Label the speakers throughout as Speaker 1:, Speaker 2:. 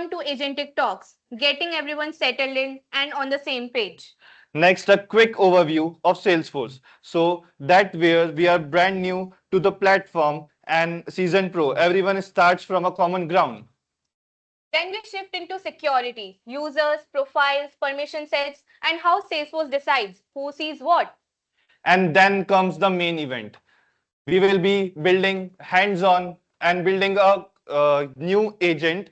Speaker 1: Welcome to Agentic Talks, getting everyone settled in and on the same page.
Speaker 2: Next, a quick overview of Salesforce. So that where we are brand new to the platform and season pro, everyone starts from a common ground.
Speaker 1: Then we shift into security, users, profiles, permission sets, and how Salesforce decides who sees what.
Speaker 2: And then comes the main event. We will be building hands-on and building a new agent,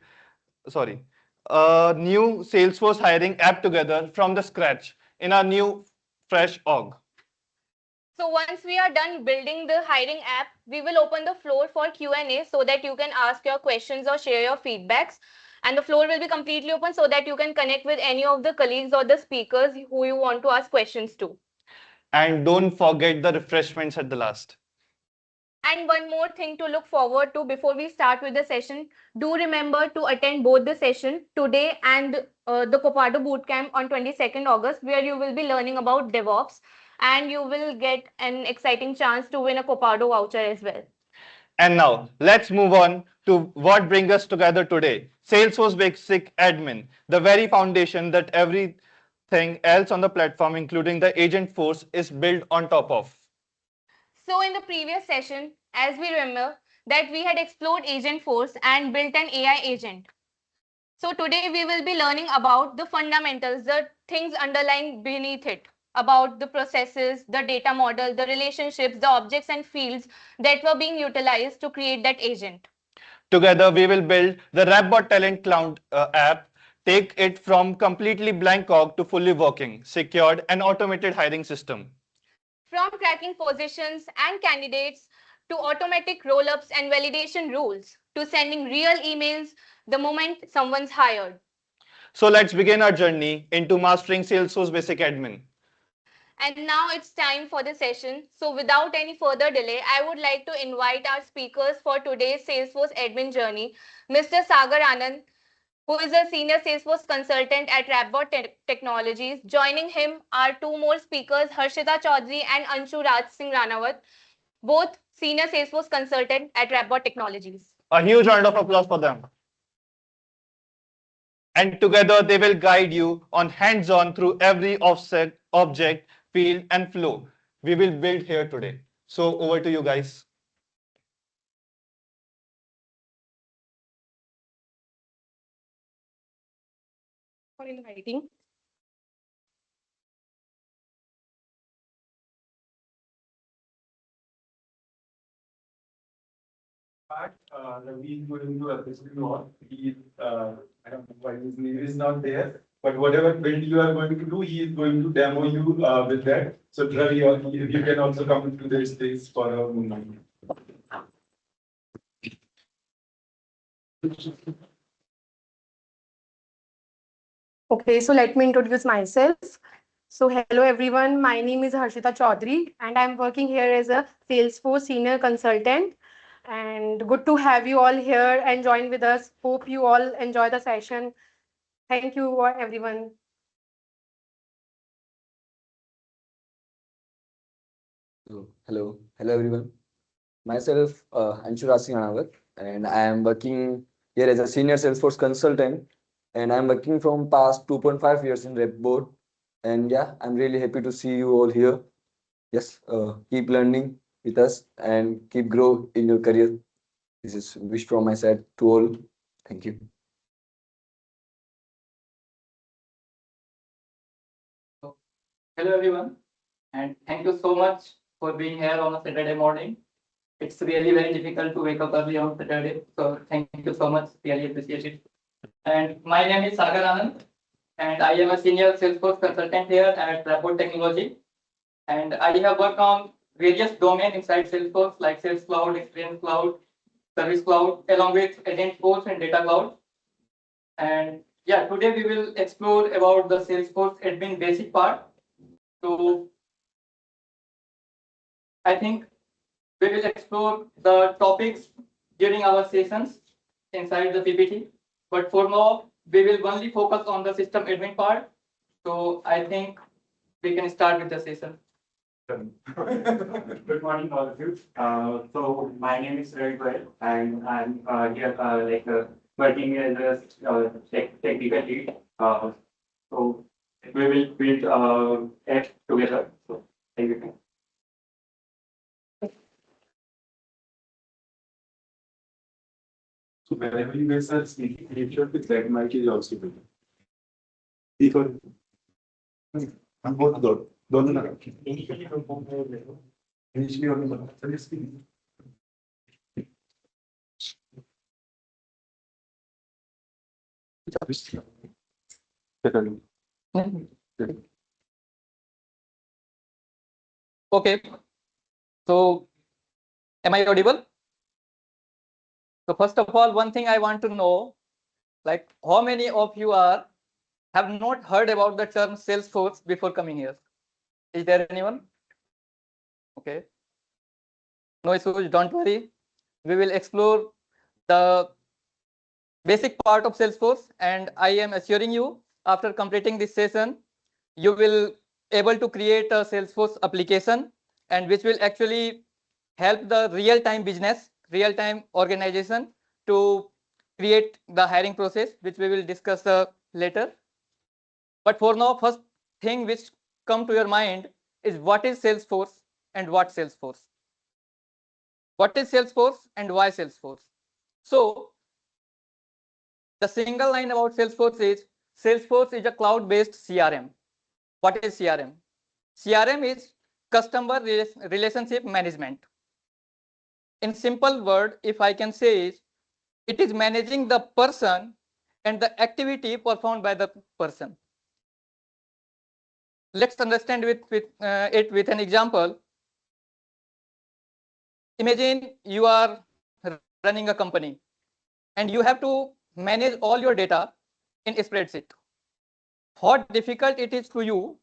Speaker 2: sorry, a new Salesforce hiring app together from the scratch in a new fresh org.
Speaker 1: So once we are done building the hiring app, we will open the floor for Q&A so that you can ask your questions or share your feedbacks. And the floor will be completely open so that you can connect with any of the colleagues or the speakers who you want to ask questions to.
Speaker 2: And don't forget the refreshments at the last.
Speaker 1: And one more thing to look forward to before we start with the session, do remember to attend both the session today and the Copado Bootcamp on 22nd August, where you will be learning about DevOps and you will get an exciting chance to win a Copado voucher as well.
Speaker 2: And now let's move on to what brings us together today. Salesforce Basic Admin, the very foundation that everything else on the platform, including the agent force, is built on top of.
Speaker 1: So in the previous session, as we remember, that we had explored Agent Force and built an AI agent. So today we will be learning about the fundamentals, the things underlying beneath it, about the processes, the data model, the relationships, the objects and fields that were being utilized to create that agent.
Speaker 2: Together, we will build the Rapbot Talent Cloud app, take it from completely blank org to fully working, secured, and automated hiring system.
Speaker 1: From tracking positions and candidates to automatic roll-ups and validation rules to sending real emails the moment someone's hired.
Speaker 2: So let's begin our journey into mastering Salesforce Basic Admin.
Speaker 1: And now it's time for the session. So without any further delay, I would like to invite our speakers for today's Salesforce admin journey, Mr. Sagar Anand, who is a senior Salesforce consultant at Rapbot Technologies. Joining him are two more speakers, Harshita Chaudhary and Anshu Raj Singh Ranawat, both senior Salesforce consultant at Rapbot Technologies.
Speaker 2: A huge round of applause for them. And together they will guide you on hands-on through every offset, object, field, and flow we will build here today. So over to you guys.
Speaker 1: For inviting.
Speaker 3: Ravi is going to assist you all. I don't know why his name is not there, but whatever build you are going to do, he is going to demo you with that. So Ravi, you can also come to the stage for a moment.
Speaker 4: Okay, so let me introduce myself. So hello everyone, my name is Harshita Chaudhary and I'm working here as a Salesforce senior consultant. And good to have you all here and join with us. Hope you all enjoy the session. Thank you everyone.
Speaker 5: Hello everyone. Myself, Anshu Raj Singh Ranawat, and I am working here as a senior Salesforce consultant, and I'm working from past 2.5 years in Rep Board. And yeah, I'm really happy to see you all here. Yes, keep learning with us and keep grow in your career. This is wish from my side to all. Thank you.
Speaker 6: Hello everyone, and thank you so much for being here on a Saturday morning. It's really very difficult to wake up early on Saturday, so thank you so much. Really appreciate it. And my name is Sagar Anand, and I am a senior Salesforce consultant here at Rapbot Technology. And I have worked on various domains inside Salesforce, like Sales Cloud, Experience Cloud, Service Cloud, along with Agent Force and Data Cloud. And yeah, today we will explore about the Salesforce admin basic part. So I think we will explore the topics during our sessions inside the PPT. But for now, we will only focus on the system admin part. So I think we can start with the session.
Speaker 7: Good morning, all of you. So my name is Ravi Goyal, and I'm here
Speaker 6: working as a technical lead. So we will build app together. So thank you.
Speaker 3: So whenever you guys are speaking, make sure that mic is also good. Because I'm both good. Don't know. Initially only one. So just speak.
Speaker 6: Okay, so am I audible? So first of all, one thing I want to know, like how many of you have not heard about the term Salesforce before coming here? Is there anyone? Okay. No issues, don't worry. We will explore the basic part of Salesforce, and I am assuring you, after completing this session, you will able to create a Salesforce application, and which will actually help the real-time business, real-time organization to create the hiring process, which we will discuss later. But for now, first thing which come to your mind is what is Salesforce and what Salesforce? What is Salesforce and why Salesforce? So the single line about Salesforce is a cloud-based CRM. What is CRM? CRM is customer relationship management. In simple word, if I can say is, it is managing the person and the activity performed by the person. Let's understand it with an example. Imagine you are running a company and you have to manage all your data in a spreadsheet. How difficult it is to you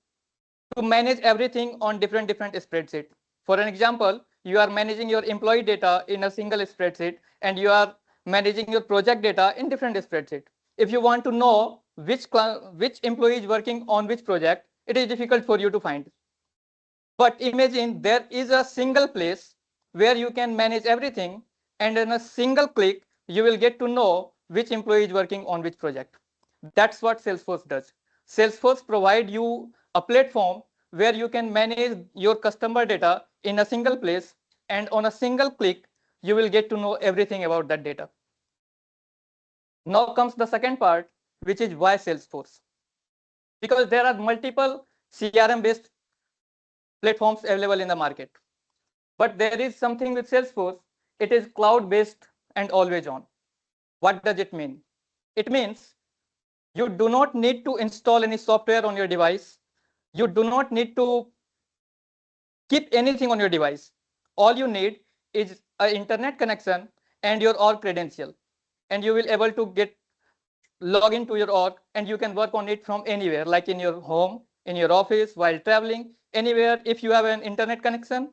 Speaker 6: to manage everything on different spreadsheet. For an example, you are managing your employee data in a single spreadsheet and you are managing your project data in different spreadsheet. If you want to know which employee is working on which project, it is difficult for you to find. But imagine there is a single place where you can manage everything, and in a single click, you will get to know which employee is working on which project. That's what Salesforce does. Salesforce provide you a platform where you can manage your customer data in a single place, and on a single click, you will get to know everything about that data. Now comes the second part, which is why Salesforce. Because there are multiple CRM based platforms available in the market. But there is something with Salesforce, it is cloud based and always on. What does it mean? It means you do not need to install any software on your device. You do not need to keep anything on your device. All you need is an internet connection and your org credential. And you will able to get log into your org and you can work on it from anywhere, like in your home, in your office, while traveling, anywhere. If you have an internet connection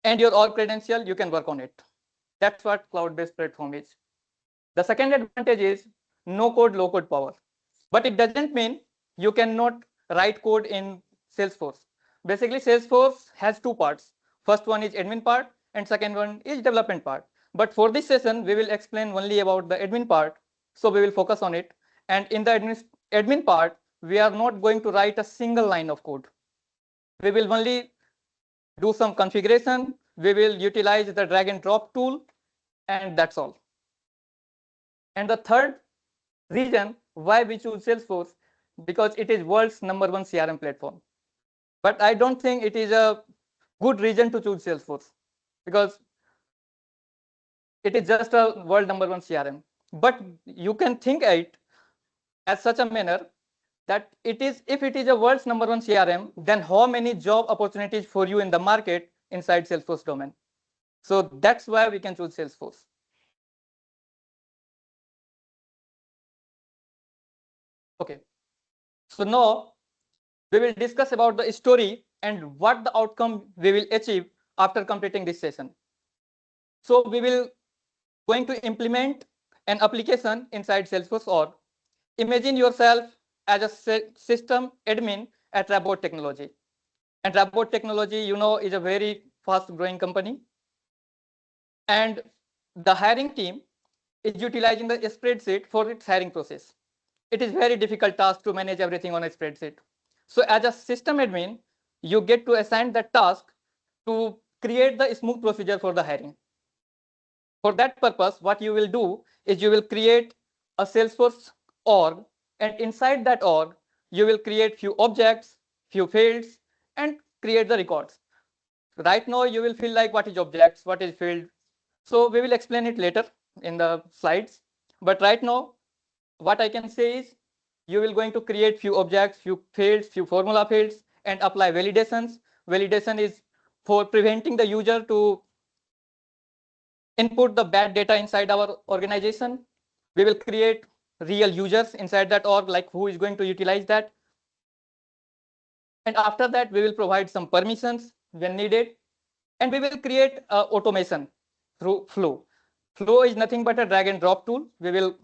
Speaker 6: and your org credential, you can work on it. That's what cloud-based platform is. The second advantage is no code, low code power. But it doesn't mean you cannot write code in Salesforce. Basically, Salesforce has two parts. First one is admin part and second one is development part. But for this session, we will explain only about the admin part. So we will focus on it. And in the admin part, we are not going to write a single line of code. We will only do some configuration. We will utilize the drag and drop tool, and that's all. And the third reason why we choose Salesforce, because it is world's #1 CRM platform. But I don't think it is a good reason to choose Salesforce, because it is just a world #1 CRM. But you can think it as such a manner that if it is a world's #1 CRM, then how many job opportunities for you in the market inside Salesforce domain? So that's why we can choose Salesforce. Okay. So now we will discuss about the story and what the outcome we will achieve after completing this session. So we will going to implement an application inside Salesforce org. Imagine yourself as a system admin at Rabot Technology. And Rabot Technology, you know, is a very fast growing company. And the hiring team is utilizing the spreadsheet for its hiring process. It is very difficult task to manage everything on a spreadsheet. So as a system admin, you get to assign the task to create the smooth procedure for the hiring. For that purpose, what you will do is you will create a Salesforce org, and inside that org, you will create few objects, few fields, and create the records. Right now, you will feel like what is objects, what is field. So we will explain it later in the slides. But right now, what I can say is you will going to create few objects, few fields, few formula fields, and apply validations. Validation is for preventing the user to input the bad data inside our organization. We will create real users inside that org, like who is going to utilize that. And after that, we will provide some permissions when needed. And we will create automation through Flow. Flow is nothing but a drag and drop tool. We will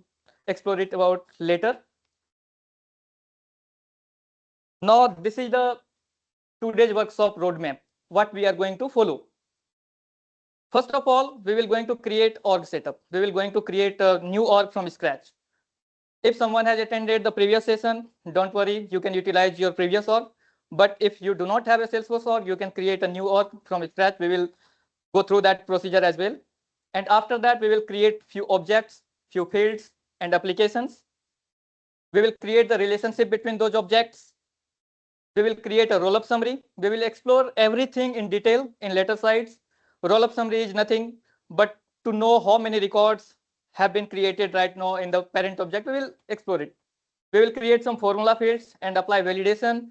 Speaker 6: explore it about later. Now, this is the today's workshop roadmap, what we are going to follow. First of all, we will going to create org setup. We will going to create a new org from scratch. If someone has attended the previous session, don't worry, you can utilize your previous org. But if you do not have a Salesforce org, you can create a new org from scratch. We will go through that procedure as well. And after that, we will create few objects, few fields, and applications. We will create the relationship between those objects. We will create a roll-up summary. We will explore everything in detail in later slides. Roll-up summary is nothing but to know how many records have been created right now in the parent object. We will explore it. We will create some formula fields and apply validation.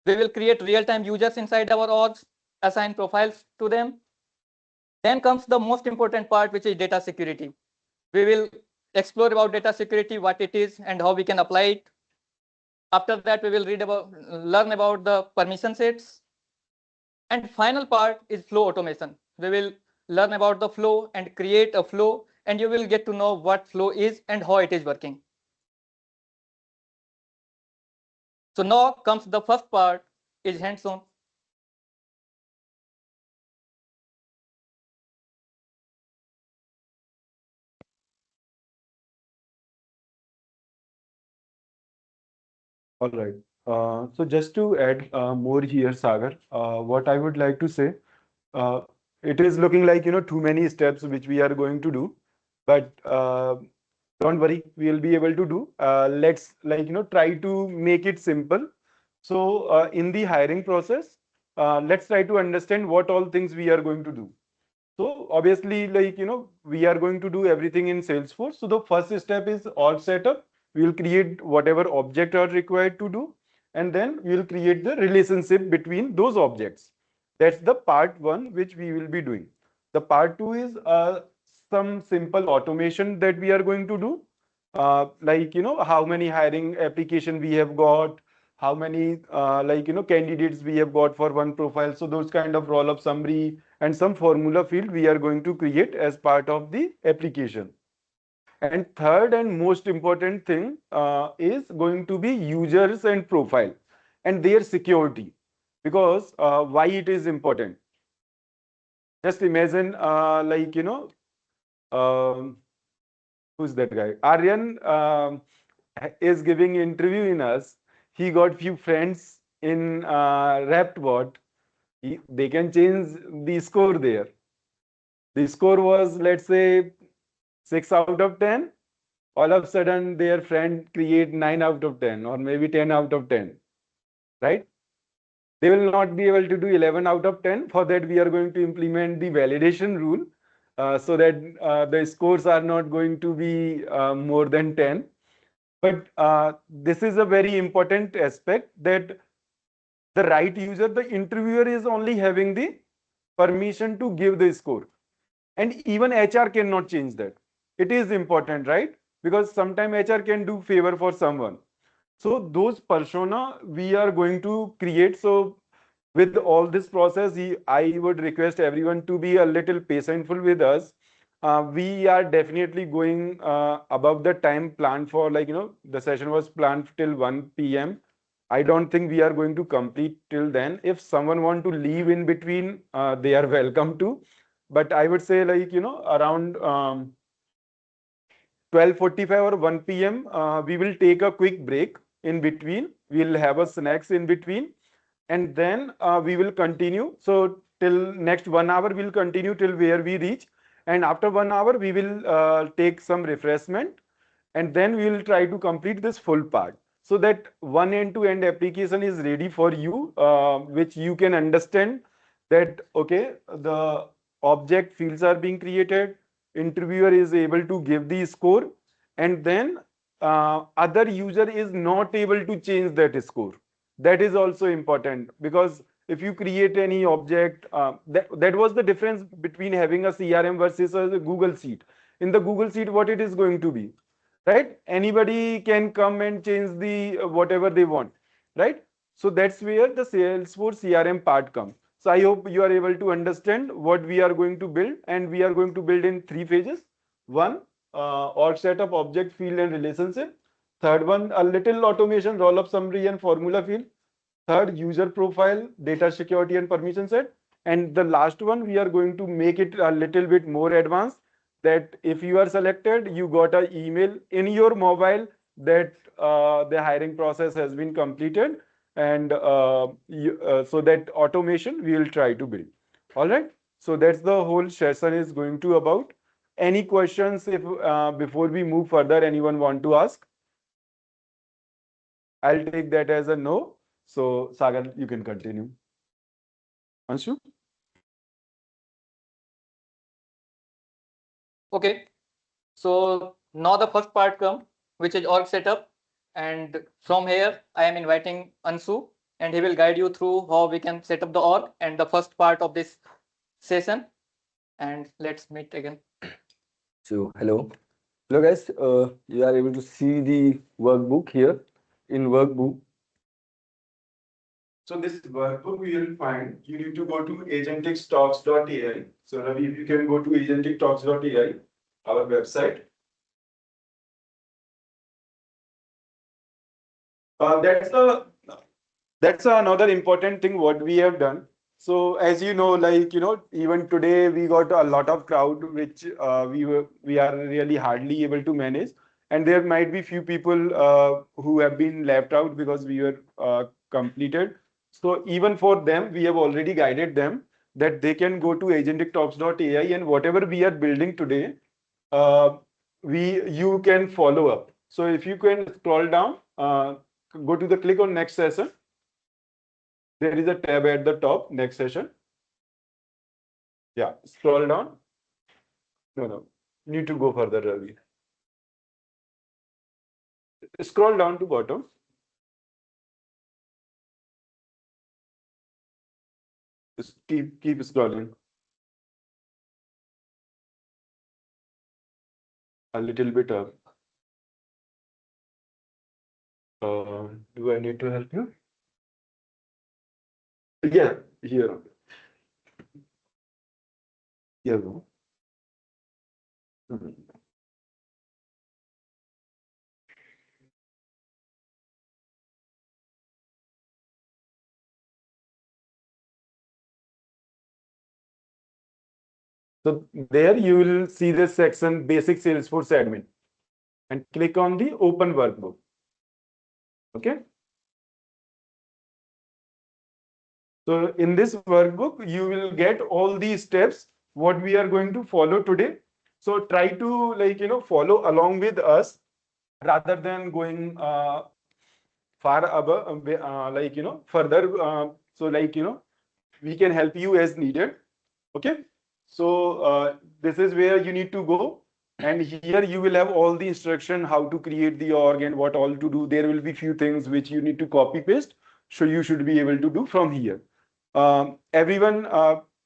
Speaker 6: We will create real-time users inside our orgs, assign profiles to them. Then comes the most important part, which is data security. We will explore about data security, what it is and how we can apply it. After that, we will learn about the permission sets. And final part is flow automation. We will learn about the flow and create a flow, and you will get to know what flow is and how it is working. So now comes the first part, is hands-on.
Speaker 3: All right. So just to add more here, Sagar, what I would like to say, uh, it is looking like, too many steps which we are going to do, but don't worry, we will be able to do. Let's try to make it simple. So in the hiring process, let's try to understand what all things we are going to do. So obviously, we are going to do everything in Salesforce. So the first step is org setup. We will create whatever object are required to do, and then we will create the relationship between those objects. That's the part one, which we will be doing. The part two is some simple automation that we are going to do. How many hiring application we have got, how many candidates we have got for one profile. So those kind of roll up summary and some formula field we are going to create as part of the application. And third and most important thing is going to be users and profile and their security, because why it is important. Just imagine who's that guy? Aryan is giving interview in us. He got few friends in RaptBot. They can change the score there. The score was, let's say, 6 out of 10. All of a sudden, their friend create 9 out of 10 or maybe 10 out of 10, right? They will not be able to do 11 out of 10. For that, we are going to implement the validation rule so that the scores are not going to be more than 10. But this is a very important aspect, that the right user, the interviewer, is only having the permission to give the score. And even HR cannot change that. It is important, right? Because sometimes HR can do favor for someone. So those persona we are going to create. So with all this process, I would request everyone to be a little patientful with us. We are definitely going above the time planned for, the session was planned till 1 p.m. I don't think we are going to complete till then. If someone want to leave in between, they are welcome to. But I would say, around
Speaker 7: 12:45 or 1 p.m. We will take a quick break in between. We'll have a snacks in between, and then we will continue. So till next 1 hour, we'll continue till where we reach. And after 1 hour, we will take some refreshment, and then we will try to complete this full part so that one end-to-end application is ready for you, which you can understand that, okay, the object fields are being created, interviewer is able to give the score, and then other user is not able to change that score. That is also important, because if you create any object, that was the difference between having a CRM versus a Google Sheet. In the Google Sheet, what it is going to be, right? Anybody can come and change the whatever they want, right? So that's where the Salesforce CRM part comes. So I hope you are able to understand what we are going to build, and we are going to build in 3 phases. One, org setup, object field, and relationship. Third one, a little automation, roll-up summary and formula field. Third, user profile, data security and permission set. And the last one, we are going to make it a little bit more advanced, that if you are selected, you got an email in your mobile that the hiring process has been completed. And so that automation we will try to build. All right. So that's the whole session is going to about. Any questions if before we move further, anyone want to ask? I'll take that as a no. So Sagar, you can continue. Anshu?
Speaker 6: Okay, so now the first part come, which is org setup. And from here, I am inviting Ansu, and he will guide you through how we can set up the org and the first part of this session. And let's meet again.
Speaker 5: So hello guys. You are able to see the workbook here. In workbook,
Speaker 3: So this workbook we will find, you need to go to agentictalks.ai. So Ravi, if you can go to agentictalks.ai, our website.
Speaker 7: That's another important thing what we have done. So as you know, even today we got a lot of crowd which we are really hardly able to manage, and there might be few people who have been left out because we were completed. So even for them, we have already guided them that they can go to agentictalks.ai, and whatever we are building today, you can follow up. So if you can scroll down, go to the click on next session. There is a tab at the top, next session. Yeah, scroll down. No, need to go further, Ravi. Scroll down to bottom. Just keep scrolling. A little bit up. Do I need to help you? Yeah, here. Here. So there you will see this section, Basic Salesforce Admin, and click on the Open Workbook. Okay. So in this workbook, you will get all these steps, what we are going to follow today. So try to follow along with us rather than going far above, further. We can help you as needed. Okay. So this is where you need to go. And here you will have all the instruction how to create the org and what all to do. There will be few things which you need to copy paste. So you should be able to do from here. Everyone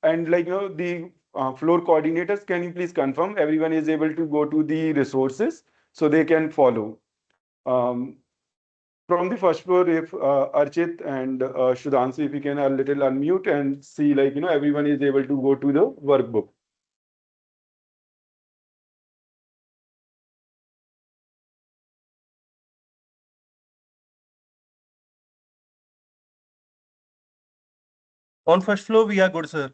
Speaker 7: and the floor coordinators, can you please confirm everyone is able to go to the resources so they can follow. From the first floor, if Archit and Sudhanshu, if you can a little unmute and see everyone is able to go to the workbook.
Speaker 2: On first floor, we are good, sir.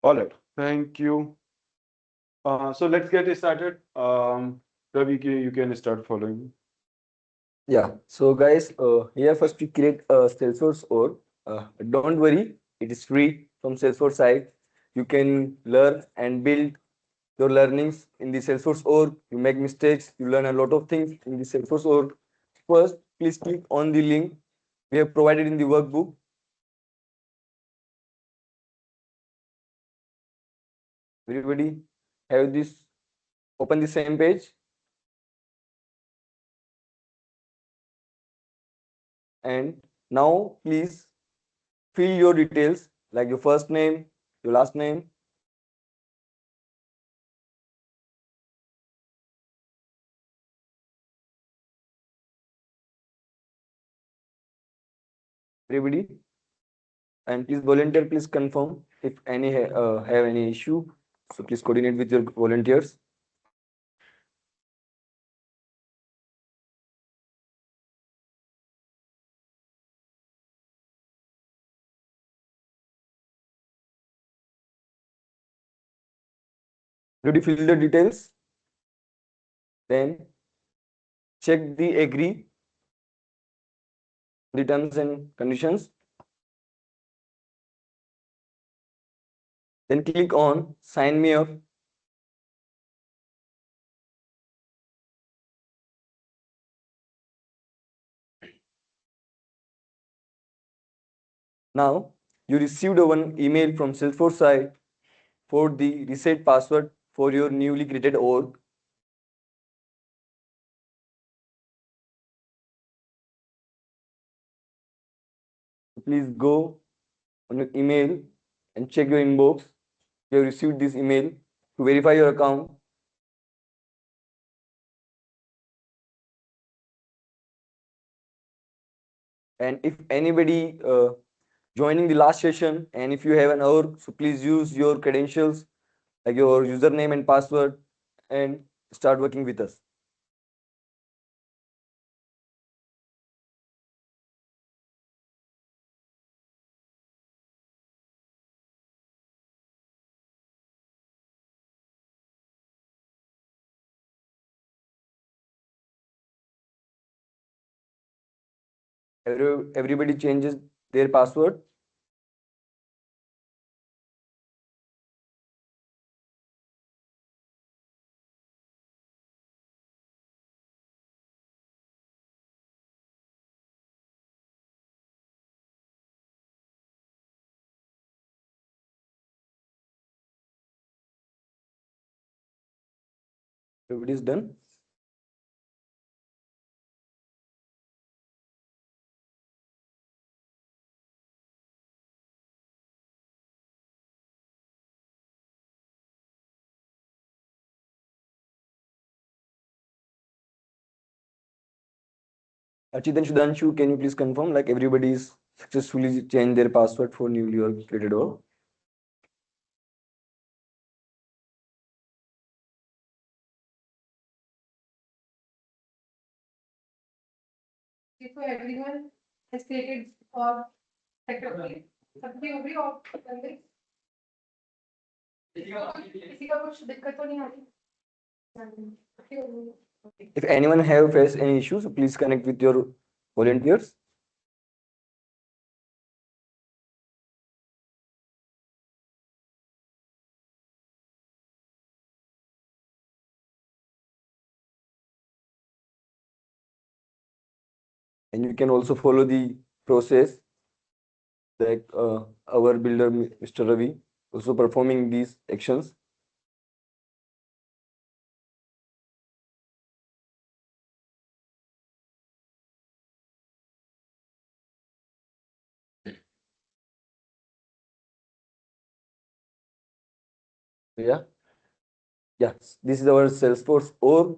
Speaker 7: All right. Thank you. So let's get started. Ravi, you can start following.
Speaker 5: Yeah. So guys, here first we create a Salesforce org. Don't worry, it is free from Salesforce side. You can learn and build your learnings in the Salesforce org. You make mistakes, you learn a lot of things in the Salesforce org. First, please click on the link we have provided in the workbook. Everybody have this, open the same page. And now please fill your details like your first name, your last name. Everybody, and please volunteer, please confirm if any have any issue. So please coordinate with your volunteers. Did you fill the details? Then check the agree the terms and conditions. Then click on sign me up. Now you received one email from Salesforce side for the reset password for your newly created org. Please go on your email and check your inbox. You have received this email to verify your account. And if anybody joining the last session and if you have an org, so please use your credentials like your username and password and start working with us. Everybody changes their password. Everybody is done. Achit and Shudanshu, can you please confirm like everybody is successfully changed their password for newly created org?
Speaker 4: So everyone has created or separately. सबकी हो गई और बन गई? किसी का कुछ दिक्कत तो नहीं आ रही? सबकी हो गई?
Speaker 5: If anyone have faced any issues, please connect with your volunteers. And you can also follow the process like our builder, Mr. Ravi, also performing these actions. Yeah. Yeah, this is our Salesforce org.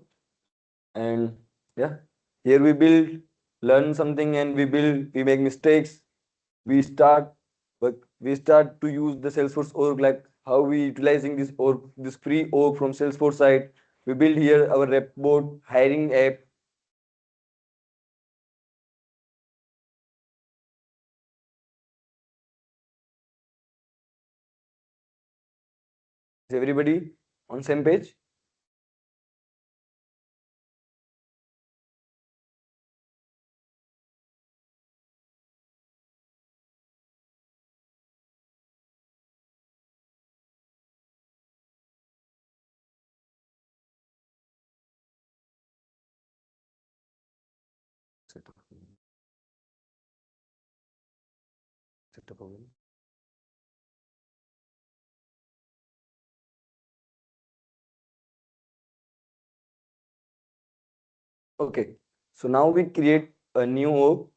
Speaker 5: And yeah, here we build, learn something and we make mistakes. We start, but we start to use the Salesforce org, like how we utilizing this org, this free org from Salesforce side. We build here our rep board, hiring app. Is everybody On same page? Setup again. Okay, so now we create a new org.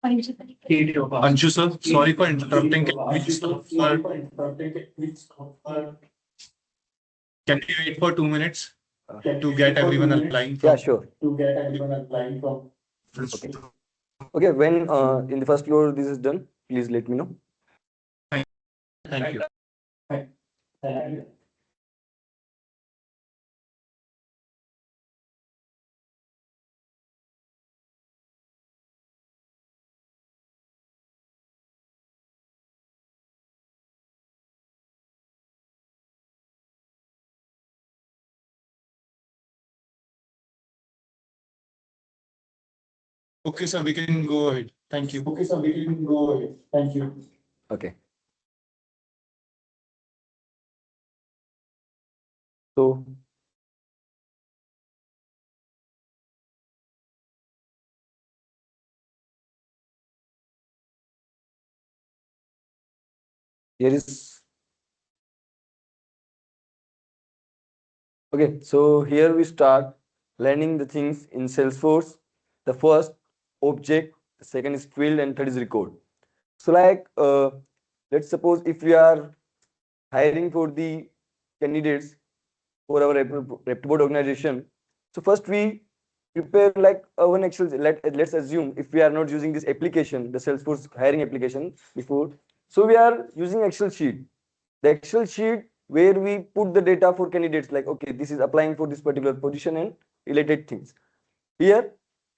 Speaker 8: Anshu sir, sorry for interrupting. Can we wait for 2 minutes to get everyone aligned?
Speaker 5: Yeah, sure.
Speaker 8: Okay.
Speaker 5: Okay, when in the first floor this is done, please let me know.
Speaker 8: Thank you. Okay, sir, we can go ahead. Thank you.
Speaker 5: Okay. So here is okay. So here we start learning the things in Salesforce. The first object, the second is field, and third is record. So like let's suppose if we are hiring for the candidates for our reputable organization. So first we prepare like one Excel. Let's assume if we are not using this application, the Salesforce hiring application before. So we are using Excel sheet. The Excel sheet where we put the data for candidates like, okay, this is applying for this particular position and related things. Here,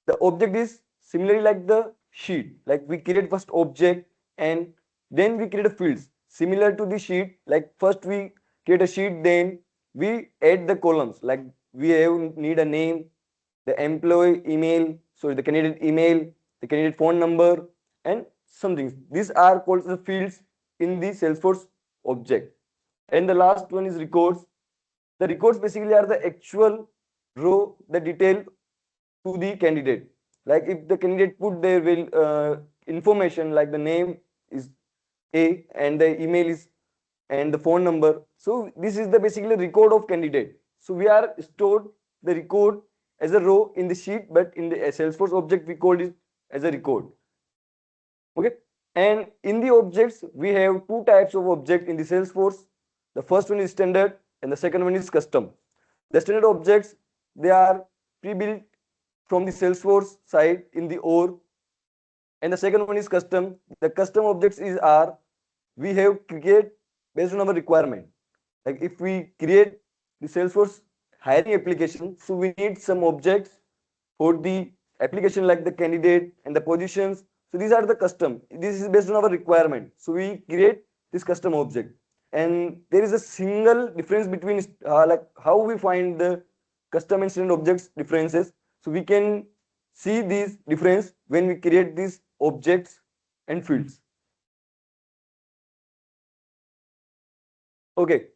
Speaker 5: the object is similarly like the sheet. Like we create first object and then we create a fields. Similar to the sheet, like first we create a sheet, then we add the columns. Like we need a name, the employee email, sorry, the candidate email, the candidate phone number, and some things. These are called the fields in the Salesforce object. And the last one is records. The records basically are the actual row, the detail to the candidate. Like if the candidate put their information like the name is A and the email is and the phone number. So this is the basically record of candidate. So we are stored the record as a row in the sheet, but in the Salesforce object we called it as a record. Okay. And in the objects, we have two types of object in the Salesforce. The first one is standard and the second one is custom. The standard objects, they are pre-built from the Salesforce side in the OR. And the second one is custom. The custom objects are we have create based on our requirement. Like if we create the Salesforce hiring application, so we need some objects for the application like the candidate and the positions. So these are the custom. This is based on our requirement. So we create this custom object. And there is a single difference between like how we find the custom and standard objects differences. So we can see these difference when we create these objects and fields. Okay.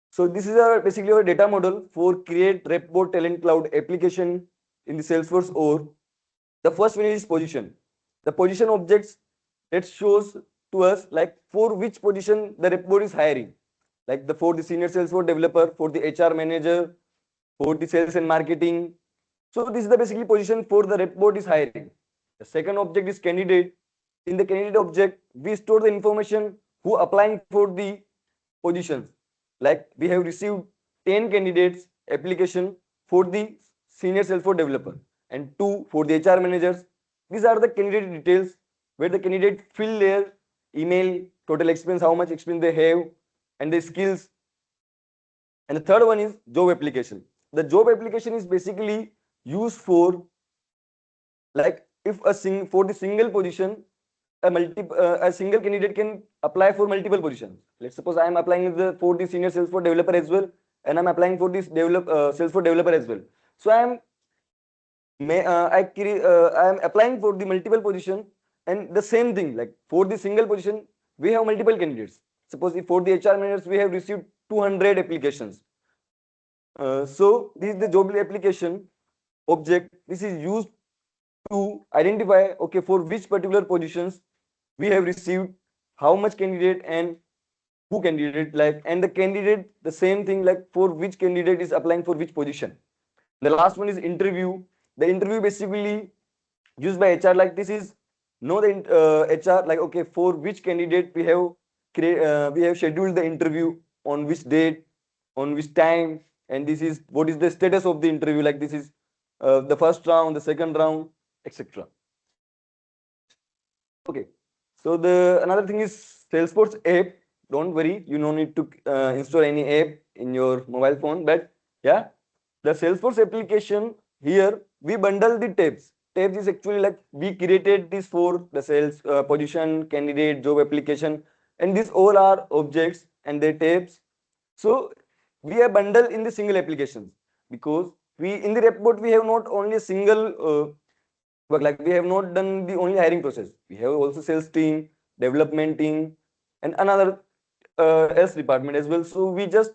Speaker 5: So this is basically our data model for create Report Talent Cloud application in the Salesforce OR. The first one is position. The position objects it shows to us like for which position the report is hiring. Like for the senior Salesforce developer, for the HR manager, for the sales and marketing. So this is the basically position for the report is hiring. The second object is candidate. In the candidate object, we store the information who applying for the positions. Like we have received 10 candidates application for the senior Salesforce developer and 2 for the HR managers. These are the candidate details where the candidate fill their email, total experience, how much experience they have, and the skills. And the third one is job application. The job application is basically used for like if for the single position, a single candidate can apply for multiple positions. Let's suppose I am applying for the senior Salesforce developer as well, and I'm applying for this Salesforce developer as well. So I am applying for the multiple position, and the same thing, like for the single position we have multiple candidates. Suppose if for the HR managers we have received 200 applications. So this is the job application object. This is used to identify, okay, for which particular positions we have received how much candidate and who candidate, like, and the candidate, the same thing, like for which candidate is applying for which position. The last one is interview. The interview basically used by HR, like this is know the HR, like, okay, for which candidate we have scheduled the interview on which date, on which time, and this is what is the status of the interview, like this is the first round, the second round, etc. Okay, so the another thing is Salesforce app. Don't worry, you don't need to install any app in your mobile phone, but yeah, the Salesforce application, here we bundle the tabs. Tabs is actually like we created this for the sales position, candidate, job application, and these all are objects and their tabs. So we are bundled in the single applications, because we in the report we have not only a single work, like we have not done the only hiring process. We have also sales team, development team, and another else department as well. So we just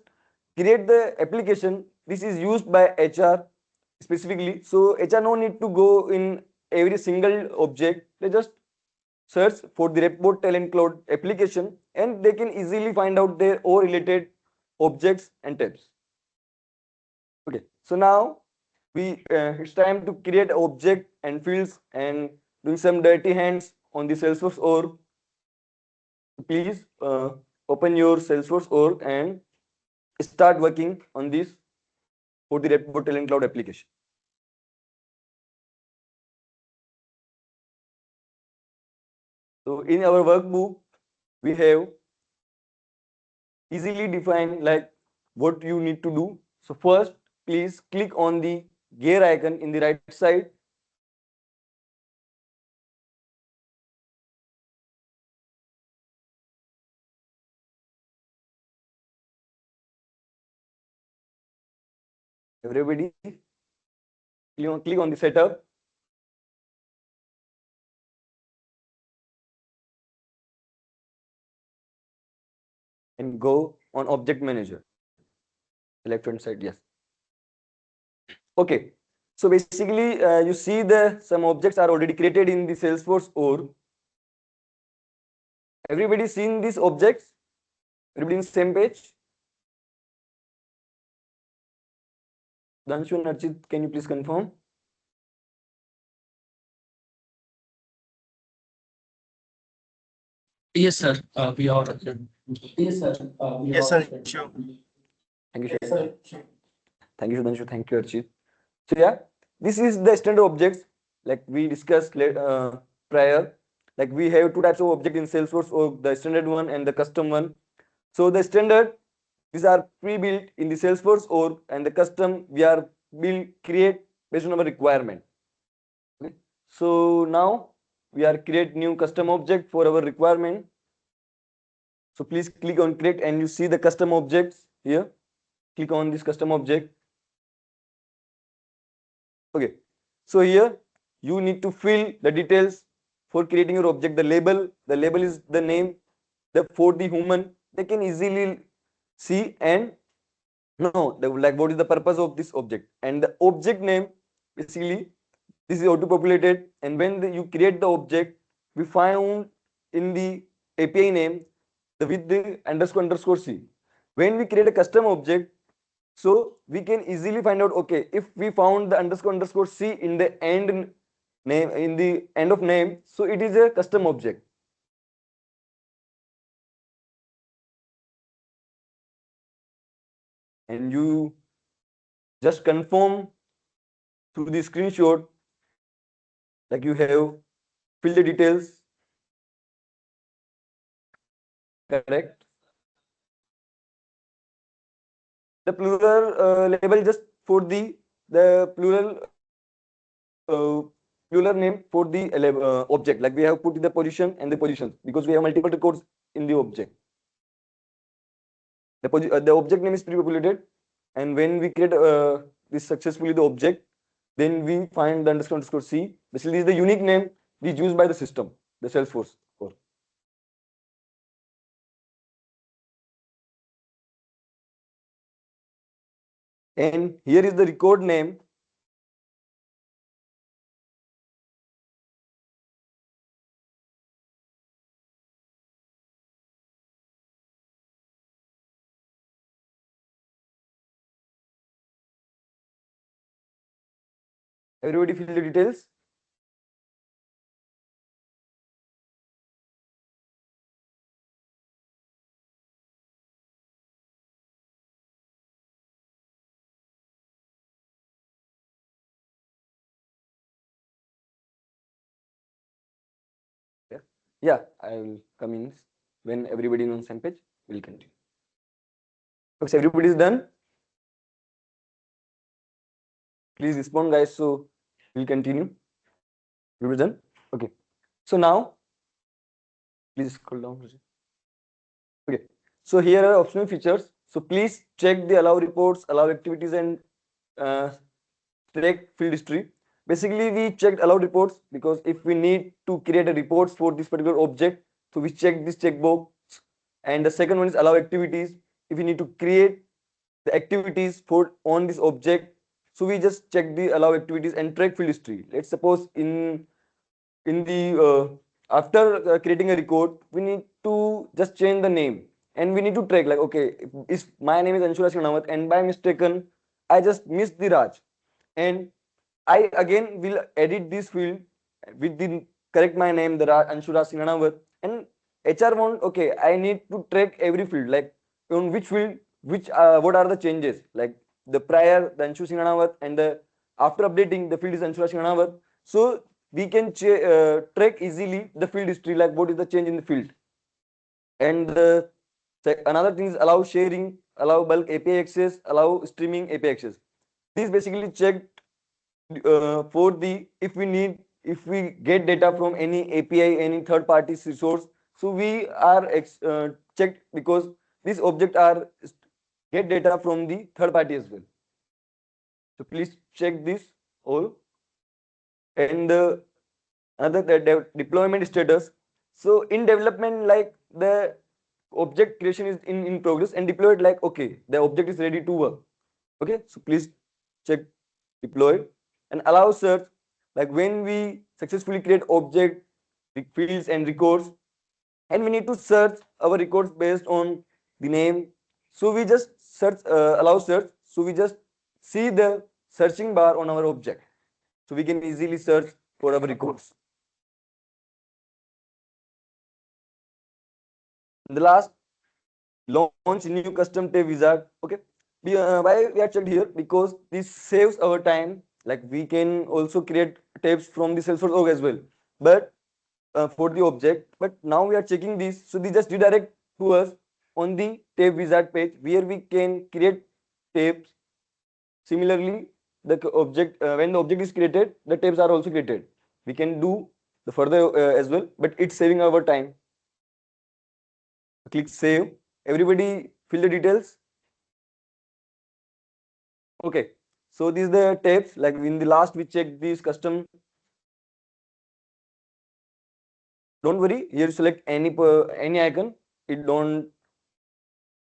Speaker 5: create the application. This is used by HR specifically. So HR no need to go in every single object. They just search for the report talent cloud application, and they can easily find out their all related objects and tabs. Okay, so now it's time to create object and fields and doing some dirty hands on the Salesforce org. Please open your Salesforce org and start working on this for the report talent cloud application. So in our workbook, we have easily defined like what you need to do. So first, please click on the gear icon in the right side. Everybody, click on the setup. And go on object manager. Left hand side, yes. Okay, so basically you see some objects are already created in the Salesforce org. Everybody seen these objects? Everybody in the same page? Danshu and Archit, can you please confirm?
Speaker 8: Yes, sir. We are.
Speaker 6: Yes, sir.
Speaker 8: Yes, sir. Sure.
Speaker 5: Thank you, thank you, Danshu. Thank you, Archit. So yeah, this is the standard objects like we discussed prior. Like we have two types of object in Salesforce org, the standard one and the custom one. So the standard, these are pre-built in the Salesforce org, and the custom we are create based on our requirement. Okay. So now we are create new custom object for our requirement. So please click on create and you see the custom objects here. Click on this custom object. Okay. So here you need to fill the details for creating your object. The label is the name. For the human, they can easily see and know like what is the purpose of this object, and the object name basically this is auto populated, and when you create the object, we found in the API name with the __ c. When we create a custom object, so we can easily find out, okay, if we found the __ c in the end name, in the end of name, so it is a custom object. And you just confirm through the screenshot, like you have filled the details correct. The plural label just for the plural particular name for the object. Like we have put the position and the positions because we have multiple records in the object. The object name is pre-populated, and when we create this successfully the object, then we find the underscore C. Basically, this is the unique name which is used by the system, the Salesforce core. And here is the record name. Everybody fill the details. Yeah, I will come in when everybody is on same page. We'll continue. Okay, so everybody is done. Please respond, guys. So we'll continue. Everybody done? Okay. So now, please scroll down. Okay. So here are optional features. So please check the allow reports, allow activities, and track field history. Basically, we checked allow reports because if we need to create a reports for this particular object, so we check this checkbox. And the second one is allow activities. If we need to create the activities for on this object, so we just check the allow activities and track field history. Let's suppose in the after creating a record, we need to just change the name and we need to track like, okay, if my name is Anshula Srinawat and by mistaken I just missed the Raj, and I again will edit this field with the correct my name, the Anshula Srinawat, and HR want, okay, I need to track every field, like on which field, which what are the changes, like the prior the Anshu Srinawat and the after updating the field is Anshula Srinawat, so we can track easily the field history, like what is the change in the field. And another thing is allow sharing, allow bulk API access, allow streaming API access. This basically checked for the if we get data from any API, any third party resource, so we are checked because these objects are get data from the third party as well. So please check this all. And another deployment status. So in development, like the object creation is in progress and deployed, like, okay, the object is ready to work. Okay, so please check deployed and allow search. Like when we successfully create object, fields and records, and we need to search our records based on the name. So we just search, allow search. So we just see the searching bar on our object. So we can easily search for our records. The last, launch new custom tab wizard. Okay, why we are checked here? Because this saves our time. Like we can also create tabs from the Salesforce org as well, but for the object. But now we are checking this, so they just redirect to us on the tab wizard page where we can create tabs. Similarly, the object when the object is created, the tabs are also created. We can do the further as well, but it's saving our time. Click save. Everybody fill the details. Okay, so these are the tabs. Like in the last, we checked these custom. Don't worry, here you select any icon. It don't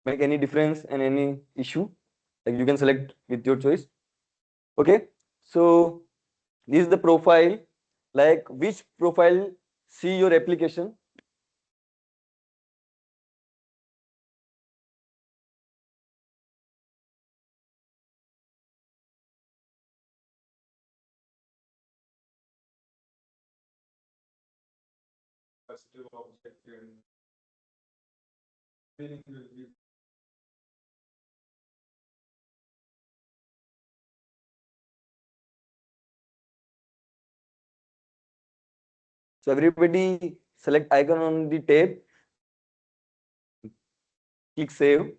Speaker 5: make any difference and any issue. Like you can select with your choice. Okay, so this is the profile. Like which profile see your application.
Speaker 3: Positive object and meaning will be
Speaker 5: So everybody select icon on the tab. Click save.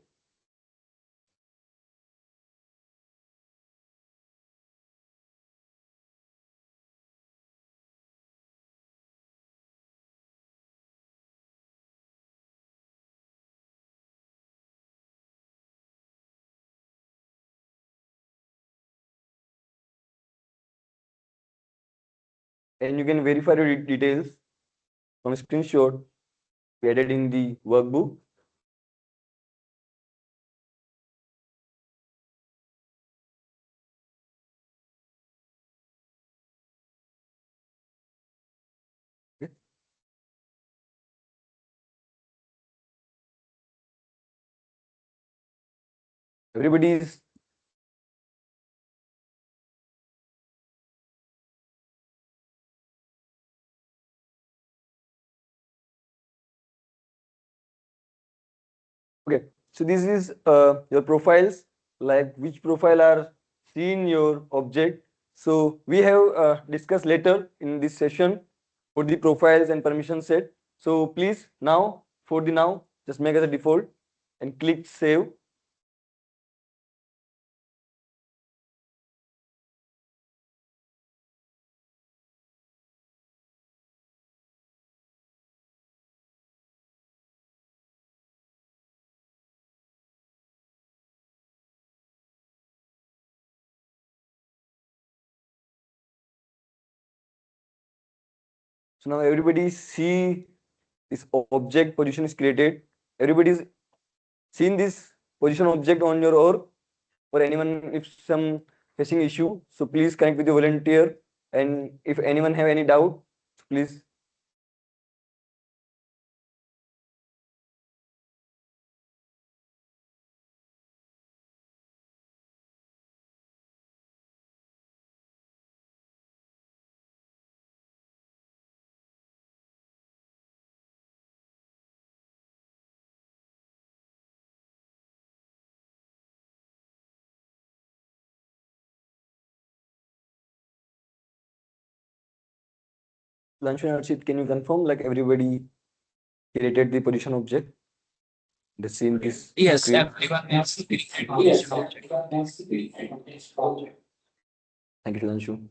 Speaker 5: and you can verify the details from screenshot we added in the workbook. Okay. Everybody is okay. So this is your profiles, like which profile are seen your object. So we have discussed later in this session for the profiles and permission set. So please now, for the now, just make as a default and click save. So now everybody see this object position is created. Everybody's seen this position object on your org, or anyone if some facing issue. So please connect with the volunteer, and if anyone have any doubt, please. Lanshu and Archit, can you confirm like everybody created the position object? The scene this
Speaker 9: Yes,
Speaker 5: screen.
Speaker 9: everyone has created position object.
Speaker 5: Thank you, Lanshu.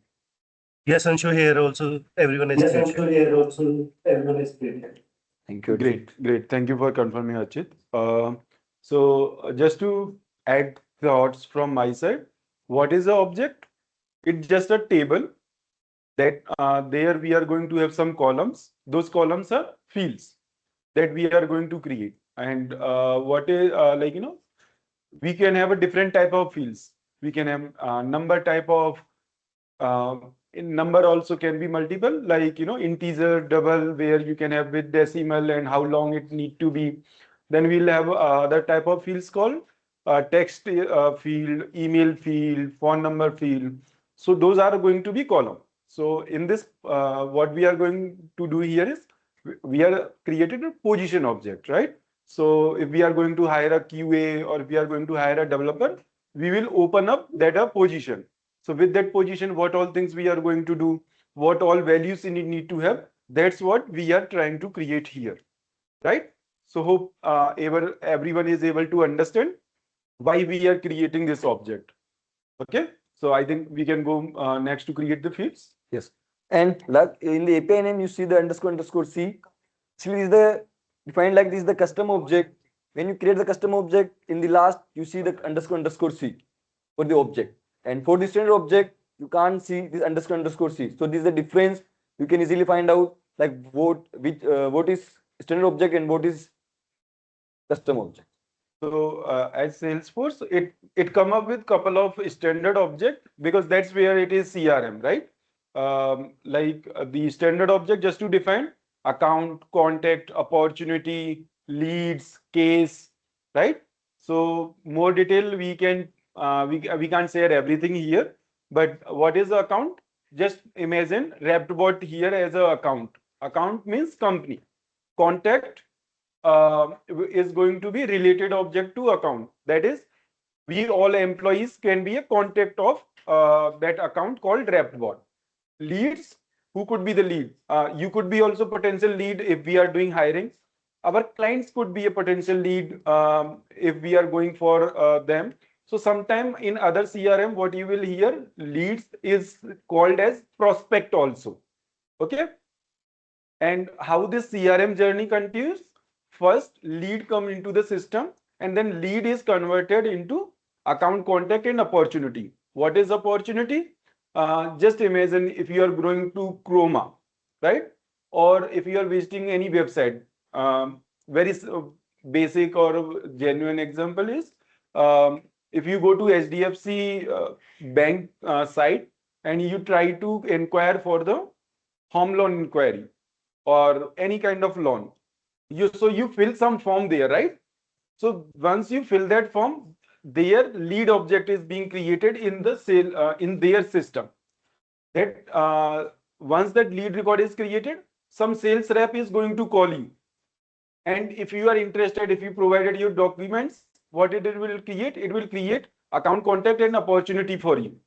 Speaker 10: Yes, Anshu, here also everyone is created.
Speaker 5: Thank you. Archit.
Speaker 7: Great. Thank you for confirming, Archit. Just to add thoughts from my side, what is the object? It's just a table that there we are going to have some columns. Those columns are fields that we are going to create. And what is we can have a different type of fields. We can have number type of in number also can be multiple, like integer, double, where you can have with decimal and how long it need to be. Then we'll have other type of fields called text field, email field, phone number field. So those are going to be column. So in this, what we are going to do here is we are created a position object, right? So if we are going to hire a QA or if we are going to hire a developer, we will open up that a position. So with that position, what all things we are going to do, what all values in it need to have, that's what we are trying to create here, right? So hope everyone is able to understand why we are creating this object. Okay, so I think we can go next to create the fields.
Speaker 5: Yes. And like in the API name, you see the __ C. Actually, is the defined like this is the custom object. When you create the custom object, in the last you see the __ C for the object. And for the standard object, you can't see this __ C. So this is the difference. You can easily find out like what is standard object and what is custom object.
Speaker 7: So as Salesforce, it come up with couple of standard object because that's where it is CRM, right? The standard object just to define account, contact, opportunity, leads, case, right? So more detail we can we can't share everything here, but what is the account? Just imagine RapidBot here as a account. Account means company. Contact is going to be related object to account. That is, we all employees can be a contact of that account called RapidBot. Leads, who could be the lead? You could be also potential lead if we are doing hiring. Our clients could be a potential lead if we are going for them. So sometime in other CRM, what you will hear, leads is called as prospect also. Okay. And how this CRM journey continues? First, lead come into the system, and then lead is converted into account, contact, and opportunity. What is opportunity? Just imagine if you are going to Chroma, right? Or if you are visiting any website. Very basic or genuine example is if you go to HDFC bank site and you try to inquire for the home loan inquiry or any kind of loan. So you fill some form there, right? So once you fill that form, their lead object is being created in the sale in their system. That once that lead record is created, some sales rep is going to call you. And if you are interested, if you provided your documents, what it will create? It will create account contact and opportunity for you.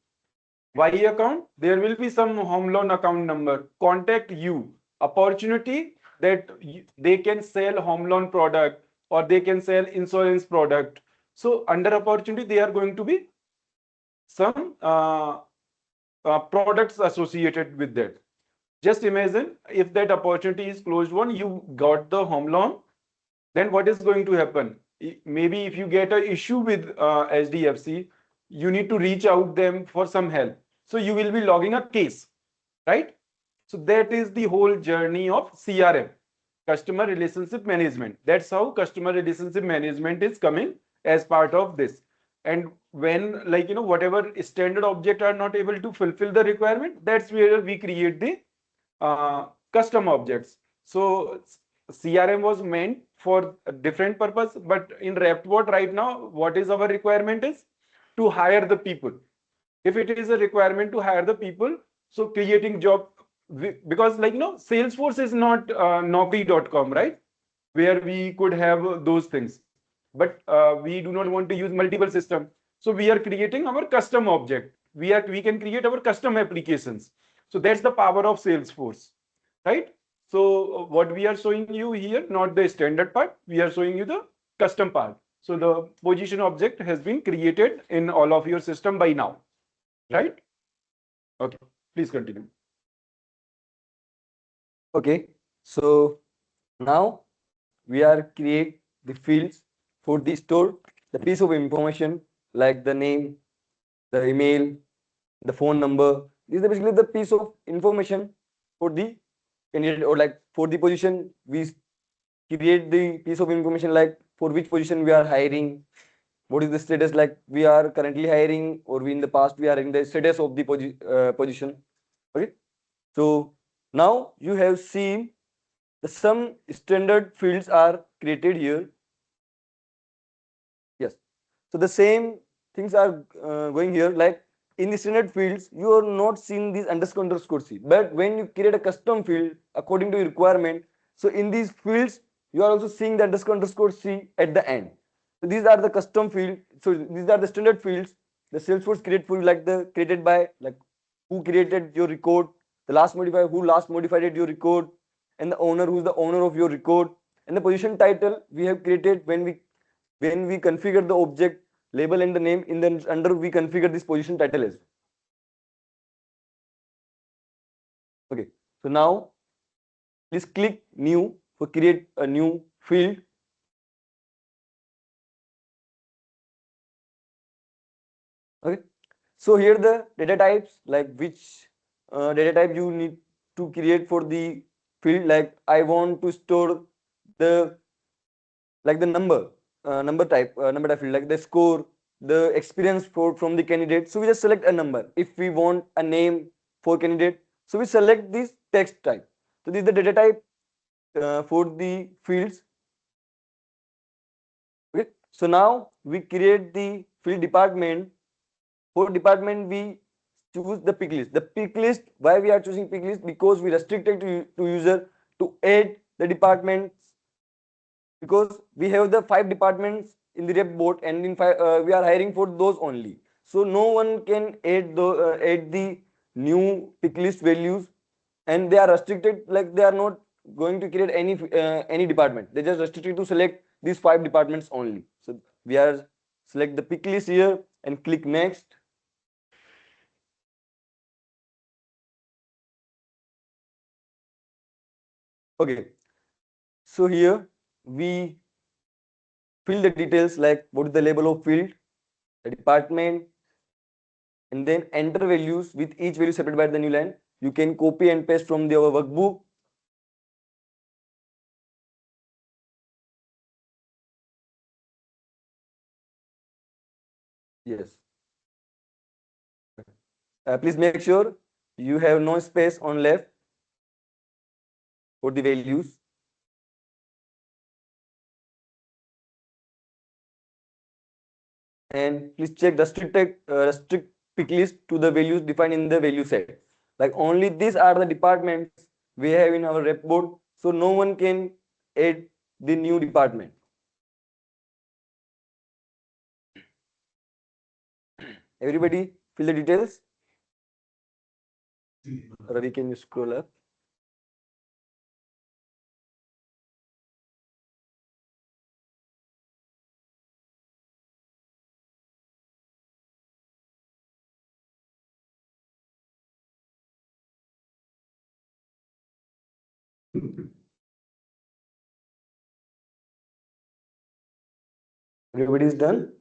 Speaker 7: Why account? There will be some home loan account number. Contact you. Opportunity that they can sell home loan product or they can sell insurance product. So under opportunity, they are going to be some products associated with that. Just imagine if that opportunity is closed one, you got the home loan, then what is going to happen? Maybe if you get an issue with HDFC, you need to reach out them for some help. So you will be logging a case, right? So that is the whole journey of CRM, customer relationship management. That's how customer relationship management is coming as part of this. And when whatever standard object are not able to fulfill the requirement, that's where we create the custom objects. So CRM was meant for a different purpose, but in RepWord right now, what is our requirement is to hire the people. If it is a requirement to hire the people, so creating job, because Salesforce is not Naukri.com, right? Where we could have those things, but we do not want to use multiple systems. So we are creating our custom object. We can create our custom applications. So that's the power of Salesforce, right? So what we are showing you here, not the standard part, we are showing you the custom part. So the position object has been created in all of your system by now, right? Okay, please continue.
Speaker 5: Okay, so now we are create the fields for the store, the piece of information like the name, the email, the phone number. This is basically the piece of information for the candidate or like for the position. We create the piece of information like for which position we are hiring, what is the status, like we are currently hiring or we in the past we are in the status of the position. Okay, so now you have seen some standard fields are created here. Yes, so the same things are going here, like in the standard fields you are not seeing these underscore c, but when you create a custom field according to your requirement, so in these fields you are also seeing the underscore c at the end. So these are the custom field. So these are the standard fields the Salesforce create for you, like the created by, like who created your record, the last modifier who last modified your record, and the owner who's the owner of your record, and the position title we have created when we configure the object label and the name, in the under we configure this position title as. Okay, so now please click new for create a new field. Okay, so here the data types, like which data type you need to create for the field. Like I want to store the number type field, like the score, the experience from the candidate. So we just select a number. If we want a name for candidate, so we select this text type. So this is the data type for the fields. Okay, so now we create the field department. For department we choose the pick list. The pick list, why we are choosing pick list? Because we restricted to user to add the departments, because we have the 5 departments in the rep board, and in we are hiring for those only. So no one can add the new pick list values, and they are restricted, like they are not going to create any department. They just restricted to select these 5 departments only. So we are select the pick list here and click next. Okay, so here we fill the details, like what is the label of field, the department, and then enter values with each value separated by the new line. You can copy and paste from our workbook. Yes. Please make sure you have no space on left for the values. And please check the strict pick list to the values defined in the value set. Like only these are the departments we have in our rep board, so no one can add the new department. Everybody fill the details. Ravi, can you scroll up? Everybody is done?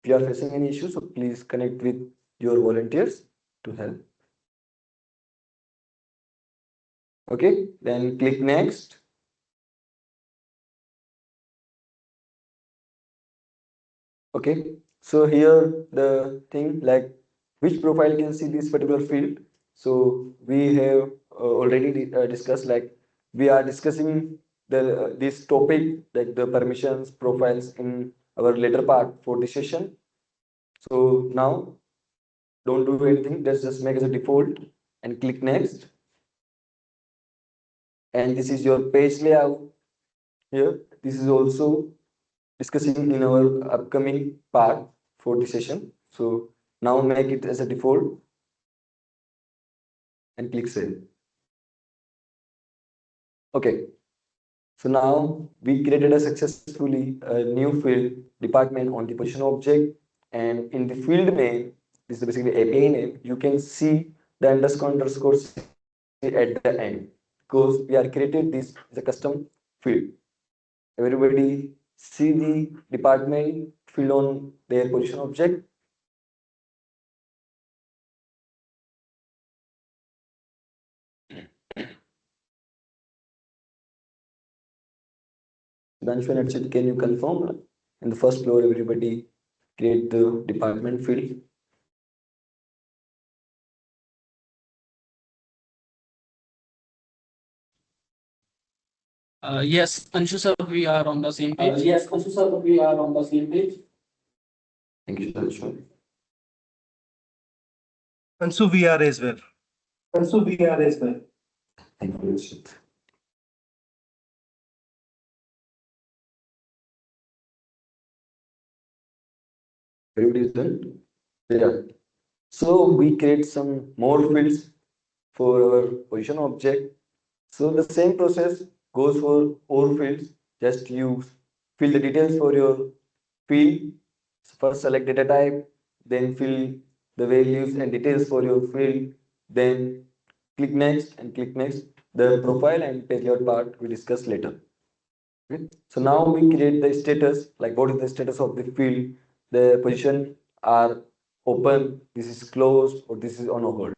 Speaker 5: If you are facing any issues, so please connect with your volunteers to help. Okay, then click next. Okay, so here the thing like which profile can see this particular field. So we have already discussed, like we are discussing the this topic like the permissions profiles in our later part for this session. So now don't do anything, let's just make as a default and click next. And this is your page layout here. This is also discussing in our upcoming part for the session. So now make it as a default and click save. Okay. So now we created a successfully a new field department on the position object, and in the field name, this is basically API name. You can see the underscore C at the end because we are created this as a custom field. Everybody see the department field on their position object. Danshu and Archit, can you confirm? In the first floor, everybody create the department field.
Speaker 9: Yes, Anshu sir, we are on the same page.
Speaker 6: Yes, Anshu sir, we are on the same page.
Speaker 5: Thank you, Danshu.
Speaker 10: And so we are as well.
Speaker 6: Anshu, we are as well.
Speaker 5: Thank you, Archit. Everybody is done? Yeah. So we create some more fields for our position object. So the same process goes for all fields. Just you fill the details for your field. First select data type, then fill the values and details for your field, then click next and click next. The profile and page layout part we discuss later. Okay. So now we create the status, like what is the status of the field, the position are open, this is closed, or this is on hold.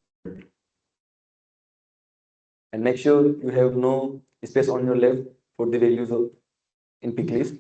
Speaker 5: And make sure you have no space on your left for the values of in pick list.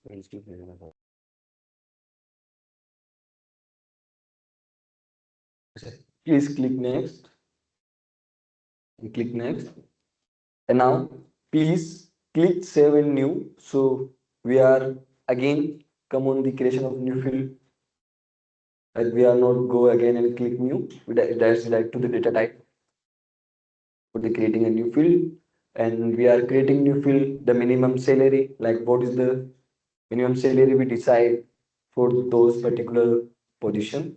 Speaker 5: Please click next and click next. And now please click save in new. So we are again come on the creation of new field. Like we are not go again and click new. We directly direct to the data type for the creating a new field. And we are creating new field, the minimum salary, like what is the minimum salary we decide for those particular position.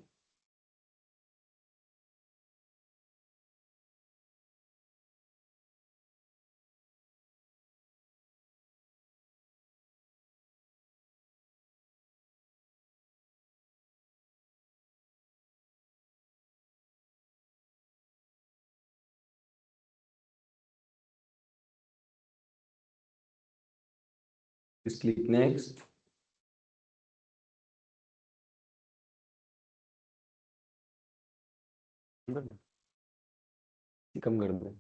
Speaker 5: Just click next. कम कर दो.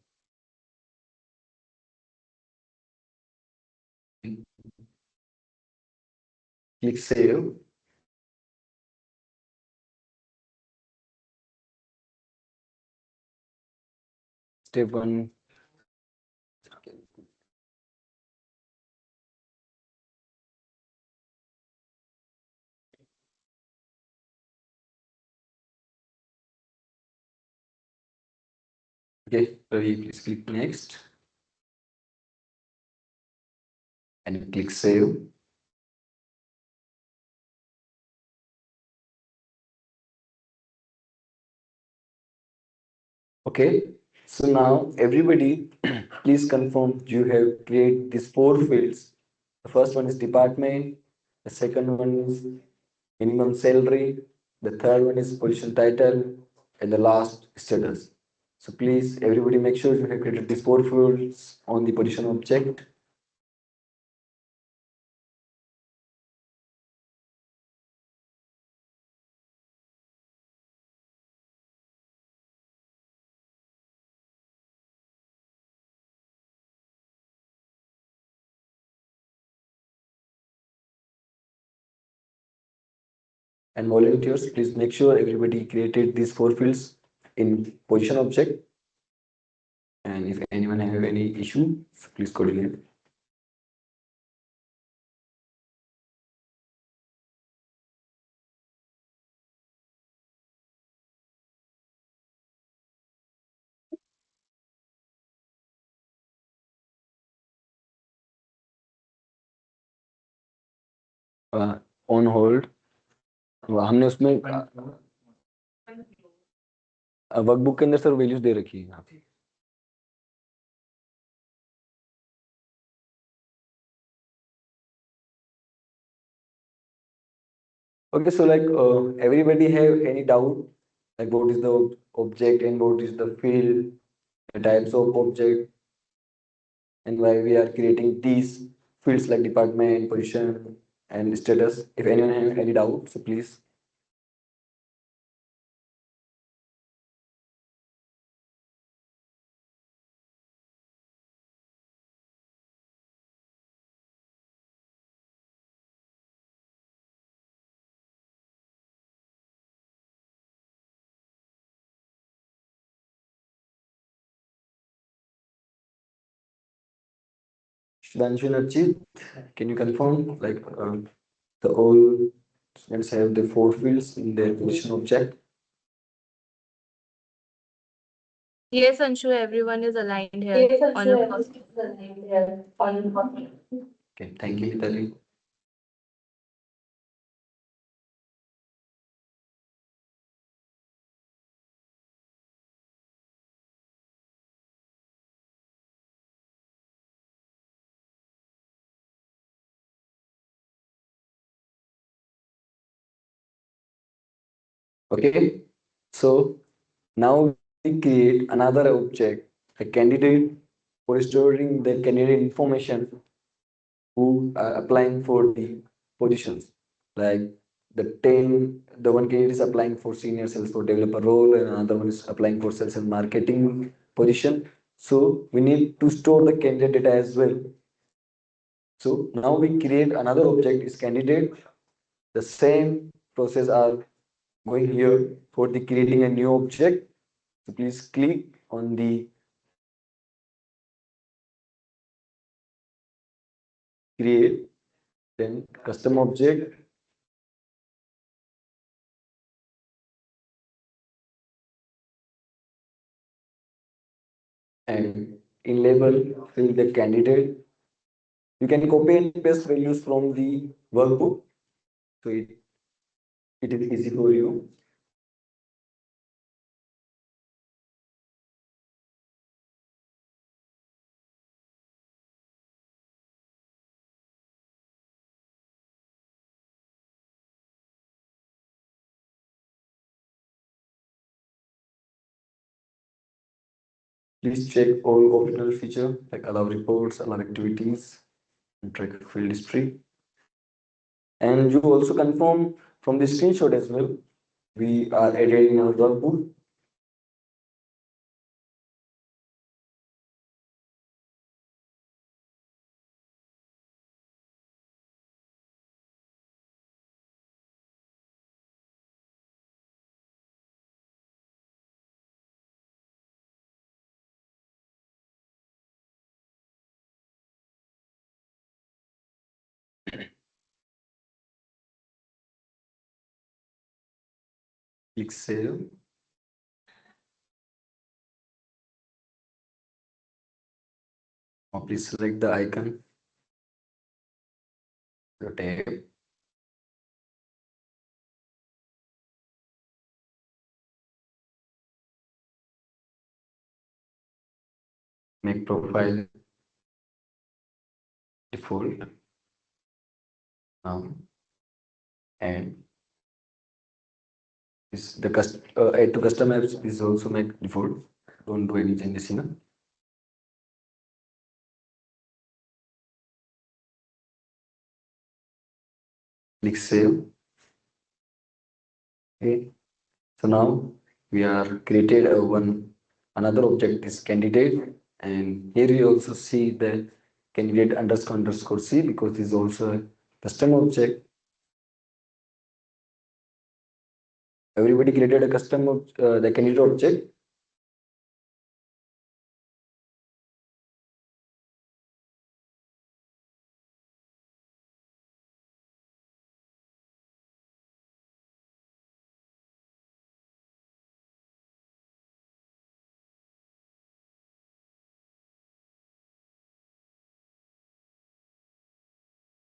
Speaker 5: Click save. Step 1. Okay, Ravi, please click next. And click save. Okay, so now everybody, please confirm you have created these 4 fields. The first one is department, the second one is minimum salary, the third one is position title, and the last status. So please, everybody make sure you have created these 4 fields on the position object. And volunteers, please make sure everybody created these 4 fields in position object. And if anyone have any issue, please coordinate. On hold. हमने उसमें workbook के अंदर sir values दे रखी है यहाँ पे. Okay, so like everybody have any doubt like what is the object and what is the field, the types of object, and why we are creating these fields like department, position, and status. If anyone have any doubt, so please. Shubhanshu Narjit, can you confirm like the all students have the 4 fields in their position object?
Speaker 1: Yes, Anshu, everyone is aligned here
Speaker 4: Yes, I'm
Speaker 1: on
Speaker 4: sure
Speaker 1: a
Speaker 4: everyone is aligned here on.
Speaker 5: Okay, thank you, Mitali. Okay, so now we create another object, a candidate, for storing the candidate information who are applying for the positions. Like the one candidate is applying for senior Salesforce developer role and another one is applying for sales and marketing position. So we need to store the candidate data as well. So now we create another object is candidate. The same process are going here for the creating a new object. So please click on the create, then custom object, and in label, fill the candidate. You can copy and paste values from the workbook, so it is easy for you. Please check all optional feature like allow reports, allow activities, and track field history. And you also confirm from the screenshot as well. We are added in our workbook. Click save. Now please select the icon, the tab. Make profile default now, and is the add to custom apps is also make default. Don't do any changes here. Click save. Okay. So now we are created another object is candidate, and here you also see the candidate underscore C because this is also a custom object. Everybody created a the candidate object.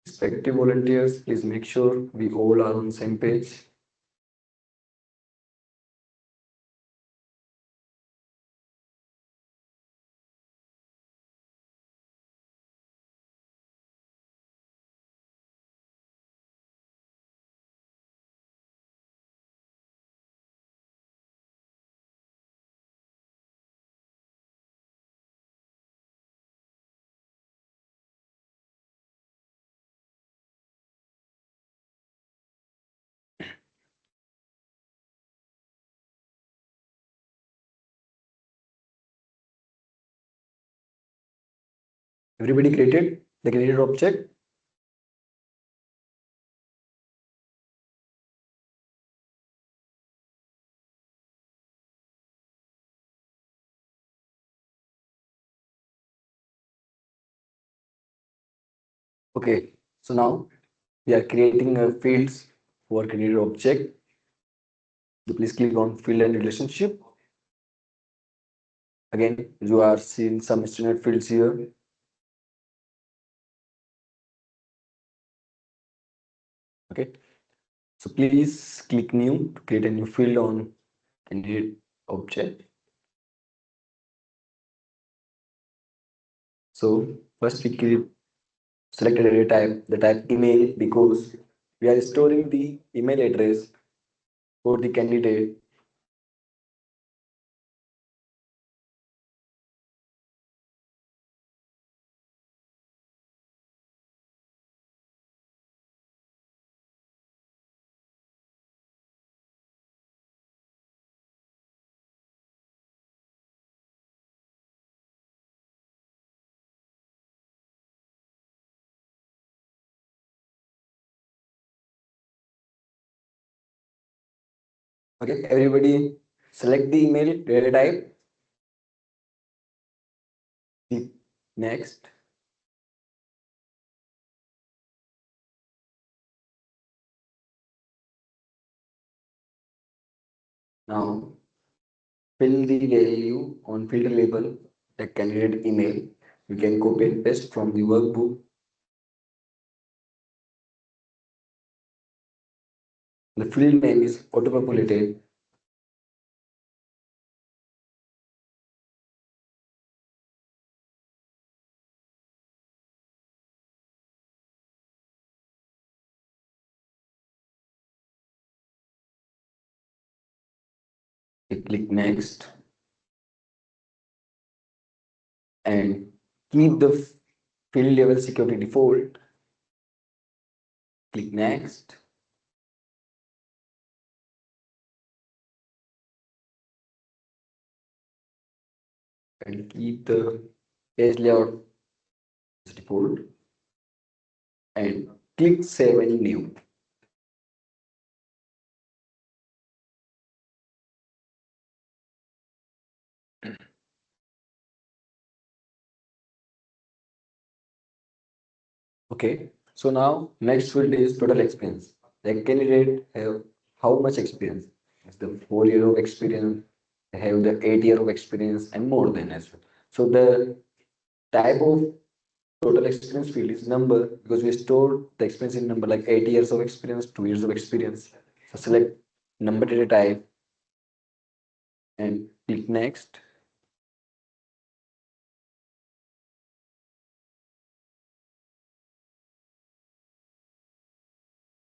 Speaker 5: Respective volunteers, please make sure we all are on the same page. Everybody created the candidate object. Okay, so now we are creating a fields for candidate object. So please click on field and relationship. Again, you are seeing some standard fields here. Okay, so please click new to create a new field on candidate object. So first we select a data type, the type email, because we are storing the email address for the candidate. Okay, everybody select the email data type. Click next. Now, fill the value on field label, the candidate email. You can copy and paste from the workbook. The field name is auto-populated. You click next and keep the field level security default. Click next. And keep the page layout as default. And click save and new. Okay, so now next field is total experience. The candidate have how much experience? It's the 4 year of experience, they have the 8 year of experience and more than as well. So the type of total experience field is number because we store the experience in number like 8 years of experience, 2 years of experience. So select number data type and click next.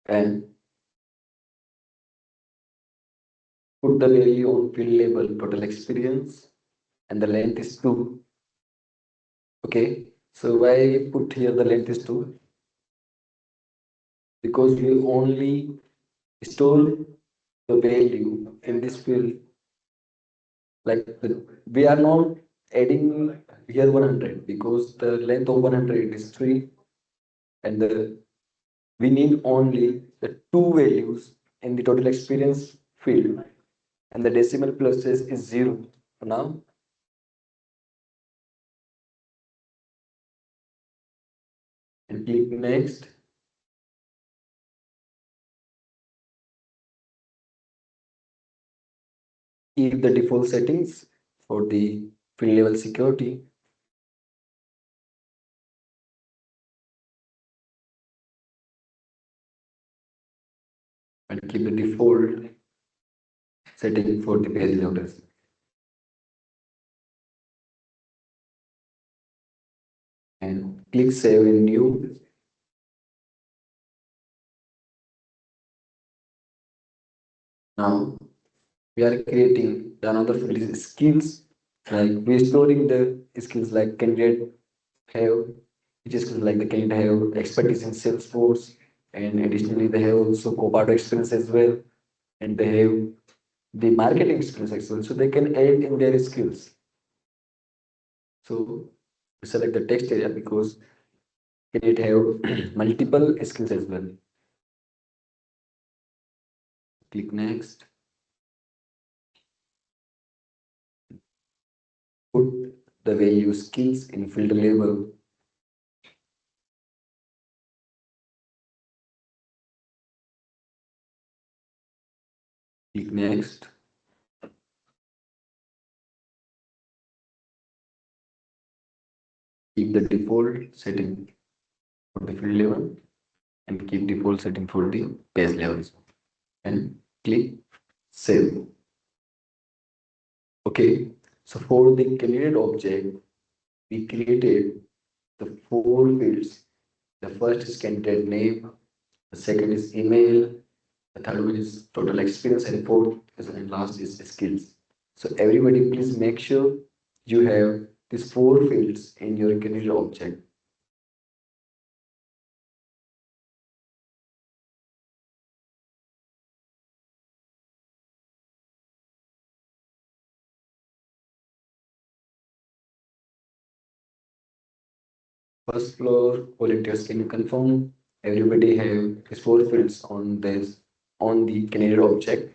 Speaker 5: And put the value on field label total experience and the length is 2. Okay, so why put here the length is 2? Because we only store the value in this field. Like we are not adding here 100 because the length of 100 is 3 and we need only the two values in the total experience field and the decimal places is 0 for now. And click next. Keep the default settings for the field level security. And keep the default setting for the page layout as well. And click save in new. Now we are creating another field is skills. Like we're storing the skills like candidate have, which is like the candidate have expertise in Salesforce, and additionally they have also Copilot experience as well, and they have the marketing skills as well, so they can add in their skills. So we select the text area because candidate have multiple skills as well. Click next. Put the value skills in field label. Click next. Keep the default setting for the field level and keep default setting for the page levels and click save. Okay, so for the candidate object, we created the 4 fields. The first is candidate name, the second is email, the third one is total experience, and fourth and last is skills. So everybody please make sure you have these 4 fields in your candidate object. First floor volunteers, can you confirm everybody have these 4 fields on this on the candidate object?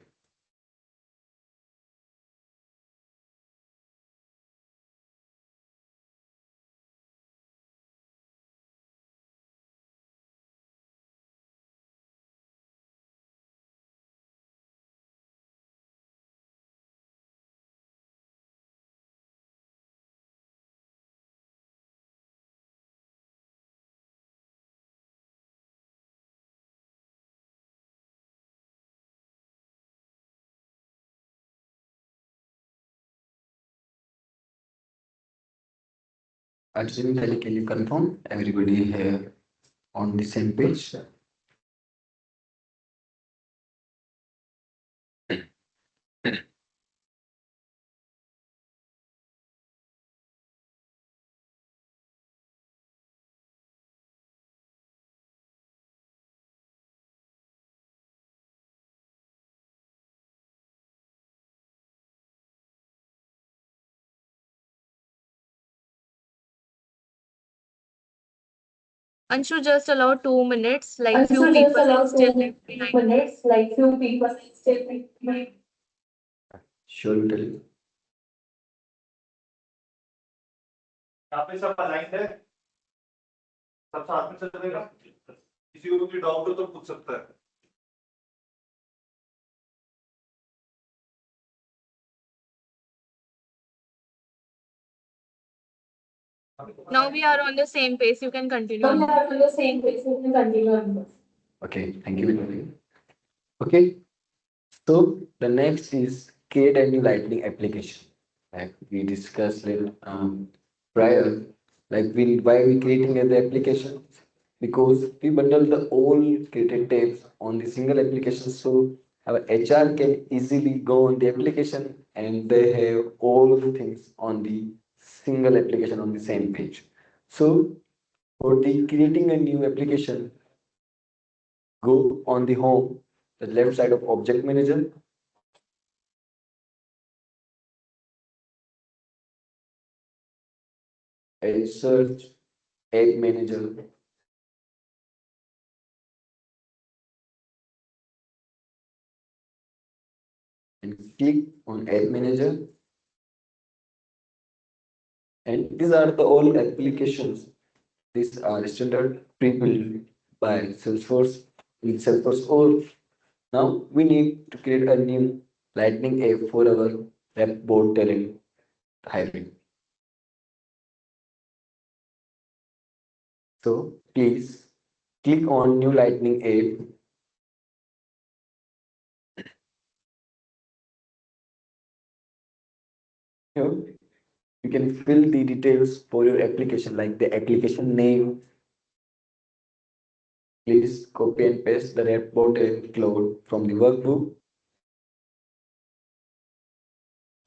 Speaker 5: Arjun, can you confirm everybody here on the same page?
Speaker 1: Anshu, just allow 2 minutes, like few
Speaker 4: Anshu, just
Speaker 1: people
Speaker 4: allow
Speaker 1: still
Speaker 4: two
Speaker 1: left behind.
Speaker 4: minutes, like few people still behind.
Speaker 5: Sure, will tell you.
Speaker 2: यहाँ पे सब aligned है, सब साथ में चलेगा, किसी को भी डाउट हो तो पूछ सकता है।
Speaker 1: Now we are on the same pace. You can continue.
Speaker 4: So we are on the same page, so we can continue.
Speaker 5: Okay, thank you, Vinay. Okay, so the next is create a new Lightning application. Like we discussed it prior, like why we creating the application? Because we bundle the all created tabs on the single application, so our HR can easily go on the application and they have all the things on the single application on the same page. So for the creating a new application, go on the home, the left side of object manager, and search App Manager. And click on App Manager. And these are the all applications. These are standard pre-built by Salesforce in Salesforce Core. Now we need to create a new Lightning app for our rep board talent hiring. So please click on new Lightning app. Here you can fill the details for your application like the application name. Please copy and paste the report and cloud from the workbook.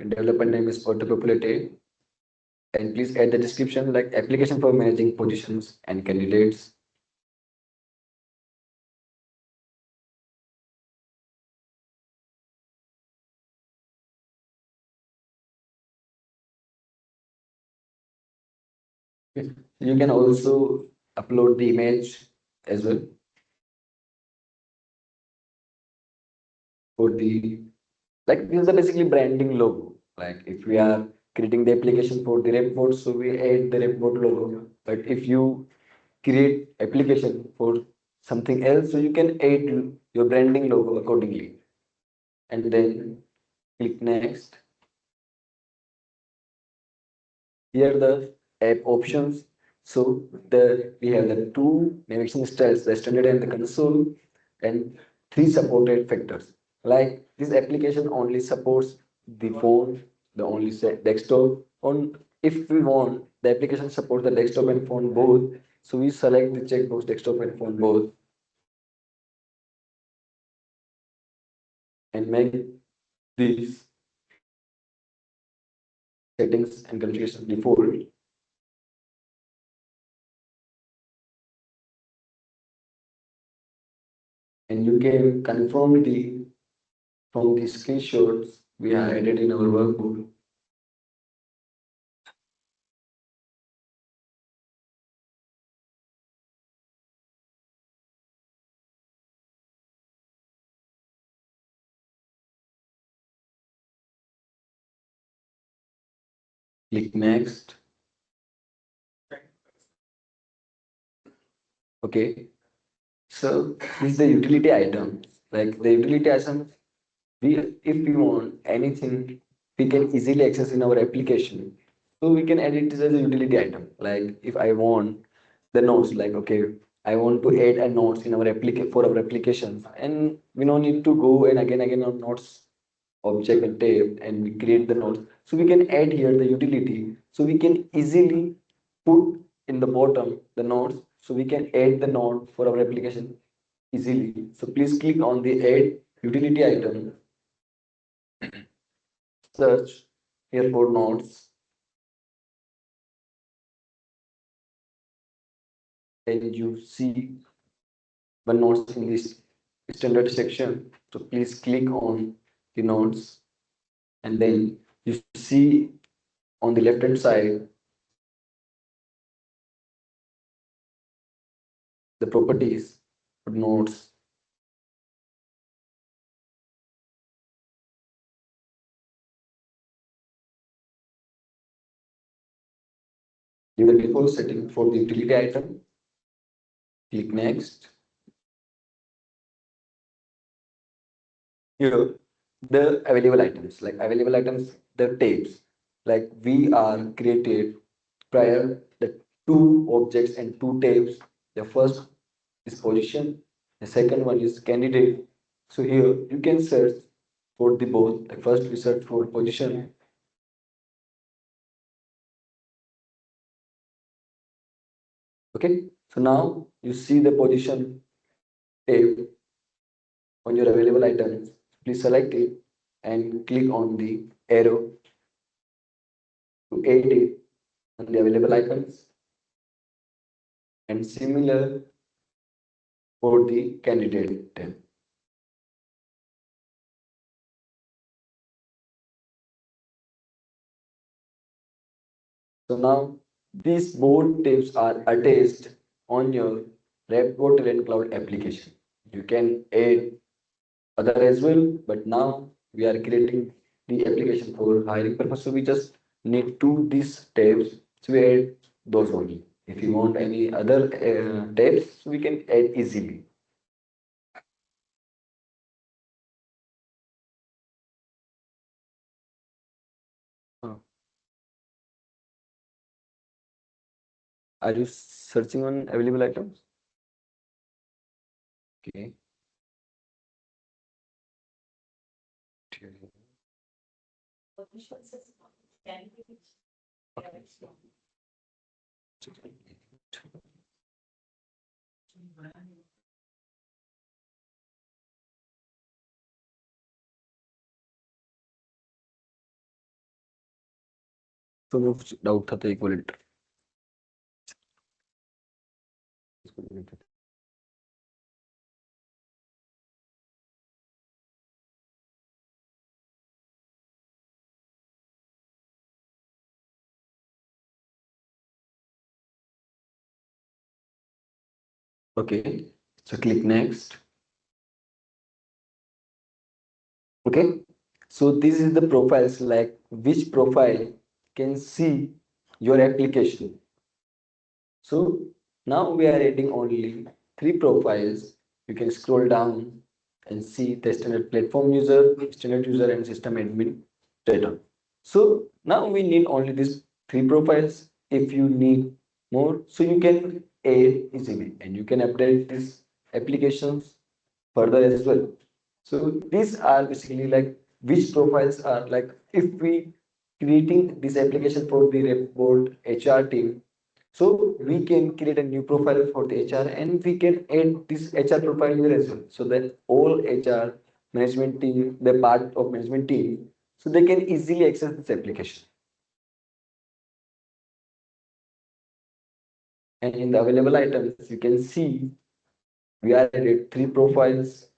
Speaker 5: And developer name is auto-populated. And please add the description like application for managing positions and candidates. You can also upload the image as well for the like this is the basically branding logo. Like if we are creating the application for the report, so we add the report logo. But if you create application for something else, so you can add your branding logo accordingly. And then click next. Here the app options. So we have the two navigation styles, the standard and the console, and three supported factors. Like this application only supports the phone, the only desktop. On if we want the application support the desktop and phone both, so we select the checkbox desktop and phone both, and make these settings and configuration default. And you can confirm the from the screenshots we have added in our workbook. Click next. Okay. So this is the utility item. Like the utility item, if we want anything, we can easily access in our application. So we can edit this as a utility item. Like if I want the notes, like okay, I want to add a notes in our application for our applications, and we don't need to go and again on notes object and tab and we create the notes. So we can add here the utility. So we can easily put in the bottom the nodes, so we can add the node for our application easily. So please click on the add utility item, search here for nodes, and you see one nodes in this standard section. So please click on the nodes, and then you see on the left hand side the properties of nodes. Give the default setting for the utility item. Click next. Here, the available items, the tabs, like we are created prior the two objects and two tabs. The first is position, the second one is candidate. So here you can search for the both. Like first we search for position. Okay, so now you see the position tab on your available items. Please select it and click on the arrow to add it on the available items, and similar for the candidate tab. So now these both tabs are attached on your Report Talent Cloud application. You can add other as well, but now we are creating the application for hiring purpose. So we just need to these tabs. So we add those only. If you want any other tabs, we can add easily. Are you searching on available items? Okay. तो वो doubt था तो एक minute Okay, so click next. Okay, so this is the profiles, like which profile can see your application. So now we are adding only 3 profiles. You can scroll down and see the standard platform user, standard user, and system admin data. So now we need only these 3 profiles. If you need more, so you can add easily, and you can update these applications further as well. So these are basically like which profiles are like, if we creating this application for the report HR team, so we can create a new profile for the HR, and we can add this HR profile here as well, so that all HR management team, the part of management team, so they can easily access this application. And in the available items, you can see we are added 3 profiles.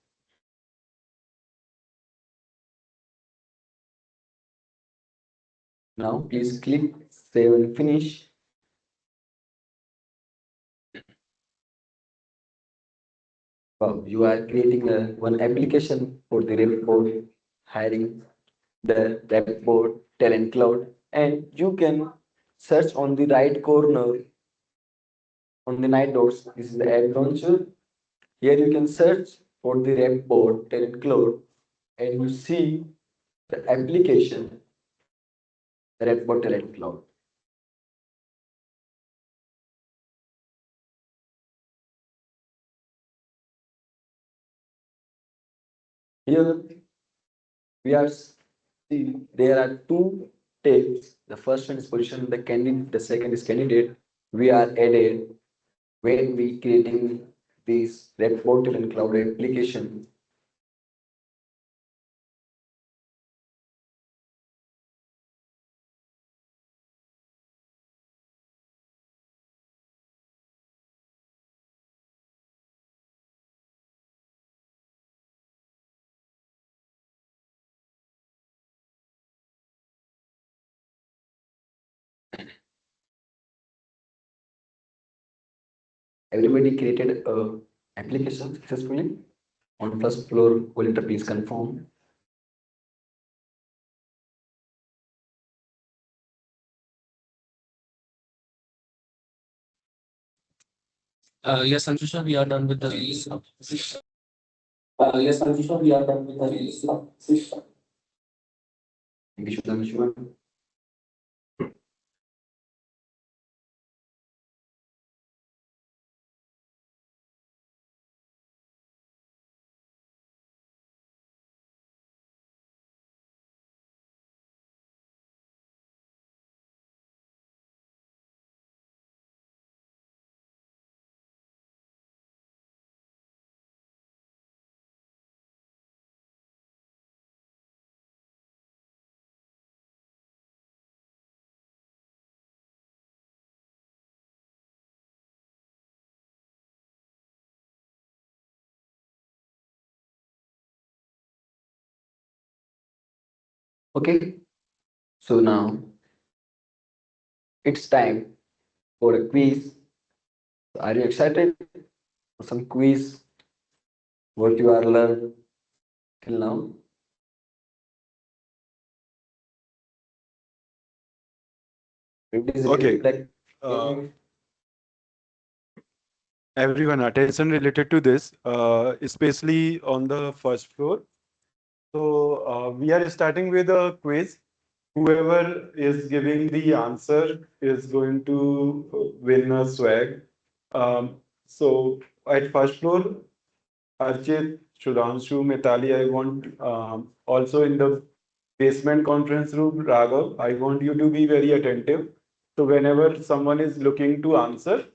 Speaker 5: Now please click save and finish. Wow, you are creating one application for the report hiring, the report talent cloud, and you can search on the right corner on the night dots. This is the app launcher. Here you can search for the report talent cloud, and you see the application, the report talent cloud. Here we are see there are 2 tabs. The first one is position, the candidate, the second is candidate. we are added when we creating this reported and cloud application. Everybody created a application successfully on first floor. Volunteer, please confirm.
Speaker 9: Yes, Anshusha, we are done with the release.
Speaker 5: Yes, Anshusha, we are done with the release. Thank you, Sudhanshu. Okay, so now it's time for a quiz. Are you excited for some quiz? What you are learned till now? It is
Speaker 7: Okay.
Speaker 5: like
Speaker 7: Everyone, attention related to this, especially on the first floor. So we are starting with a quiz. Whoever is giving the answer is going to win a swag. So at first floor, Archit, Sudhanshu, Mitali, I want also in the basement conference room, Raghav, I want you to be very attentive. So whenever someone is looking to answer,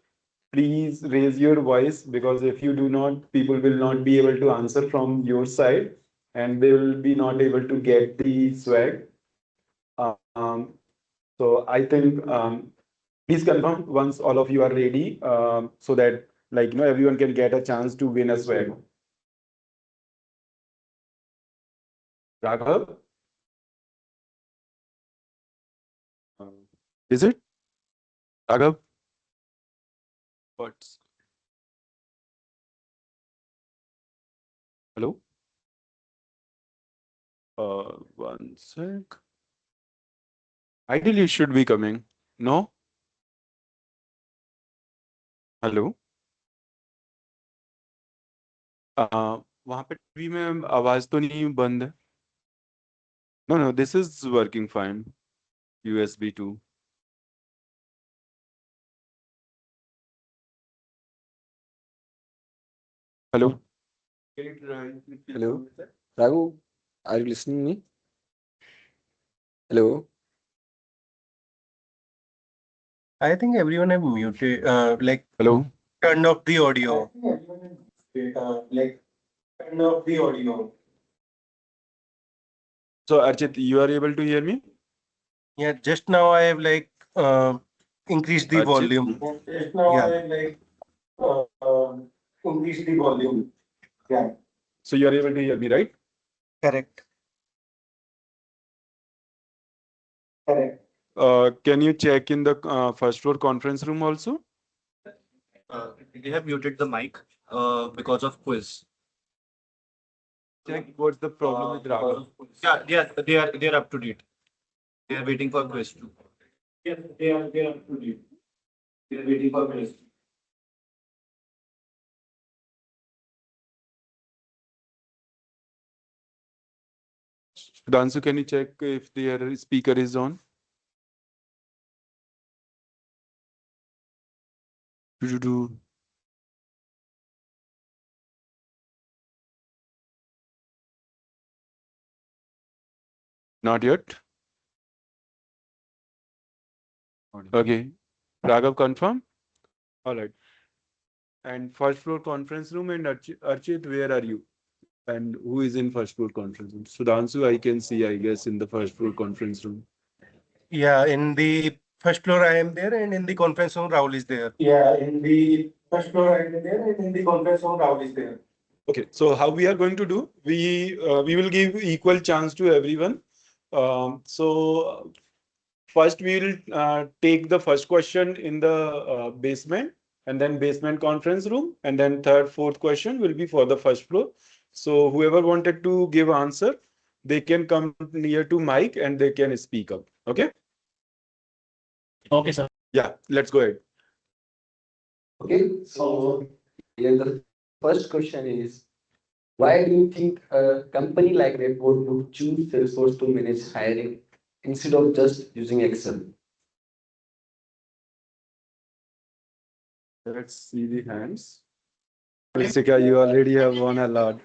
Speaker 7: please raise your voice, because if you do not, people will not be able to answer from your side and they will be not able to get the swag. Um, so I think please confirm once all of you are ready, so that everyone can get a chance to win a swag. Raghav, is it Raghav? What's hello? One sec. Ideally, it should be coming. No? Hello वहां पे TV में आवाज तो नहीं बंद है no no this is working fine USB 2 hello
Speaker 5: hello, Raghu, are you listening me? Hello.
Speaker 10: I think everyone have muted,
Speaker 7: hello
Speaker 10: turned off the audio. Turned off the audio.
Speaker 7: so Archit, you are able to hear me?
Speaker 10: Yeah, just now I have increased the
Speaker 7: Archit?
Speaker 10: volume. Just now I have increased the volume. Yeah,
Speaker 7: So you are able to hear me, right?
Speaker 10: correct. Correct.
Speaker 7: Can you check in the first floor conference room also?
Speaker 8: They have muted the mic because of quiz.
Speaker 7: Check what's the problem with Raghav.
Speaker 8: Yeah, they are up to date. They are waiting for quiz too. Yes, they are up to date. They are waiting for quiz.
Speaker 7: Dansu, can you check if their speaker is on? Do. Not yet. Okay. Raghav, confirm? All right. And first floor conference room, and Archit, where are you? And who is in first floor conference room? Sudhanshu, I can see, I guess, in the first floor conference room.
Speaker 10: Yeah, in the first floor I am there, and in the conference room Rahul is there.
Speaker 3: Yeah, in the first floor I am there, and in the conference room Rahul is there.
Speaker 7: Okay, so how we are going to do? We will give equal chance to everyone. So first we will take the first question in the basement, and then basement conference room, and then third, fourth question will be for the first floor. So whoever wanted to give answer, they can come near to mic and they can speak up. Okay?
Speaker 9: Okay, sir.
Speaker 7: Yeah, let's go ahead.
Speaker 5: Okay, so here the first question is, why do you think a company like Redwood would choose Salesforce to manage hiring instead of just using Excel?
Speaker 7: Let's see the hands. Jessica, you already have won a lot.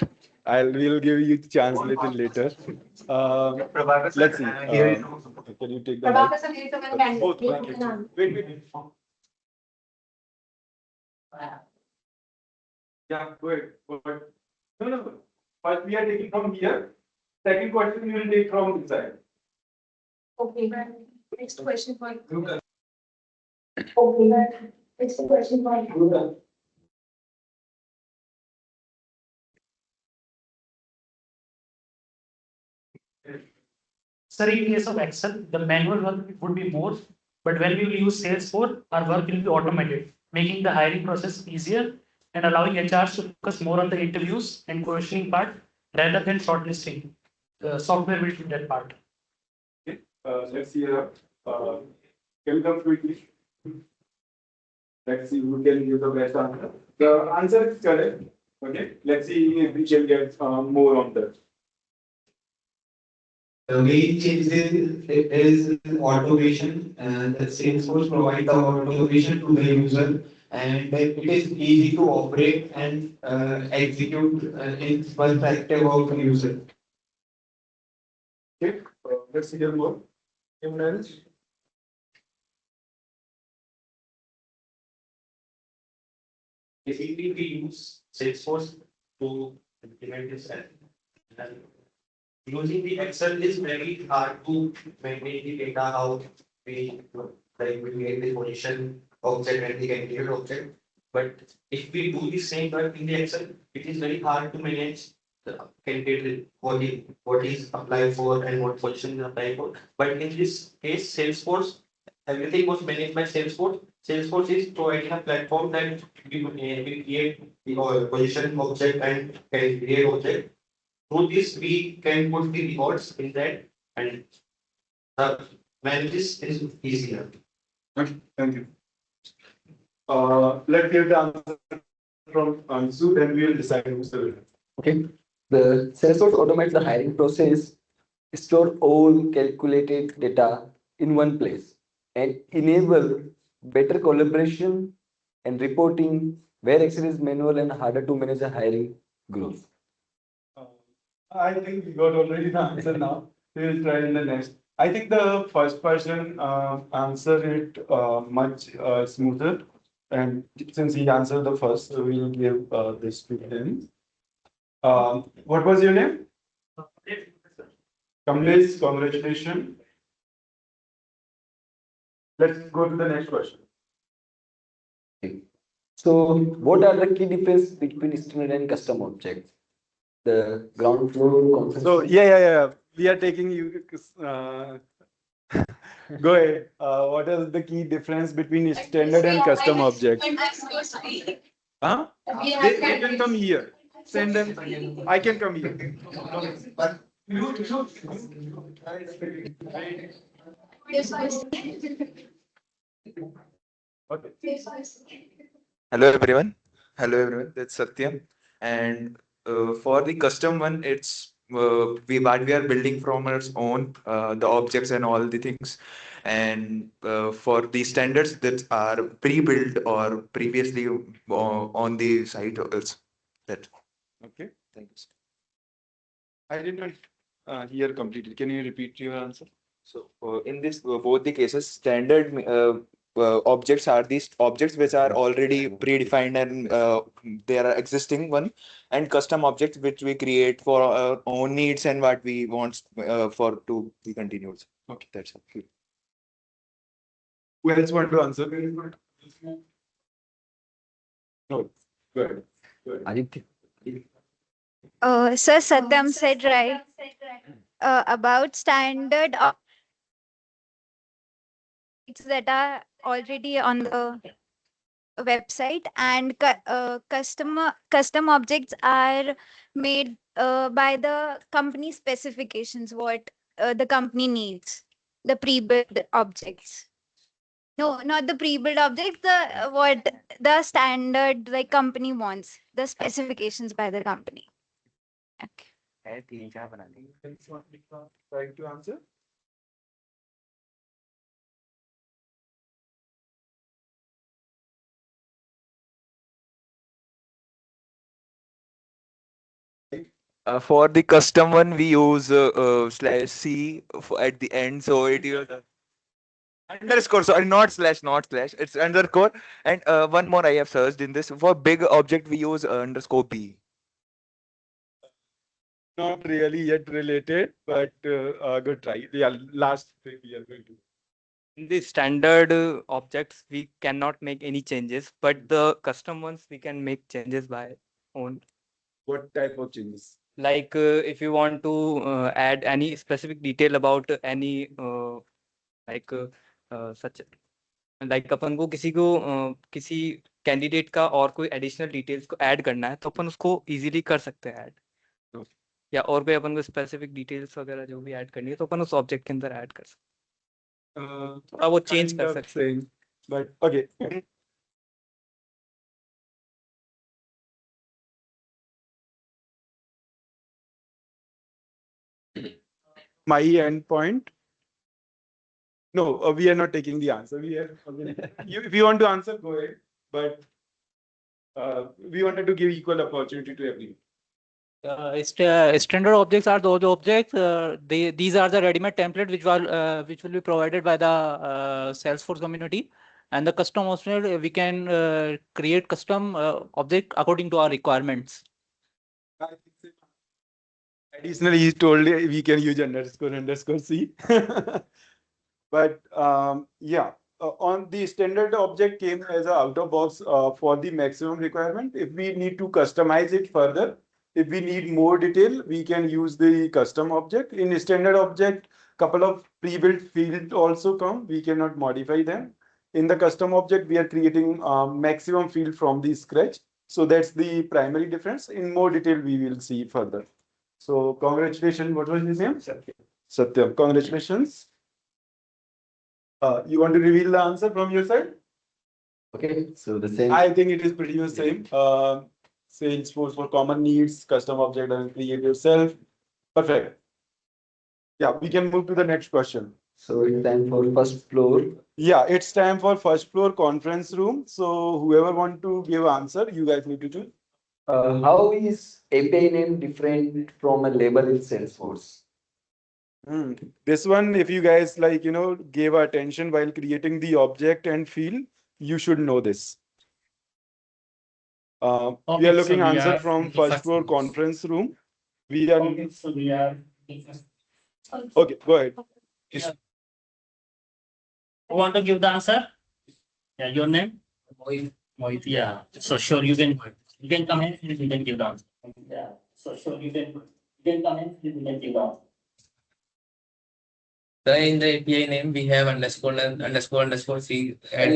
Speaker 7: Will give you the chance little later. Let's see. Can you take the mic? Both. Wait. Yeah, go ahead. No. First we are taking from here. Second question we will take from this side.
Speaker 4: Okay, next question for you. Okay, next question for you.
Speaker 9: Sir, in case of Excel, the manual work would be more, but when we will use Salesforce, our work will be automated, making the hiring process easier and allowing HRs to focus more on the interviews and questioning part rather than shortlisting. The software will do that part.
Speaker 7: Okay. Let's see. Can come quickly. Let's see who can give the best answer. The answer is correct. Okay. Let's see if we can get more on that.
Speaker 11: The main change is automation, and the Salesforce provides the automation to the user, and it is easy to operate and execute in perspective of the user.
Speaker 7: Okay. Let's hear more. Anyone else?
Speaker 9: Basically, we use Salesforce to implement this app. And using the Excel is very hard to maintain the data how we like we create the position object and the candidate object. But if we do the same work in the Excel, it is very hard to manage the candidate what is applied for and what position is applied for. But in this case, Salesforce, everything was managed by Salesforce. Salesforce is providing a platform that we create the position object and candidate object. Through this, we can put the records in that, and the manages is easier.
Speaker 7: Okay, thank you. Let's get the answer from Ansu, then we will decide who's the winner.
Speaker 5: Okay. The Salesforce automates the hiring process, store all calculated data in one place, and enable better collaboration and reporting where Excel is manual and harder to manage the hiring growth.
Speaker 7: I think we got already the answer now. We will try in the next. I think the first person answered it much smoother. And since he answered the first, so we'll give this to him. What was your name? Kamlesh, congratulations. Let's go to the next question.
Speaker 5: So, what are the key differences between standard and custom objects? The ground floor.
Speaker 7: So, yeah. We are taking you. Go ahead. What is the key difference between standard and custom objects? Huh? They can come here. Send them. I can come here. Okay.
Speaker 12: Hello everyone. Hello everyone. That's Satyam. And for the custom one, it's what we are building from our own the objects and all the things. And for the standards that are pre-built or previously on the site, also that.
Speaker 7: Okay.
Speaker 12: Thank you.
Speaker 7: I did not hear completely. Can you repeat your answer?
Speaker 12: So in this both the cases, standard objects are these objects which are already predefined and they are existing one, and custom objects which we create for our own needs and what we want for to be continued. Okay, that's it.
Speaker 7: Who else want to answer? No, go ahead.
Speaker 5: Aditya.
Speaker 13: Sir Satyam said right about standard objects that are already on the website, and custom objects are made by the company specifications, what the company needs, the pre-built objects. No, not the pre-built objects, the what the standard like company wants, the specifications by the company. Okay.
Speaker 7: Trying to answer?
Speaker 12: For the custom one, we use /c at the end, so it is underscore. Sorry, not slash, not slash. It's underscore. And one more I have searched in this. For big object, we use underscore b.
Speaker 7: Not really yet related, but good try. Yeah, last thing we are going to.
Speaker 14: In the standard objects, we cannot make any changes, but the custom ones we can make changes by own.
Speaker 7: What type of changes?
Speaker 14: Like if you want to add any specific detail about any like such like अपन को किसी candidate का और कोई additional details को add करना है तो अपन उसको इजीली कर सकते हैं ऐड, या और कोई अपन को स्पेसिफिक डिटेल्स वगैरह जो भी ऐड करनी है तो अपन उस ऑब्जेक्ट के अंदर ऐड कर सकते हैं, थोड़ा वो चेंज कर सकते हैं.
Speaker 7: But okay. My endpoint. No, we are not taking the answer. We are. If you want to answer, go ahead. But we wanted to give equal opportunity to everyone.
Speaker 15: Standard objects are those objects. These are the ready-made template which will be provided by the Salesforce community, and the custom object we can create custom object according to our requirements.
Speaker 7: Additionally, he told we can use underscore c. But yeah, on the standard object came as a out of box for the maximum requirement. If we need to customize it further, if we need more detail, we can use the custom object. In standard object, couple of pre-built fields also come. We cannot modify them. In the custom object, we are creating maximum field from the scratch. So that's the primary difference. In more detail, we will see further. So congratulations. What was his name? Satyam. Congratulations. You want to reveal the answer from your side?
Speaker 5: Okay, so the same.
Speaker 7: I think it is pretty much same. Salesforce for common needs, custom object and create yourself. Perfect. Yeah, we can move to the next question.
Speaker 5: So it's time for first floor.
Speaker 7: Yeah, it's time for first floor conference room. So whoever want to give answer, you guys need to choose.
Speaker 5: How is API name different from a label in Salesforce?
Speaker 7: This one, if you guys like, gave attention while creating the object and field, you should know this. We are looking answer from first floor conference room. We are. Okay, go ahead.
Speaker 16: Who want to give the answer? Yeah, your name? Mohit. Mohit, yeah. So sure, you can come in and you can give the answer. Yeah. So sure, you can come in and you can give the answer.
Speaker 17: In the API name, we have underscore c at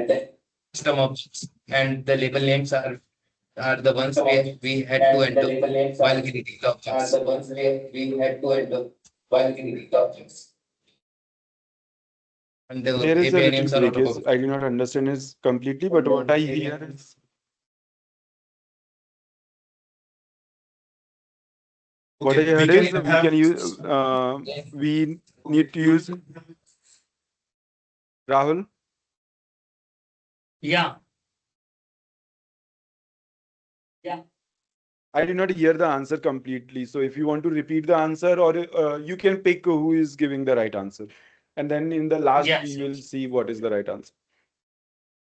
Speaker 17: the custom objects, and the label names are the ones we had to enter while creating the objects. Are the ones we had to enter while creating the objects. And the
Speaker 7: There is a
Speaker 17: API names are
Speaker 7: little
Speaker 17: not
Speaker 7: break. I do not understand it completely, but what I hear is. What I heard is we can use, we need to use Rahul.
Speaker 16: Yeah. Yeah.
Speaker 7: I did not hear the answer completely. So if you want to repeat the answer, or you can pick who is giving the right answer. And then in the last,
Speaker 16: Yes.
Speaker 7: we will see what is the right answer.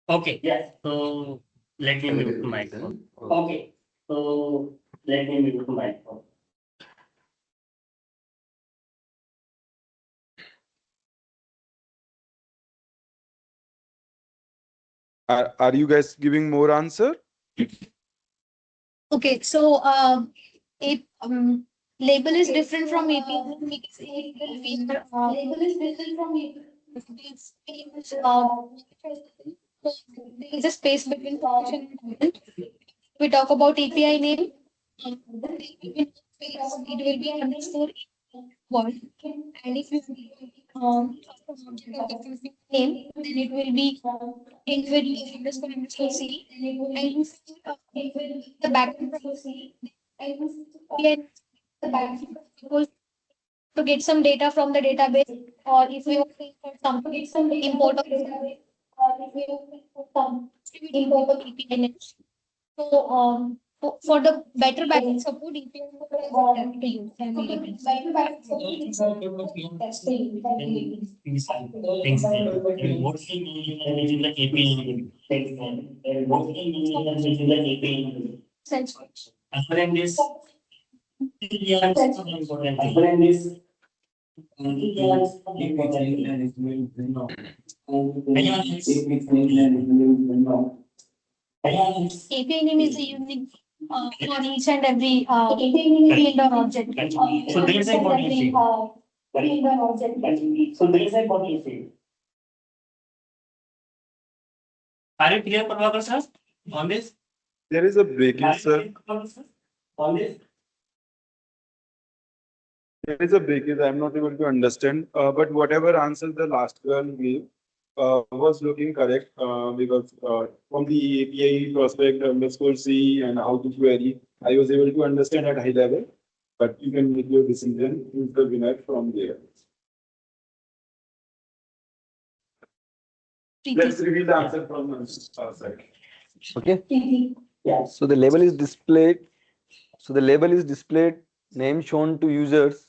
Speaker 16: Okay. Yes. So let me mute my phone. Okay. So let me mute my phone.
Speaker 7: Are you guys giving more answer?
Speaker 18: Okay, so label is different from API because label is different from API. There is a space between function and title. We talk about API name. It will be underscore word, and if you name, then it will be underscore C, and if the backend suppose to get some data from the database, or if we want to import some import of database, or if we want to import of API names. So for the better backend support, API to use and labels.
Speaker 16: Things and what's the meaning of using the API? And what's the meaning of using the API?
Speaker 18: Salesforce.
Speaker 16: Other than this, other than this,
Speaker 18: API name is a unique for each and every field or object.
Speaker 16: So there is a important thing. So there is a important thing. Are you clear, Prabhakar sir, on this?
Speaker 7: There is a breaking, sir.
Speaker 16: On this?
Speaker 7: There is a breakage. I'm not able to understand. But whatever answer the last girl gave was looking correct because from the API prospect underscore C and how to query, I was able to understand at high level. But you can make your decision who's the winner from there. Let's reveal the answer from our side.
Speaker 5: Okay. So the label is displayed. So the label is displayed, name shown to users,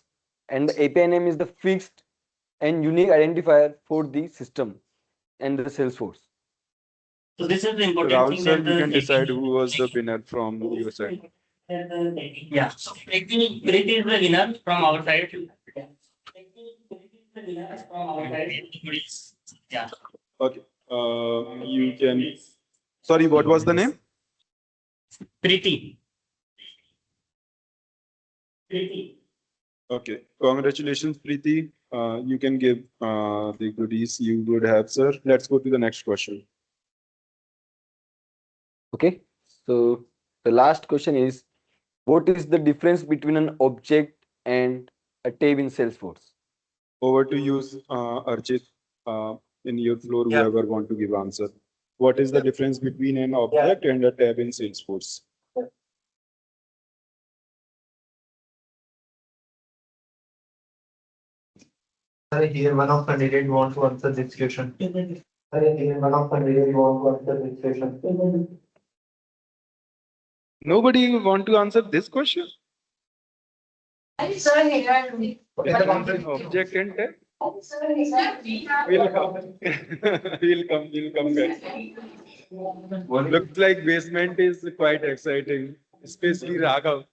Speaker 5: and the API name is the fixed and unique identifier for the system and the Salesforce.
Speaker 16: So this is the important
Speaker 7: Rahul
Speaker 16: thing
Speaker 7: sir,
Speaker 16: that
Speaker 7: you can
Speaker 16: the
Speaker 7: decide who was the winner from your side.
Speaker 16: yeah. So Preeti is the winner from our side. Yeah.
Speaker 7: Okay. You can. Sorry, what was the name?
Speaker 16: Preeti.
Speaker 7: Okay. Congratulations, Preeti. You can give the goodies you would have, sir. Let's go to the next question.
Speaker 5: Okay. So the last question is, what is the difference between an object and a tab in Salesforce?
Speaker 7: Over to you, Archit, in your floor, whoever want to give answer. What is the difference between an object and a tab in Salesforce?
Speaker 11: Sir, here one of candidate want to answer this question. Sir, here one of candidate want to answer this question.
Speaker 7: Nobody want to answer this question?
Speaker 18: Sir, here.
Speaker 7: Between object and tab? We'll come. We'll come back. Looks like basement is quite exciting, especially Raghav.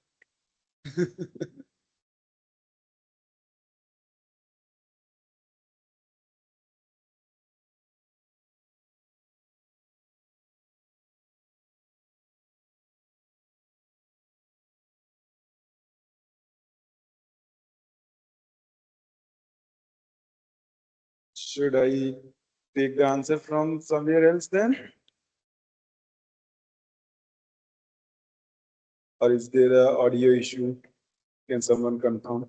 Speaker 7: Should I take the answer from somewhere else then? Or is there an audio issue? Can someone confirm?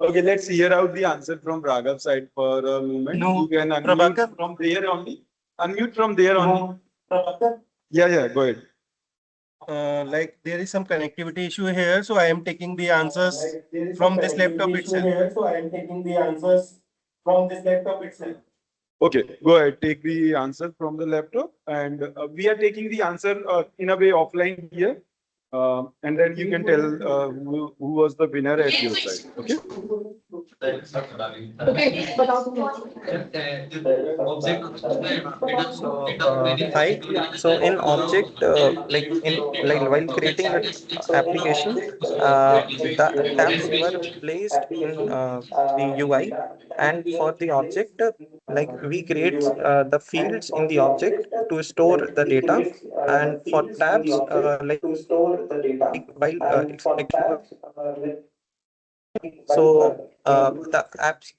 Speaker 7: Okay, let's hear out the answer from Raghav's side for a moment.
Speaker 10: No,
Speaker 7: You can unmute
Speaker 10: Prabhakar?
Speaker 7: from there only. Unmute from there only. Yeah, go ahead.
Speaker 10: Like there is some connectivity issue here, so I am taking the answers from this laptop itself.
Speaker 16: So I am taking the answers from this laptop itself.
Speaker 7: Okay, go ahead. Take the answer from the laptop, and we are taking the answer in a way offline here, and then you can tell who was the winner at your side. Okay.
Speaker 19: Hi. So in object, like while creating an application, the tabs were placed in the UI, and for the object, like we create the fields in the object to store the data, and for tabs, like while so the apps.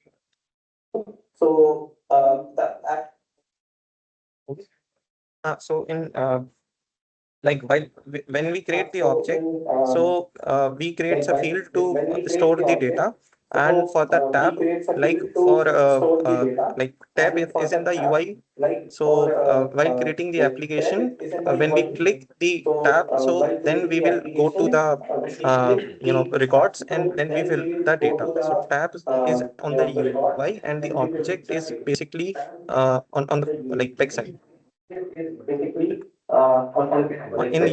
Speaker 19: So in like when we create the object, so we create a field to store the data, and for the tab, like for like tab is in the UI. So while creating the application, when we click the tab, so then we will go to the records, and then we will the data. So tab is on the UI, and the object is basically on the like backside. In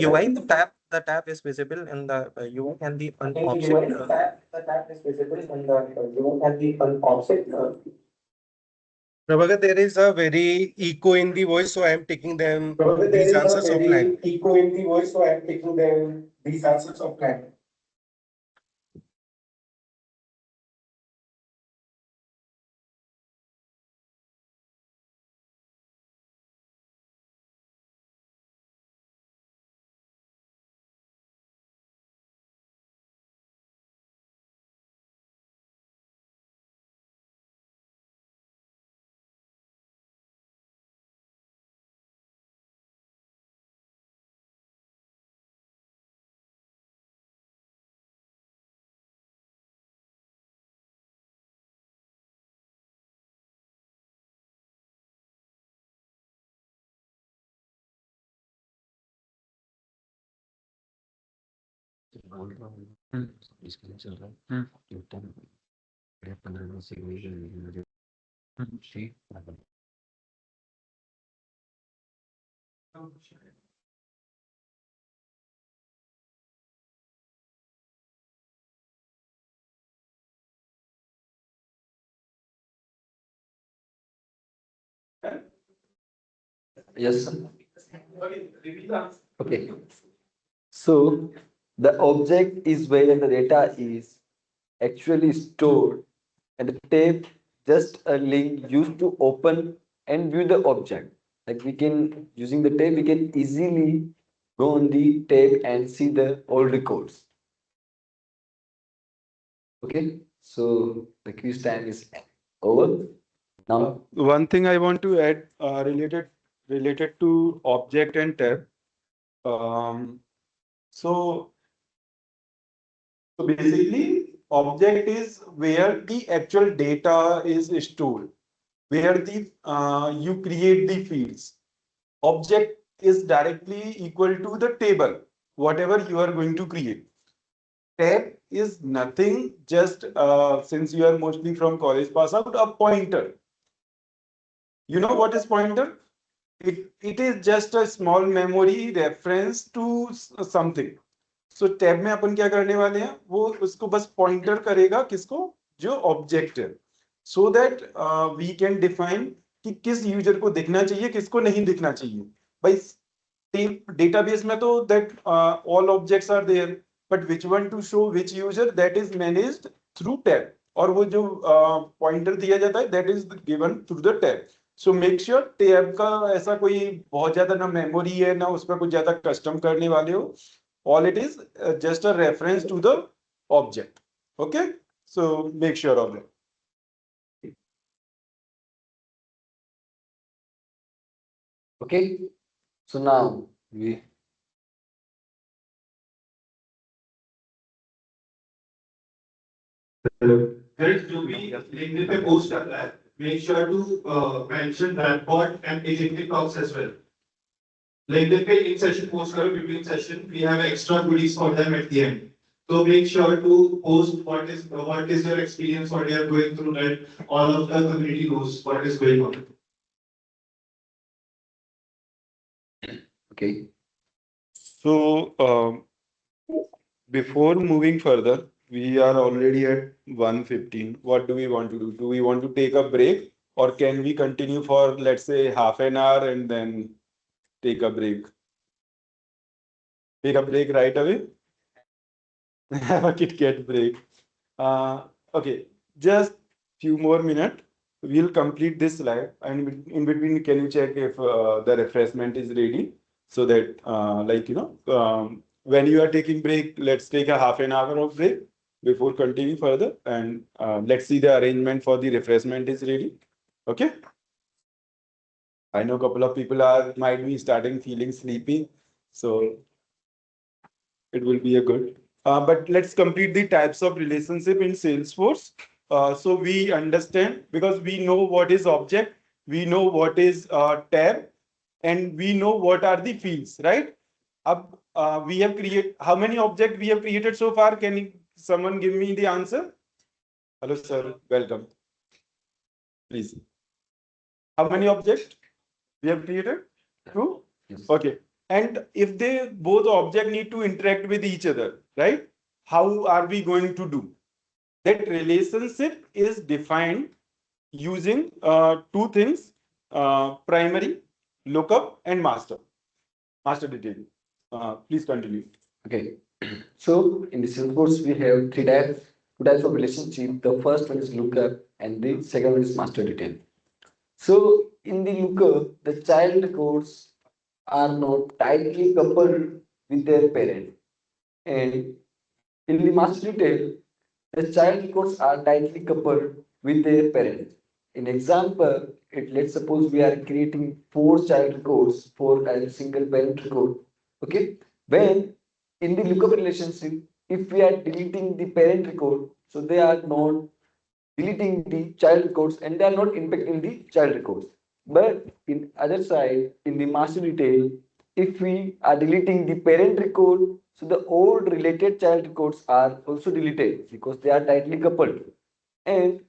Speaker 19: UI, the tab is visible in the UI, and the object.
Speaker 10: Prabhakar, there is a very echo in the voice, so I am taking them these answers offline.
Speaker 7: Echo in the voice, so I am taking them these answers offline.
Speaker 5: Yes. Okay. So the object is where the data is actually stored, and the tab just a link used to open and view the object. Like we can using the tab, we can easily go on the tab and see the old records. Okay. So the quiz time is over. Now
Speaker 7: One thing I want to add related to object and tab. Um, so so basically, object is where the actual data is stored, where the you create the fields. Object is directly equal to the table, whatever you are going to create. Tab is nothing, just since you are mostly from college pass out, a pointer. You know what is pointer? It is just a small memory reference to something. So tab में अपन क्या करने वाले हैं, वो उसको बस pointer करेगा किसको, जो ऑब्जेक्ट है, so that we can define कि किस यूजर को दिखना चाहिए, किसको नहीं दिखना चाहिए. भाई डेटाबेस में तो that all objects are there, but which one to show which user, that is managed through tab, और वो जो पॉइंटर दिया जाता है that is given through the tab. So make sure tab का ऐसा कोई बहुत ज्यादा ना मेमोरी है, ना उस पर कुछ ज्यादा कस्टम करने वाले हो. All it is just a reference to the object. Okay, so make sure of that.
Speaker 5: okay. So now we
Speaker 3: Guys, do we link with a post make sure to mention that bot and agentic talks as well. Like the in session post between session, we have extra goodies for them at the end. So make sure to post what is your experience, what you are going through, that all of the community knows what is going on.
Speaker 5: Okay.
Speaker 7: So before moving further, we are already at 1:15. What do we want to do? Do we want to take a break, or can we continue for, let's say, half an hour and then take a break? Take a break right away? Have a Kit Kat break. Okay, just few more minutes. We'll complete this slide, and in between, can you check if the refreshment is ready, so that when you are taking break, let's take a half an hour of break before continuing further, and let's see the arrangement for the refreshment is ready. Okay. I know a couple of people might be starting feeling sleepy, so it will be a good. But let's complete the types of relationship in Salesforce. So we understand, because we know what is object, we know what is tab, and we know what are the fields, right? We have created, how many objects we have created so far? Someone give me the answer? Hello, sir. Welcome. Please. How many objects we have created? Two?
Speaker 5: Yes.
Speaker 7: Okay. And if they both object need to interact with each other, right? How are we going to do? That relationship is defined using two things, primary, lookup, and master detail. Please continue.
Speaker 5: Okay. So in the Salesforce, we have two types of relationship. The first one is lookup, and the second one is master detail. So in the lookup, the child records are not tightly coupled with their parent, and in the master detail, the child records are tightly coupled with their parent. In example, let's suppose we are creating 4 child records for a single parent record. Okay, when in the lookup relationship, if we are deleting the parent record, so they are not deleting the child records and they are not impacting the child records. But in other side, in the master detail, if we are deleting the parent record, so the old related child records are also deleted because they are tightly coupled. And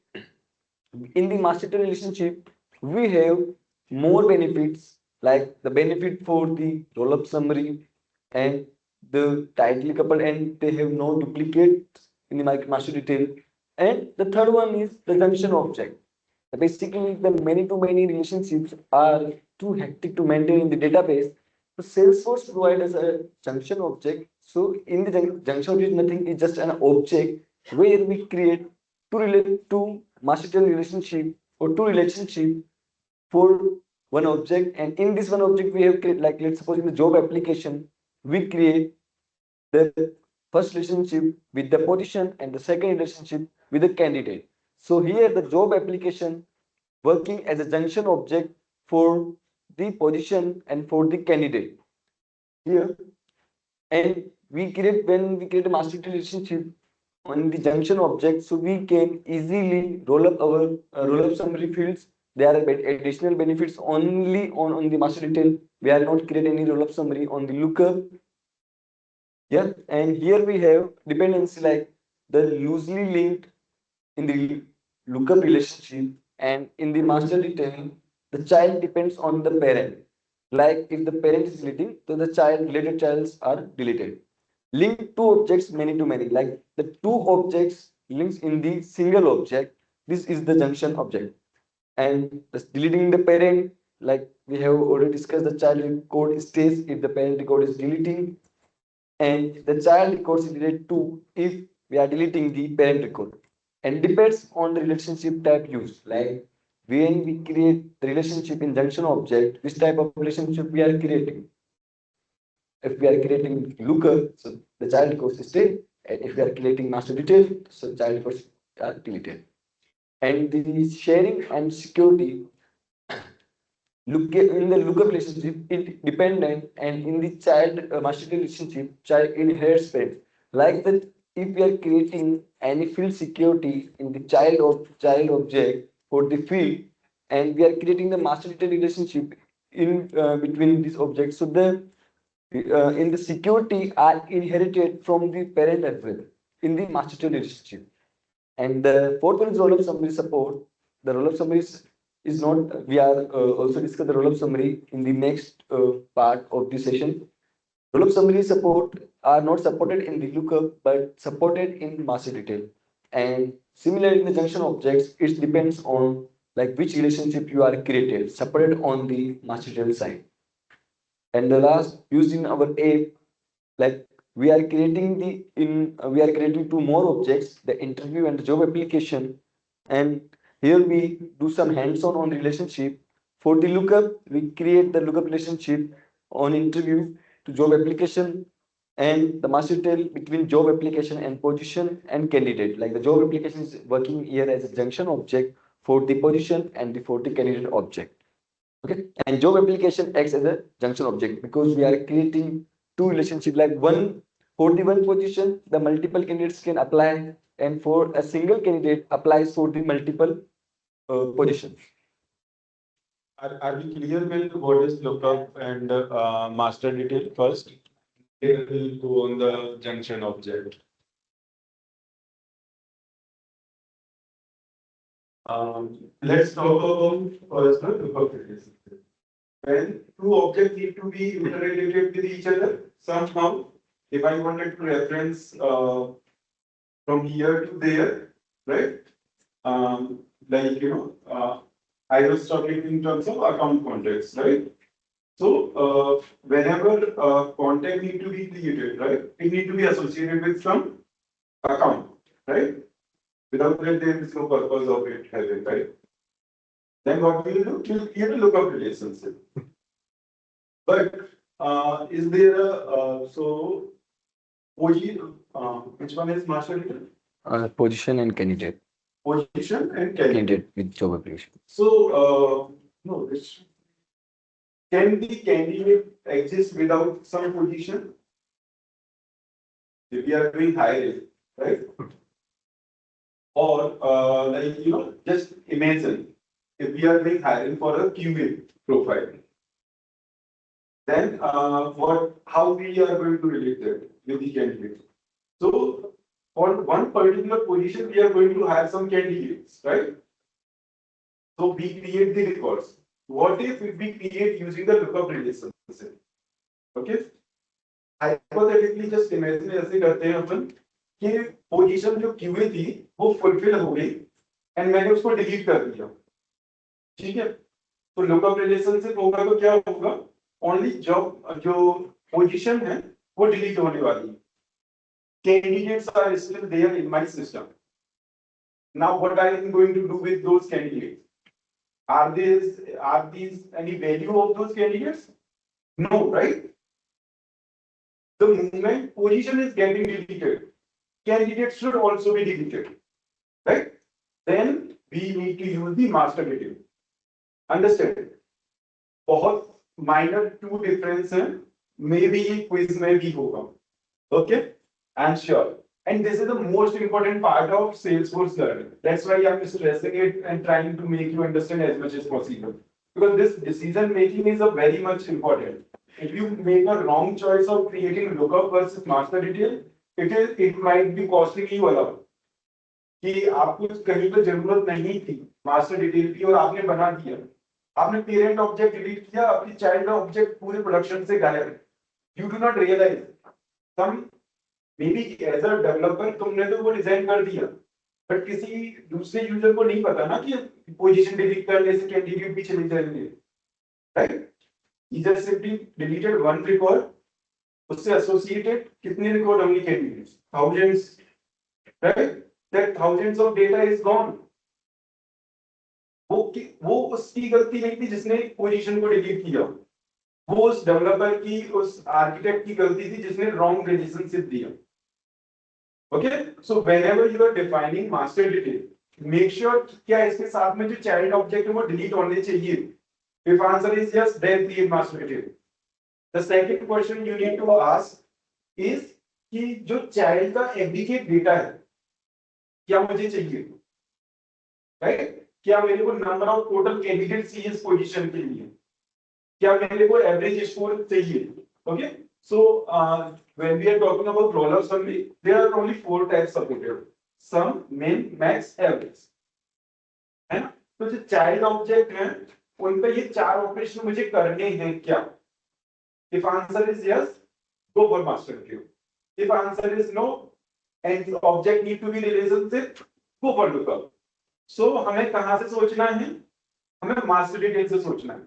Speaker 5: in the master detail relationship, we have more benefits, like the benefit for the roll-up summary and the tightly coupled, and they have no duplicate in the master detail. And the third one is the junction object. Basically, the many-to-many relationships are too hectic to maintain in the database. So Salesforce provides a junction object. So in the junction object, nothing is just an object where we create two master detail relationship or two relationship for one object. And in this one object, we have create, like let's suppose in the job application, we create the first relationship with the position and the second relationship with the candidate. So here the job application working as a junction object for the position and for the candidate. Here, and when we create a master relationship on the junction object, so we can easily roll up our roll up summary fields. There are additional benefits only on the master detail. We are not create any roll up summary on the lookup. Yeah, and here we have dependency like the loosely linked in the lookup relationship, and in the master detail, the child depends on the parent. Like if the parent is deleting, so the related childs are deleted. Link two objects many to many, like the two objects links in the single object. This is the junction object. And deleting the parent, like we have already discussed, the child record stays if the parent record is deleting, and the child record is deleted too if we are deleting the parent record. And depends on the relationship type used. Like when we create the relationship in junction object, which type of relationship we are creating. If we are creating lookup, so the child records stay. And if we are creating master detail, so child records are deleted. And the sharing and security in the lookup relationship, it dependent, and in the child master relationship, child inherits parent. Like that, if we are creating any field security in the child object for the field, and we are creating the master detail relationship in between these objects, so the in the security are inherited from the parent as well in the master detail relationship. And the fourth one is roll-up summary support. The roll-up summary is not, we are also discuss the roll-up summary in the next part of the session. Roll-up summary support are not supported in the lookup, but supported in master detail. And similarly, in the junction objects, it depends on like which relationship you are created, supported on the master detail side. And the last, used in our app, like we are creating we are creating two more objects, the interview and the job application. And here we do some hands-on on relationship. For the lookup, we create the lookup relationship on interview to job application, and the master detail between job application and position and candidate. Like the job application is working here as a junction object for the position and for the candidate object. Okay, and job application acts as a junction object because we are creating two relationships. Like one, for the one position, the multiple candidates can apply, and for a single candidate applies for the multiple positions.
Speaker 3: Are we clear with what is lookup and master detail first? Then we'll go on the junction object. Let's talk about first the lookup relationship. When two objects need to be interrelated with each other somehow, if I wanted to reference from here to there, right? Like I was talking in terms of account context, right? So whenever content need to be created, right, it need to be associated with some account, right? Without that, there is no purpose of it having, right? Then what we will do? We'll create a lookup relationship. But is there a which one is master detail?
Speaker 5: Position and candidate.
Speaker 3: Position and
Speaker 5: Candidate with job application.
Speaker 3: So no, can the candidate exist without some position? If we are doing hiring, right? Or like just imagine if we are doing hiring for a QA profile, then how we are going to relate that with the candidate? So for one particular position, we are going to hire some candidates, right? So we create the records. What if we create using the lookup relationship? Okay. Hypothetically, just imagine ऐसे करते हैं अपन कि position जो QA थी वो fulfil हो गई and मैंने उसको डिलीट कर दिया, ठीक है? तो लुकअप रिलेशनशिप होगा तो क्या होगा? ओनली जॉब जो पोजीशन है वो डिलीट होने वाली है. Candidates are still there in my system. Now, what I am going to do with those candidates? Are these any value of those candidates? No, right? The moment position is getting deleted, candidates should also be deleted, right? Then we need to use the master detail. Understand? बहुत minor two difference हैं, maybe quiz में भी होगा. Okay, I'm sure. And this is the most important part of Salesforce learning. That's why I'm stressing it and trying to make you understand as much as possible. Because this decision making is a very much important. If you make a wrong choice of creating lookup versus master detail, it might be costing you a lot. कि आपको कहीं पे जरूरत नहीं थी master detail की और आपने बना दिया, आपने पेरेंट ऑब्जेक्ट डिलीट किया, आपकी चाइल्ड ऑब्जेक्ट पूरे प्रोडक्शन से गायब. You do not realize some maybe as a developer तुमने तो वो डिजाइन कर दिया, बट किसी दूसरे यूजर को नहीं पता ना कि पोजीशन डिलीट करने से कैंडिडेट भी चले जाएंगे, right? He just simply deleted one record, उससे associated कितने रिकॉर्ड होंगे candidates? Thousands, right? That thousands of data is gone. वो उसकी गलती नहीं थी जिसने पोजीशन को डिलीट किया, वो उस डेवलपर की, उस आर्किटेक्ट की गलती थी जिसने रॉन्ग रिलेशनशिप दिया. Okay, so whenever you are defining master detail, make sure क्या इसके साथ में जो child object है वो delete होने चाहिए. If answer is yes, then create master detail. The second question you need to ask is कि जो child का aggregate data है क्या मुझे चाहिए, right? क्या मेरे को number of total candidates चाहिए इस position के लिए, क्या मेरे को average score चाहिए? Okay, so when we are talking about roll-up summary, there are only 4 types supported: sum, min, max, average. है ना?
Speaker 7: तो जो चाइल्ड ऑब्जेक्ट हैं उन पे ये 4 ऑपरेशन मुझे करने हैं क्या? If answer is yes, go for master view. If answer is no and the object need to be relationship, go for lookup. So हमें कहाँ से सोचना है? हमें मास्टर डिटेल से सोचना है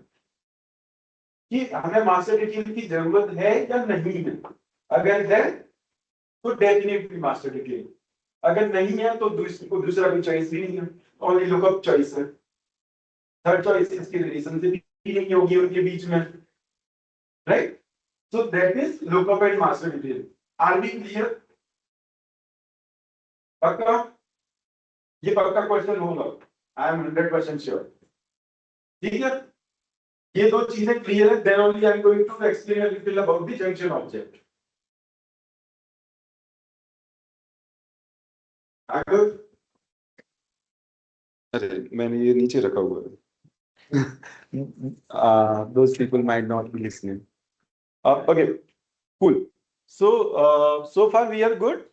Speaker 7: कि हमें मास्टर डिटेल की जरूरत है या नहीं है. अगर है तो डेफिनेटली मास्टर डिटेल. अगर नहीं है तो दूसरा कोई चॉइस ही नहीं है. ओनली लुकअप चॉइस है. थर्ड चॉइस इसकी रिलेशनशिप ही नहीं होगी उनके बीच में. Right? So that is lookup and master detail. Are we clear? पक्का? ये पक्का क्वेश्चन होगा. I am 100% sure. ठीक है? ये दो चीजें क्लियर है. Then only I am going to explain a little about the junction object. आगे? अरे मैंने ये नीचे रखा हुआ है. Those people might not be listening. Okay, cool. So far we are good.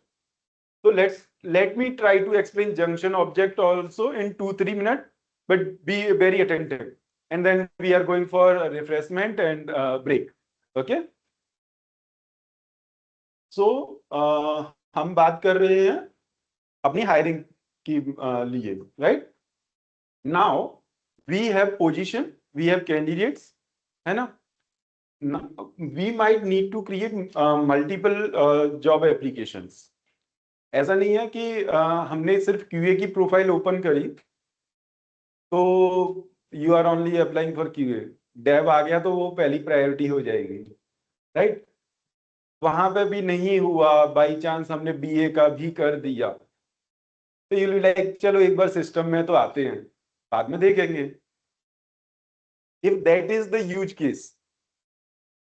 Speaker 7: So let me try to explain junction object also in 2-3 minutes, but be very attentive. And then we are going for a refreshment and break. Okay. So हम बात कर रहे हैं अपनी hiring की लिए, right? Now we have position, we have candidates, है ना? We might need to create multiple job applications. ऐसा नहीं है कि हमने सिर्फ QA की प्रोफाइल ओपन करी तो you are only applying for QA. Dave आ गया तो वो पहली प्रायोरिटी हो जाएगी, राइट? वहां पे भी नहीं हुआ, बाई चांस हमने BA का भी कर दिया तो यू विल लाइक चलो एक बार सिस्टम में तो आते हैं, बाद में देखेंगे. If that is the use case,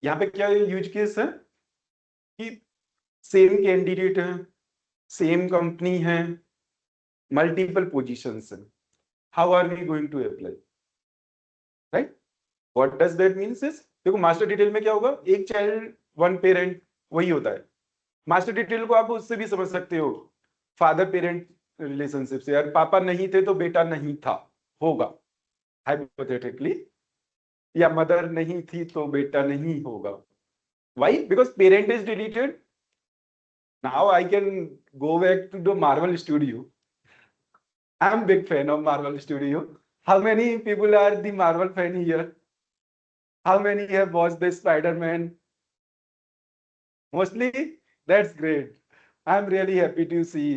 Speaker 7: यहाँ पे क्या यूज केस है कि सेम कैंडिडेट है, सेम कंपनी है, मल्टीपल पोजीशंस है. How are we going to apply, right? What does that means is, देखो मास्टर डिटेल में क्या होगा, एक चाइल्ड वन पेरेंट वही होता है. मास्टर डिटेल को आप उससे भी समझ सकते हो, फादर पेरेंट रिलेशनशिप से. यार पापा नहीं थे तो बेटा नहीं था, होगा हाइपोथेटिकली, या मदर नहीं थी तो बेटा नहीं होगा. Why? Because parent is deleted. Now I can go back to the Marvel Studio. I'm big fan of Marvel Studio. How many people are the Marvel fan here? How many have watched the Spider-Man? Mostly? That's great. I'm really happy to see.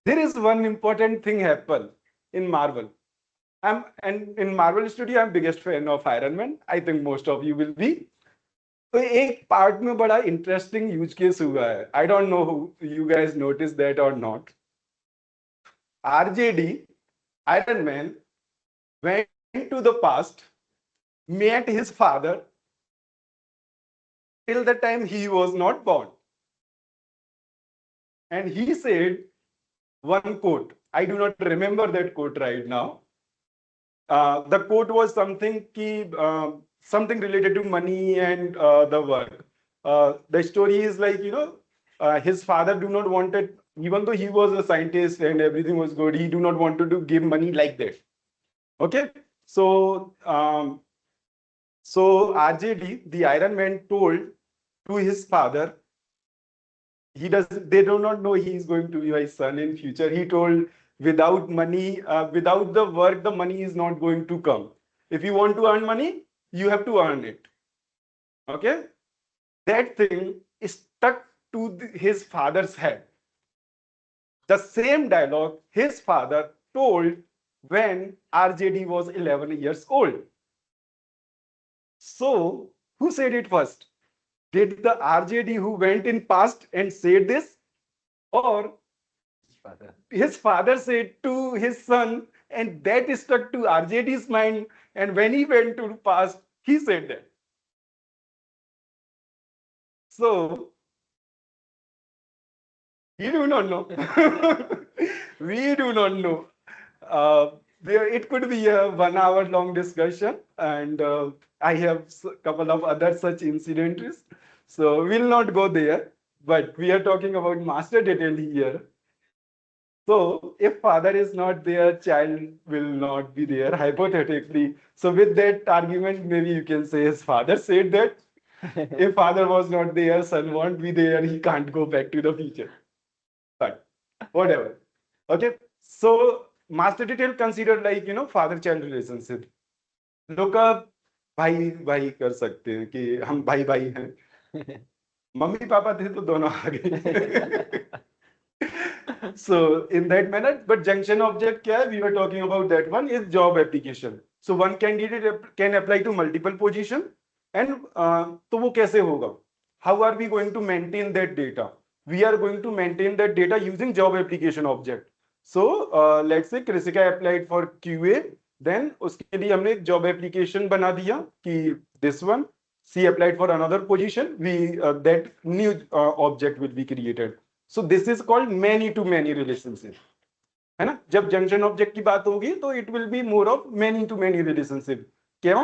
Speaker 7: There is one important thing happen in Marvel. And in Marvel Studio, I'm biggest fan of Iron Man. I think most of you will be. तो एक part में बड़ा interesting use case हुआ है. I don't know you guys notice that और not. RJD, Iron Man, went to the past, met his father till the time he was not born, and he said one quote. I do not remember that quote right now. The quote was something something related to money and the work. The story is like, his father do not wanted, even though he was a scientist and everything was good, he do not wanted to give money like that. Okay, so RJD, the Iron Man, told to his father, they do not know he is going to be my son in future. He told, without money, without the work, the money is not going to come. If you want to earn money, you have to earn it. Okay, that thing is stuck to his father's head. The same dialogue his father told when RJD was 11 years old. So who said it first? Did the RJD who went in past and said this, or his father said to his son, and that stuck to RJD's mind, and when he went to the past, he said that. So we do not know. We do not know. It could be a 1 hour long discussion, and I have a couple of other such incidents. So we'll not go there, but we are talking about master detail here. So if father is not there, child will not be there, hypothetically. So with that argument, maybe you can say his father said that if father was not there, son won't be there, he can't go back to the future. But whatever. Okay. So master detail considered like, father-child relationship. लोग का भाई भाई कर सकते हैं कि हम भाई भाई हैं मम्मी पापा थे तो दोनों आ गए so in that manner but junction object क्या है we were talking about that one is job application so one candidate can apply to multiple position and तो वो कैसे होगा how are we going to maintain that data we are going to maintain that data using job application object so let's say Krisika applied for QA then उसके लिए हमने एक job application बना दिया कि this one she applied for another position we that new object will be created so this is called many to many relationship है ना जब junction object की बात होगी तो it will be more of many to many relationship क्यों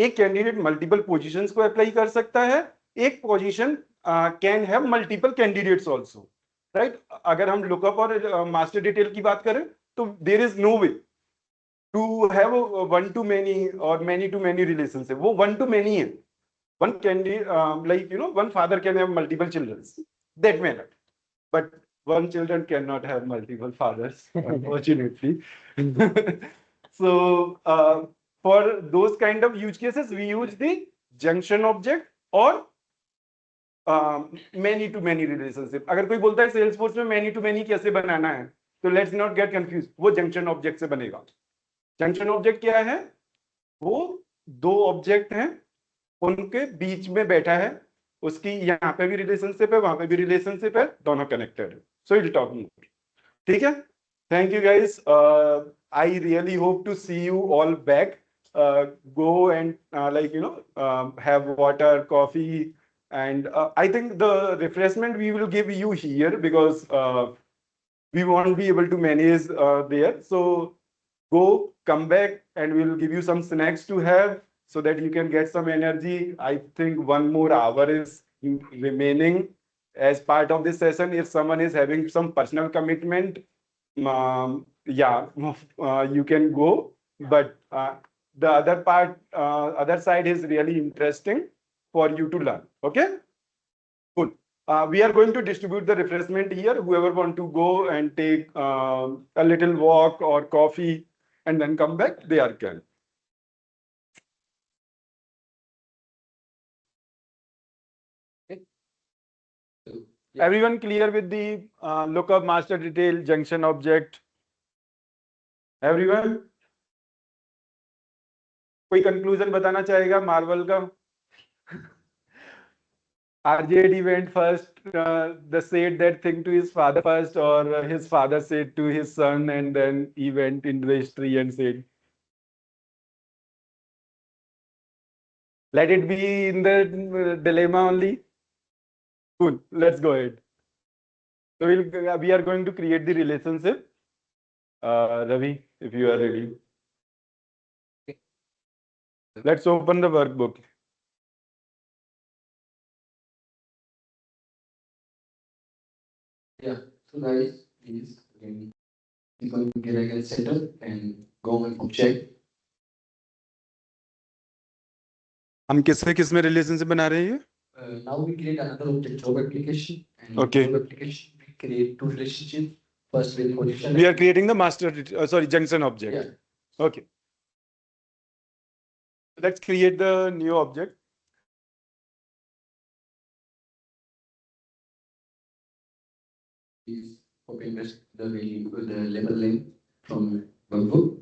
Speaker 7: एक candidate multiple positions को अप्लाई कर सकता है एक position can have multiple candidates also right अगर हम लुकअप और मास्टर डिटेल की बात करें तो there is no way to have one to many और मेनी टू मेनी रिलेशनशिप वो वन टू मेनी है one candidate like one father can have multiple children that may not but one children cannot have multiple fathers unfortunately so for those kind of use cases we use the junction object or many to many relationship अगर कोई बोलता है Salesforce में many to many कैसे बनाना है तो let's not get confused वो junction object से बनेगा junction object क्या है वो दो ऑब्जेक्ट हैं उनके बीच में बैठा है उसकी यहाँ पे भी रिलेशनशिप है वहां पे भी रिलेशनशिप है दोनों कनेक्टेड है सो इट टॉक मोर ठीक है thank you guys I really hope to see you all back go and like have water coffee and I think the refreshment we will give you here because we won't be able to manage there so go come back and we'll give you some snacks to have so that you can get some energy. I think one more hour is remaining as part of this session. If someone is having some personal commitment, you can go. But the other part, other side is really interesting for you to learn. Okay? Cool. We are going to distribute the refreshment here. Whoever want to go and take a little walk or coffee and then come back, they are can. Everyone clear with the lookup master detail junction object? Everyone? कोई conclusion बताना चाहेगा Marvel का? RJ went first, the said that thing to his father first, or his father said to his son, and then he went into the history and said, let it be in the dilemma only. Cool, let's go ahead. So we are going to create the relationship. Ravi, if you are ready. Okay. Let's open the workbook.
Speaker 5: Yeah, so guys, please click on get setup and go on object.
Speaker 7: हम किस में relationship बना रहे हैं?
Speaker 5: Now we create another object, job application. And
Speaker 7: Okay.
Speaker 5: Job application, we create two relationships. First with position.
Speaker 7: We are creating the master, junction object.
Speaker 5: Yeah.
Speaker 7: Okay. Let's create the new object.
Speaker 5: Please open the value, the label name from workbook.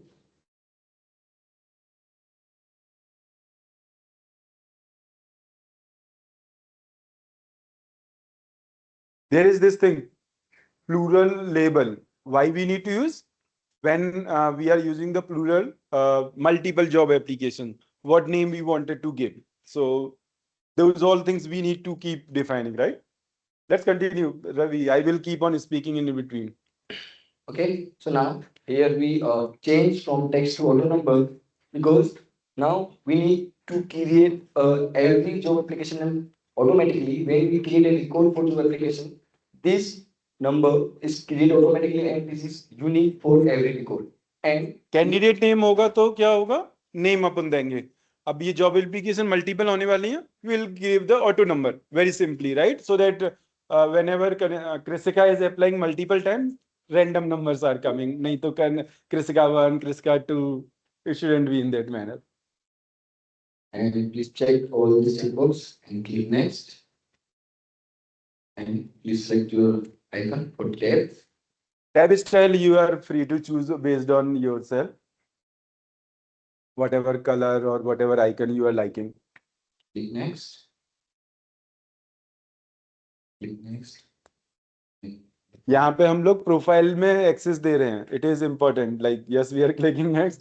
Speaker 7: There is this thing, plural label. Why we need to use? When we are using the plural multiple job application, what name we wanted to give. So those all things we need to keep defining, right? Let's continue, Ravi. I will keep on speaking in between.
Speaker 5: Okay, so now here we change from text to auto number because now we need to create every job application automatically. When we create a record for job application, this number is created automatically and this is unique for every record. And
Speaker 7: candidate name होगा तो क्या होगा, name अपन देंगे. अब ये job application multiple होने वाली है, will give the auto number very simply, right? So that whenever Krisika is applying multiple times, random numbers are coming. नहीं तो Krisika 1, Krisika 2, it shouldn't be in that manner.
Speaker 5: And please check all the checkbox and click next. And please select your icon for tab.
Speaker 7: Tab style you are free to choose based on yourself. Whatever color or whatever icon you are liking.
Speaker 5: Click next. Click next.
Speaker 7: यहाँ पे हम लोग profile में access दे रहे हैं. It is important, like yes we are clicking next,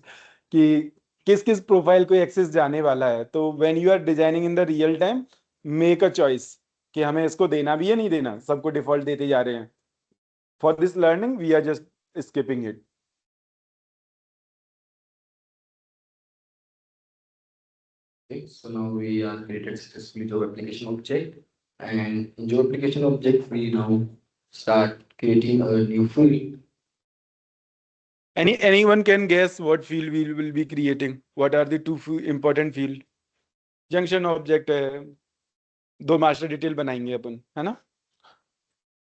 Speaker 7: कि किस किस प्रोफाइल को एक्सेस जाने वाला है. तो when you are designing in the real time, make a choice कि हमें इसको देना भी है नहीं देना. सबको डिफॉल्ट देते जा रहे हैं. For this learning we are just skipping it.
Speaker 5: Okay, so now we are created successfully job application object, and in job application object we now start creating a new field.
Speaker 7: Anyone can guess what field we will be creating? What are the two important field? Junction object है, दो master detail बनाएंगे अपन, है ना?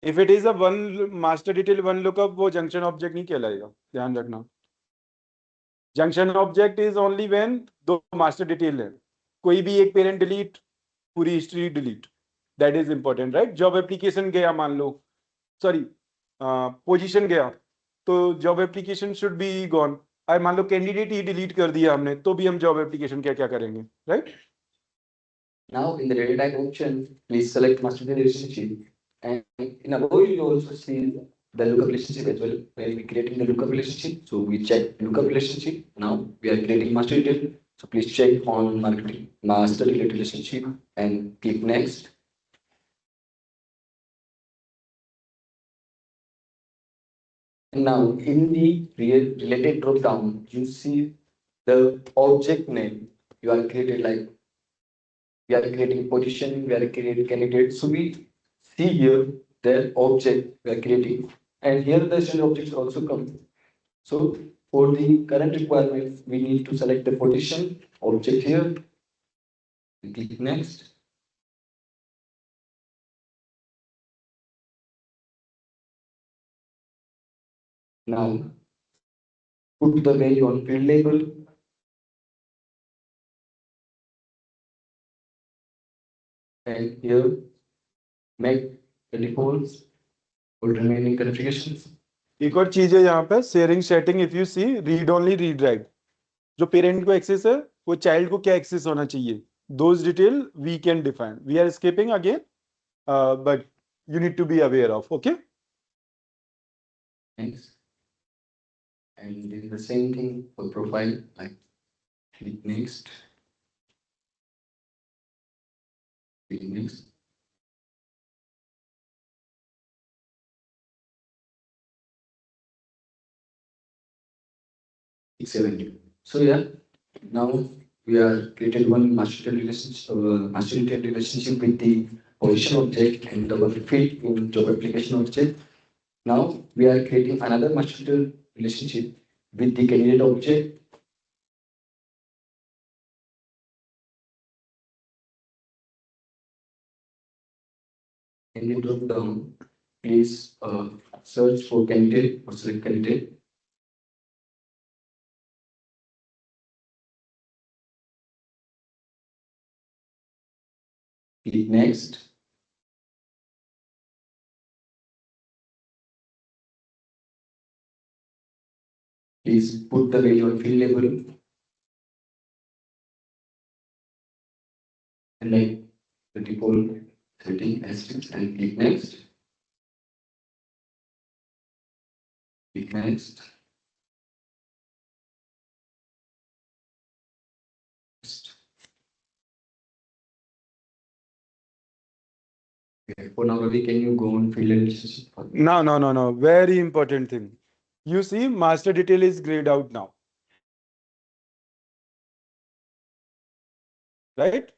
Speaker 7: If it is a one master detail one lookup, वो junction object नहीं कहलाएगा, ध्यान रखना. Junction object is only when दो master detail है. कोई भी एक parent delete, पूरी history delete. That is important, right? Job application गया मान लो, sorry, position गया, तो job application should be gone. और मान लो candidate ही delete कर दिया हमने, तो भी हम job application क्या क्या करेंगे, right?
Speaker 5: Now in the data type option, please select master data relationship, and in above you will also see the lookup relationship as well. When we creating the lookup relationship, so we check lookup relationship. Now we are creating master detail, so please check on marketing master detail relationship and click next. And now in the related drop down, you see the object name you are created, like we are creating position, we are creating candidate. So we see here the object we are creating, and here the standard objects also come. So for the current requirements, we need to select the position object here. Click next. Now put the value on field label. And here make the defaults for remaining configurations.
Speaker 7: एक और चीज है यहाँ पे, sharing setting. If you see read only read write, जो parent को access है वो चाइल्ड को क्या एक्सेस होना चाहिए, those detail we can define. We are skipping again, but you need to be aware of. Okay.
Speaker 5: Thanks. And do the same thing for profile, like click next. Click next. So yeah, now we are created one master detail relationship with the position object and the field in job application object. Now we are creating another master detail relationship with the candidate object. In the drop down, please search for candidate or select candidate. Click next. Please put the value on field label. And like the default setting asterisk and click next. Click next. For now, Ravi, can you go on field relationship?
Speaker 7: No. Very important thing. You see, master detail is grayed out now. Right?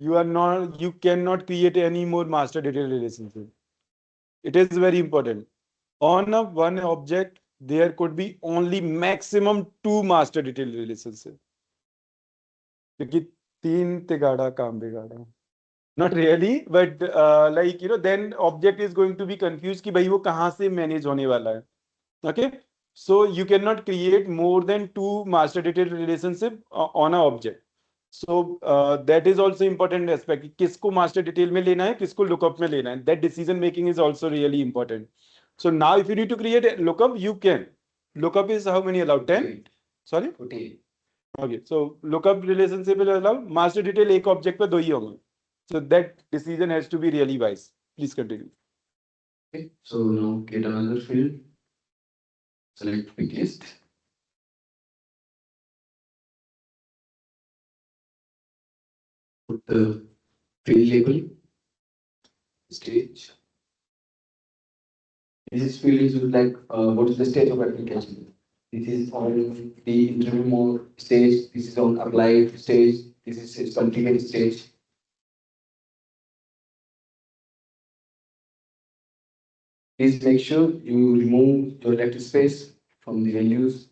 Speaker 7: You cannot create any more master detail relationship. It is very important. On a one object, there could be only maximum 2 master detail relationship. क्योंकि 3 तिगाड़ा काम बिगाड़ा. Not really, but like then object is going to be confused कि भाई वो कहाँ से manage होने वाला है. Okay, so you cannot create more than 2 master detail relationship on a object. So that is also important aspect कि किसको master detail में लेना है, किसको lookup में लेना है. That decision making is also really important. So now if you need to create a lookup, you can. Lookup is how many allowed? 10? Sorry?
Speaker 5: 48.
Speaker 7: Okay, so lookup relationship will allow master detail एक object पे 2 ही होंगे. So that decision has to be really wise. Please continue.
Speaker 5: Okay, so now get another field. Select quick list. Put the field label, stage. This field is like what is the stage of application. This is on the interview mode stage. This is on applied stage. This is its configured stage. Please make sure you remove your left space from the values.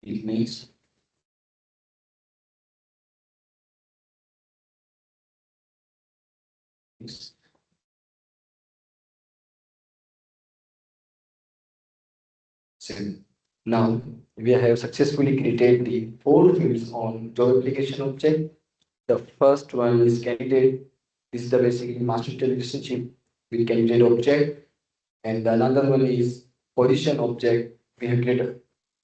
Speaker 5: Click next. Next. Save. Now we have successfully created the 4 fields on job application object. The first one is candidate. This is the basically master detail relationship with candidate object. And the another one is position object. We have created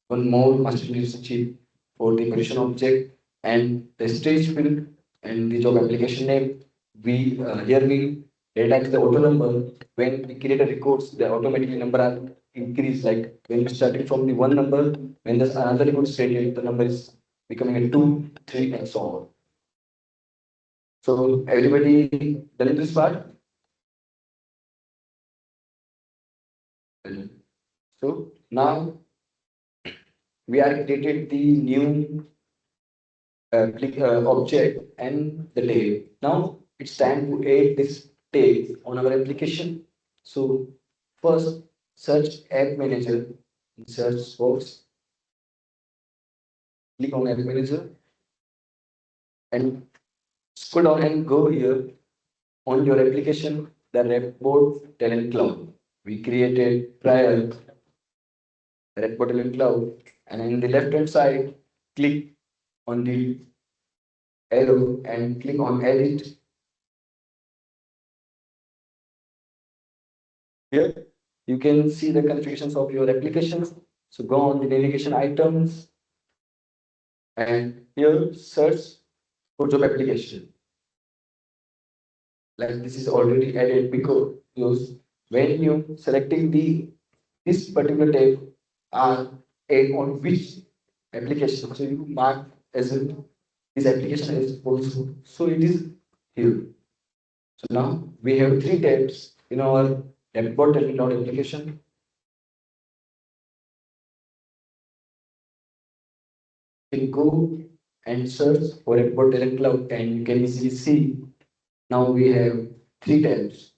Speaker 5: one more master relationship for the position object and the stage field and the job application name. We here we data is the auto number. When we create a records, the automatically number are increase. Like when we starting from the 1 number, when there's another record is created, the number is becoming a 2, 3, and so on. So everybody done this part? So now we are created the new object and the tag. Now it's time to add this tag on our application. So first search App Manager in search box. Click on App Manager and scroll down and go here on your application, the Report Talent Cloud. We created prior Report Talent Cloud, and in the left hand side, click on the arrow and click on Edit. Here you can see the configurations of your applications. So go on the navigation items and here search for job application. Like this is already added because when you selecting this particular tab are add on which application, so you mark as a this application is also, so it is here. So now we have 3 tabs in our dashboard and cloud application. You can go and search for Report Talent Cloud and you can easily see now we have 3 tabs.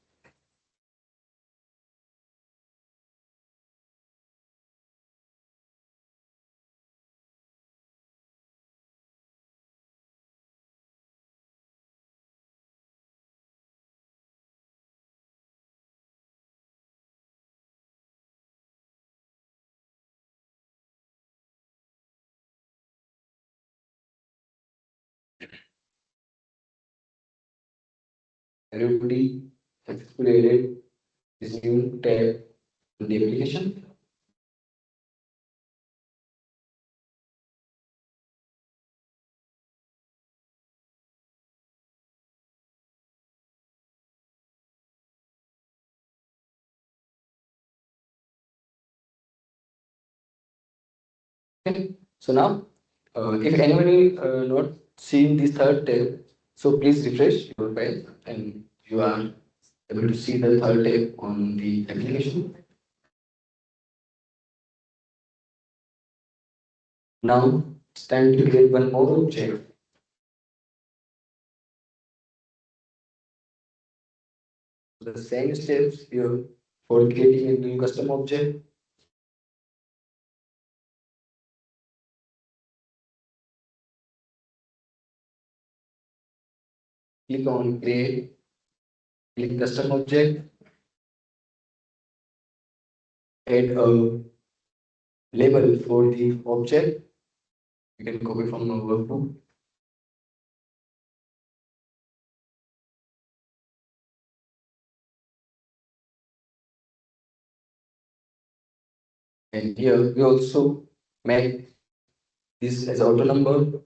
Speaker 5: Everybody successfully added this new tab in the application. Okay. So now, if anybody not seeing this third tab, so please refresh your page and you are able to see the third tab on the application. Now It's time to create one more object. The same steps here for creating a new custom object. Click on create, click custom object, add a label for the object. You can copy from our workbook. And here we also make this as auto number.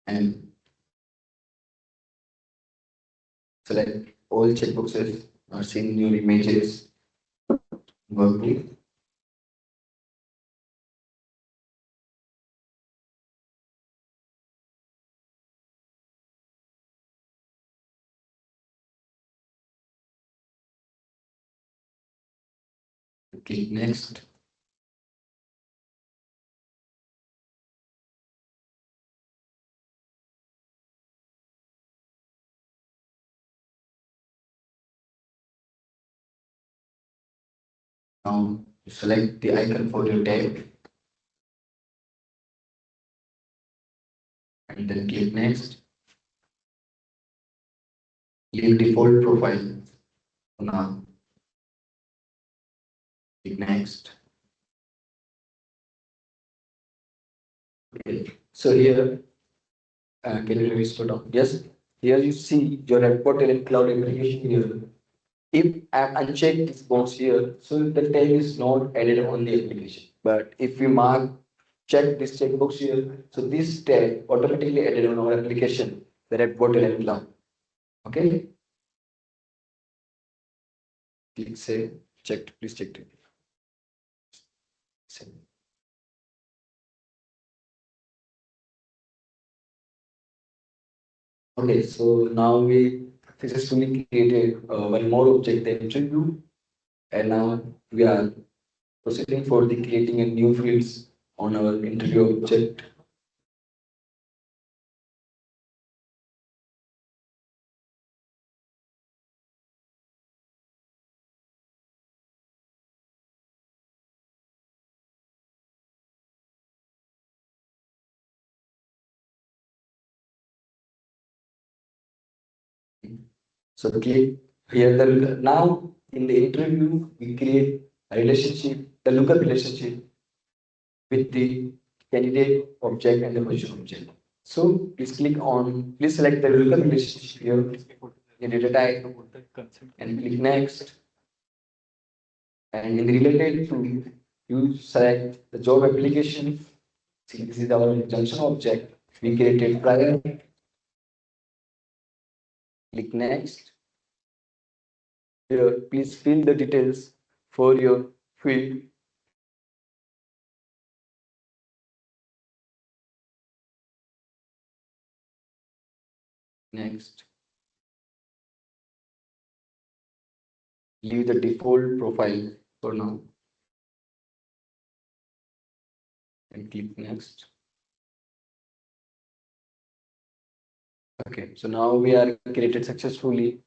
Speaker 5: And select all checkboxes are seen in your images workbook. Click next. Now select the icon for your tab and then click next. Leave default profile for now. Click next. Okay. So here, can you restore down? Yes. Here you see your report and cloud application here. If I uncheck this box here, so the tag is not added on the application. But if we mark check this checkbox here, so this tag automatically added on our application, the report and cloud. Okay. Click save. Checked. Please check it. Save. Okay, so now we successfully created one more object, the interview, and now we are proceeding for the creating a new fields on our interview object. So click here. Now in the interview we create a relationship, the lookup relationship with the candidate object and the position object. So please click on, please select the lookup relationship here, the data type, and click next. And in the related to, you select the job application. See, this is our junction object we created prior. Click next. Here, please fill the details for your field. Next. Leave the default profile for now. And click next. Okay, so now we are created successfully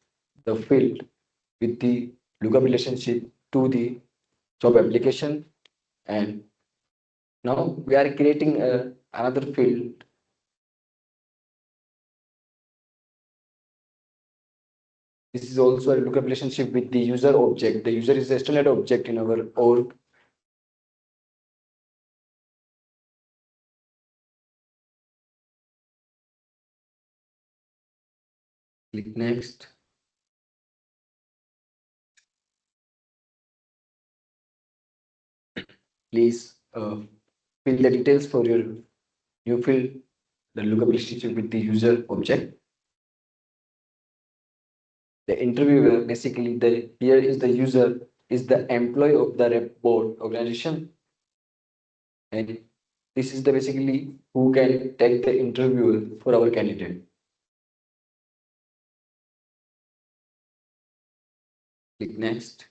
Speaker 5: the field with the lookup relationship to the job application, and now we are creating another field. This is also a lookup relationship with the user object. The user is the external object in our org. Click next. Please fill the details for your new field, the lookup relationship with the user object. The interviewer, basically, here is the user, is the employee of the board organization, and This is the basically who can take the interview for our candidate. Click next.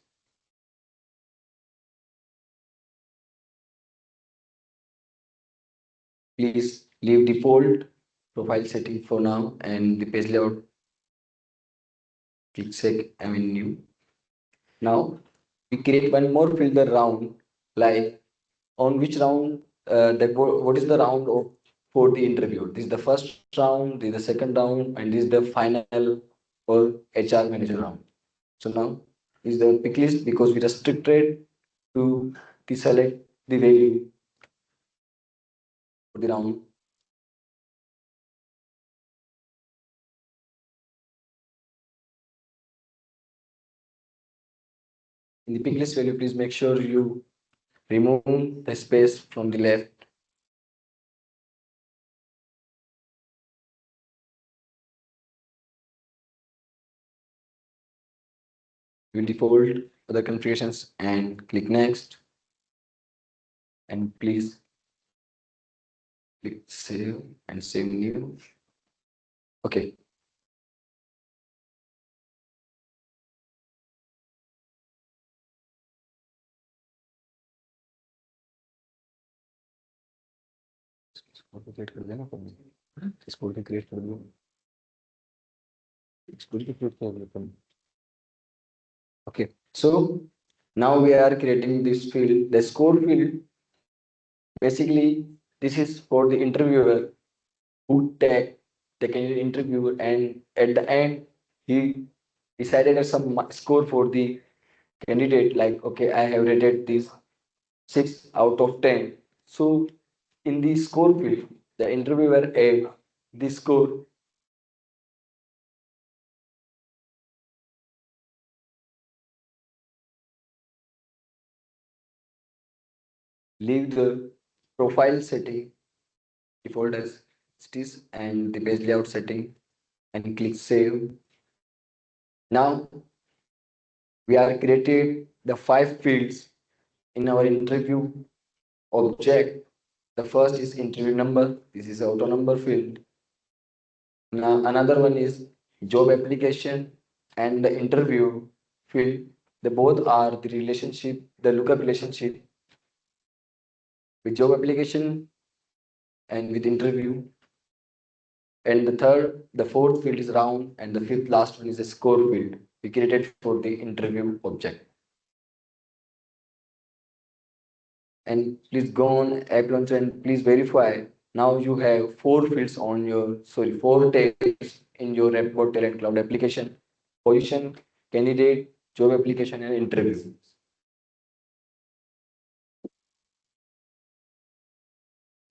Speaker 5: Please leave default profile setting for now and the page layout. Click sec new. Now we create one more filter round, like on which round what is the round of for the interview. This is the first round, this is the second round, and this is the final or HR manager round. So now is the pick list because we restricted to the select the value for the round. In the pick list value, please make sure you remove the space from the left. You will default other configurations and click next. And please click save and save new. Okay. Create कर देना इसको create कर दो इसको create कर दो. Okay, so now we are creating this field, the score field. Basically, this is for the interviewer who take the candidate interview, and at the end he decided some score for the candidate, like okay, I have rated this 6 out of 10. So in the score field, the interviewer add the score leave the profile setting default as it is and the page layout setting and click save. Now we are created the 5 fields in our interview object. The first is interview number. This is auto number field. Now another one is job application and the interview field. The both are the relationship, the lookup relationship with job application and with interview. And the fourth field is round, and the fifth last one is a score field we created for the interview object. And please go on app launcher and please verify. Now you have 4 fields on your, 4 tabs in your report talent cloud application: position, candidate, job application, and interview.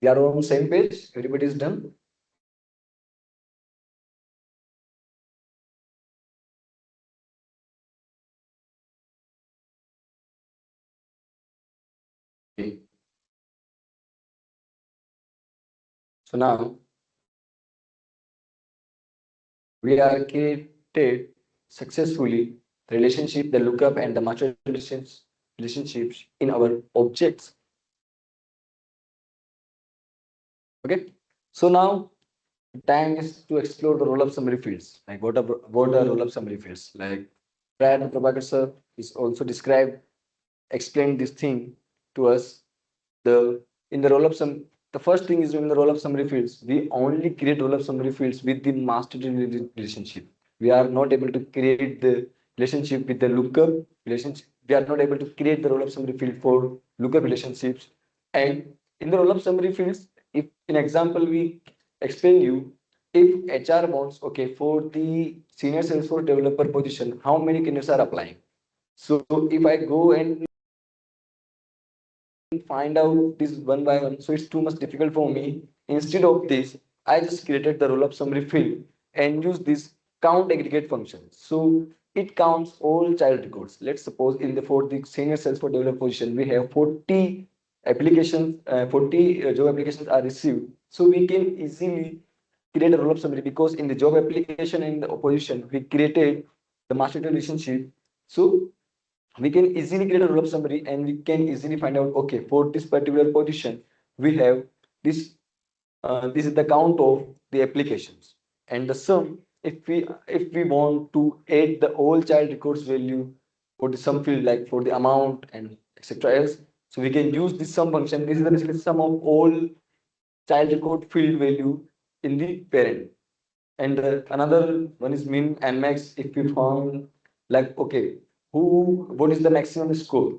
Speaker 5: We are on same page. Everybody is done. Okay. So now we are created successfully the relationship, the lookup, and the master relationships in our objects. Okay. So now time is to explore the roll-up summary fields. Like what are roll-up summary fields? Like prior to Prabhakar sir is also described, explained this thing to us. In the roll-up the first thing is in the roll-up summary fields, we only create roll-up summary fields with the master relationship. We are not able to create the relationship with the lookup relationship. We are not able to create the roll-up summary field for lookup relationships. And in the roll-up summary fields, if in example we explain you, if HR wants, okay, for the senior Salesforce developer position, how many candidates are applying? So if I go and find out this one by one, so it's too much difficult for me. Instead of this, I just created the roll-up summary field and use this count aggregate function. So it counts all child records. Let's suppose for the senior Salesforce developer position, we have 40 applications, 40 job applications are received. So we can easily create a roll-up summary because in the job application and the position, we created the master relationship. So we can easily create a roll-up summary and we can easily find out, okay, for this particular position, we have this is the count of the applications, and the sum, if we want to add the all child records value for the sum field, like for the amount and etc. else, so we can use this sum function. This is the basically sum of all child record field value in the parent. And another one is min and max. If we found, like, okay, what is the maximum score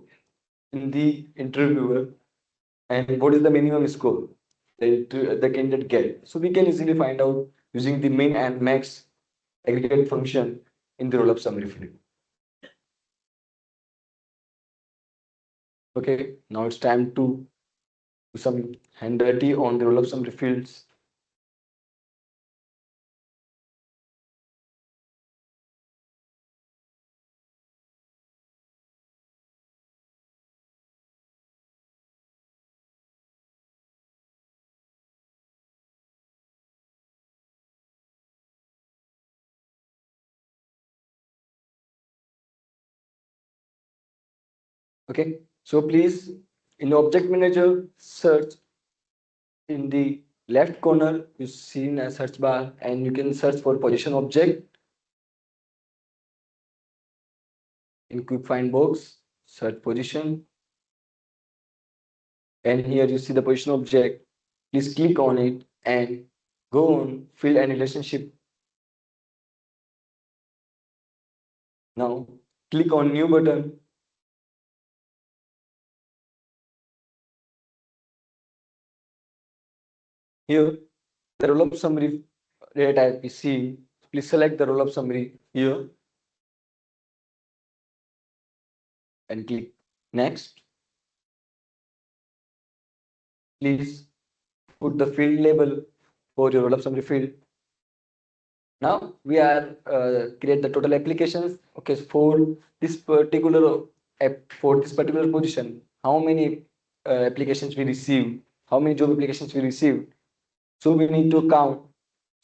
Speaker 5: in the interviewer, and what is the minimum score that the candidate get. So we can easily find out using the min and max aggregate function in the roll-up summary field. Okay, now it's time to do some hand dirty on the roll-up summary fields. Okay, so please, in object manager, search in the left corner, you see a search bar, and you can search for position object. In quick find box, search position, and here you see the position object. Please click on it and go on field and relationship. Now click on new button. Here the roll-up summary data type is seen. Please select the roll-up summary here and click next. Please put the field label for your roll-up summary field. Now we are create the total applications. Okay, for this particular position, how many applications we receive, how many job applications we receive. So we need to count.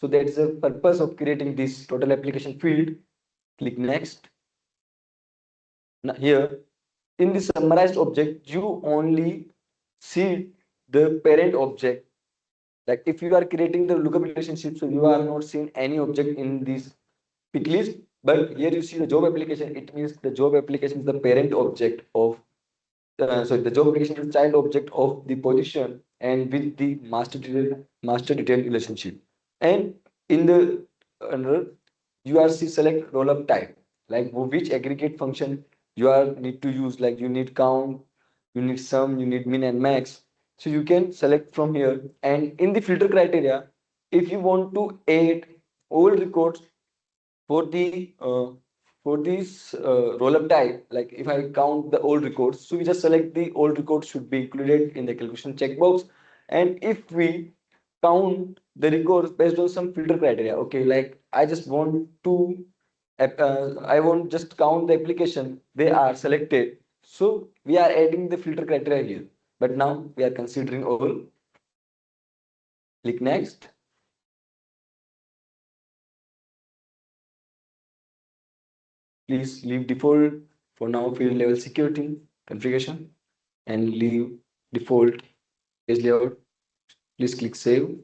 Speaker 5: So that is the purpose of creating this total application field. Click next. Now here in the summarized object, you only see the parent object. Like if you are creating the lookup relationship, so you are not seeing any object in this pick list, but here you see the job application. It means the job application is the parent object of the job application is child object of the position and with the master detail relationship. And in the under you are see select roll up type, like which aggregate function you are need to use, like you need count, you need sum, you need min and max. So you can select from here, and in the filter criteria, if you want to add all records for the for this roll-up type, like if I count the old records, so we just select the old records should be included in the calculation checkbox. And if we count the records based on some filter criteria, okay, like I just want to I want just count the application they are selected, so we are adding the filter criteria here. But now we are considering all. Click next. Please leave default for now field level security configuration and leave default page layout. Please click save.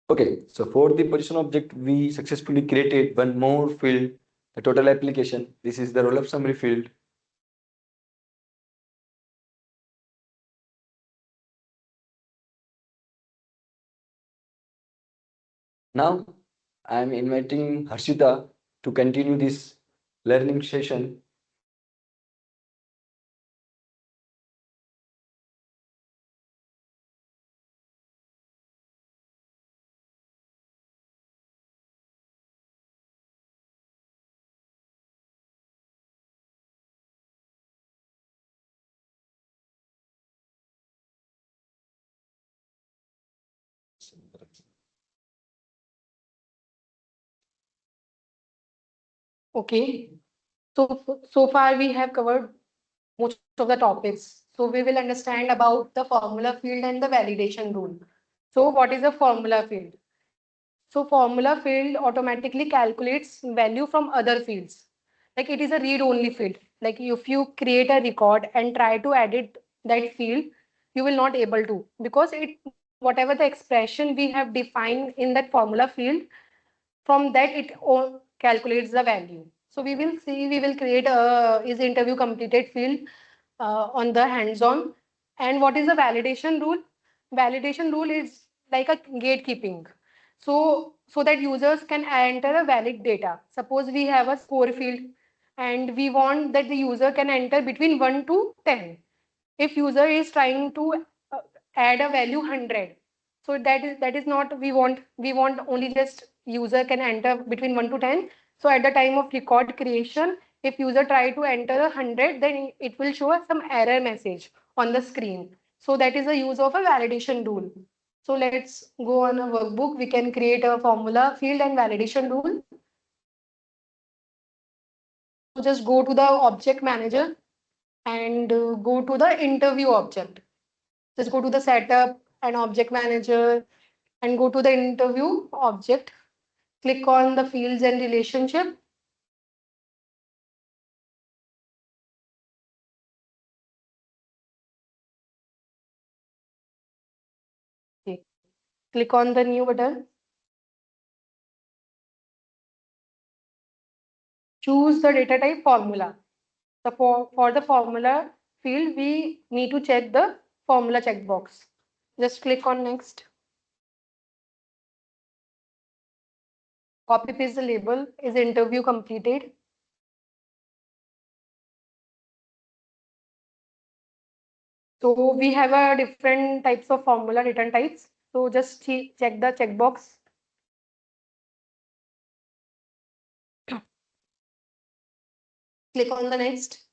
Speaker 5: Okay, so for the position object, we successfully created one more field, the total application. This is the roll-up summary field. Now I am inviting Harshita to continue this learning session.
Speaker 4: Okay, so far we have covered most of the topics. So we will understand about the formula field and the validation rule. So what is a formula field? So formula field automatically calculates value from other fields. Like it is a read-only field. Like if you create a record and try to edit that field, you will not able to, because it whatever the expression we have defined in that formula field, from that it all calculates the value. So we will see, we will create a is interview completed field on the hands-on. And what is the validation rule? Validation rule is like a gatekeeping. So that users can enter a valid data. Suppose we have a score field and we want that the user can enter between 1 to 10. If user is trying to add a value 100, so that is not we want only just user can enter between 1 to 10. So at the time of record creation, if user try to enter 100, then it will show us some error message on the screen. So that is the use of a validation rule. So let's go on a workbook. We can create a formula field and validation rule. So just go to the object manager and go to the interview object. Just go to the setup and object manager and go to the interview object. Click on the fields and relationship. Okay. Click on the new button. Choose the data type formula. So for the formula field, we need to check the formula checkbox. Just click on next. Copy paste the label. Is interview completed? So we have a different types of formula return types. So just check the checkbox. Click on the next.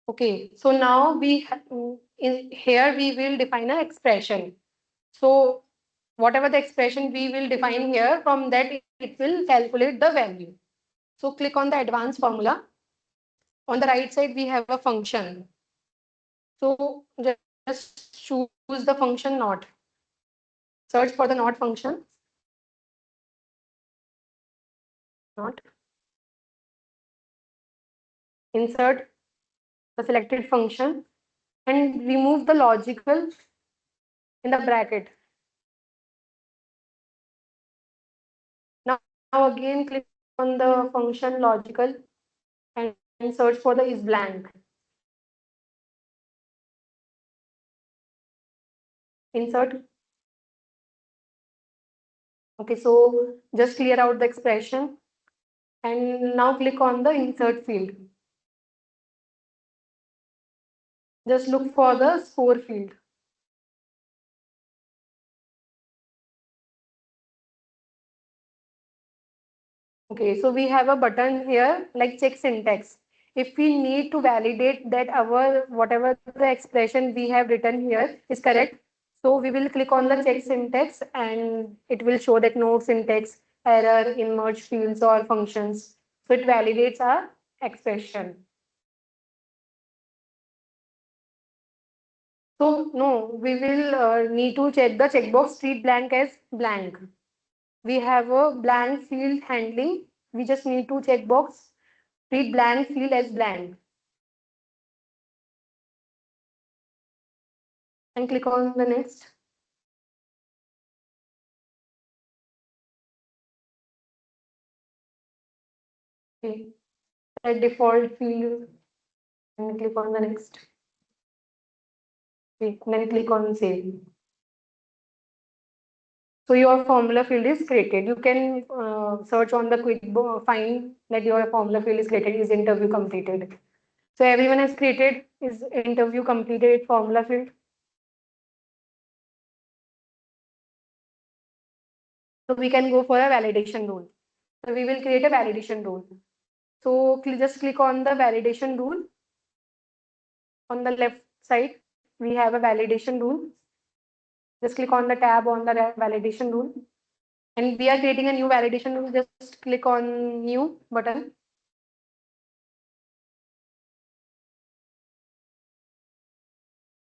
Speaker 4: Okay, so now in here we will define an expression. So whatever the expression we will define here, from that it will calculate the value. So click on the advanced formula. On the right side we have a function. So just choose the function not. Search for the not function. Not. Insert the selected function and remove the logical in the bracket. Now again click on the function logical and search for the is blank. Insert. Okay, so just clear out the expression and now click on the insert field. Just look for the score field. Okay, so we have a button here like check syntax. If we need to validate that our whatever the expression we have written here is correct, so we will click on the check syntax and it will show that no syntax error in merge fields or functions. So it validates our expression. So no, we will need to check the checkbox treat blank as blank. We have a blank field handling. We just need to checkbox treat blank field as blank. And click on the next. Okay. Set default field and click on the next. Okay. Then click on save. So your formula field is created. You can search on the quick find that your formula field is created, is interview completed. So everyone has created is interview completed formula field. So we can go for a validation rule. So we will create a validation rule. So just click on the validation rule. On the left side, we have a validation rule. Just click on the tab on the validation rule. And we are creating a new validation rule. Just click on new button.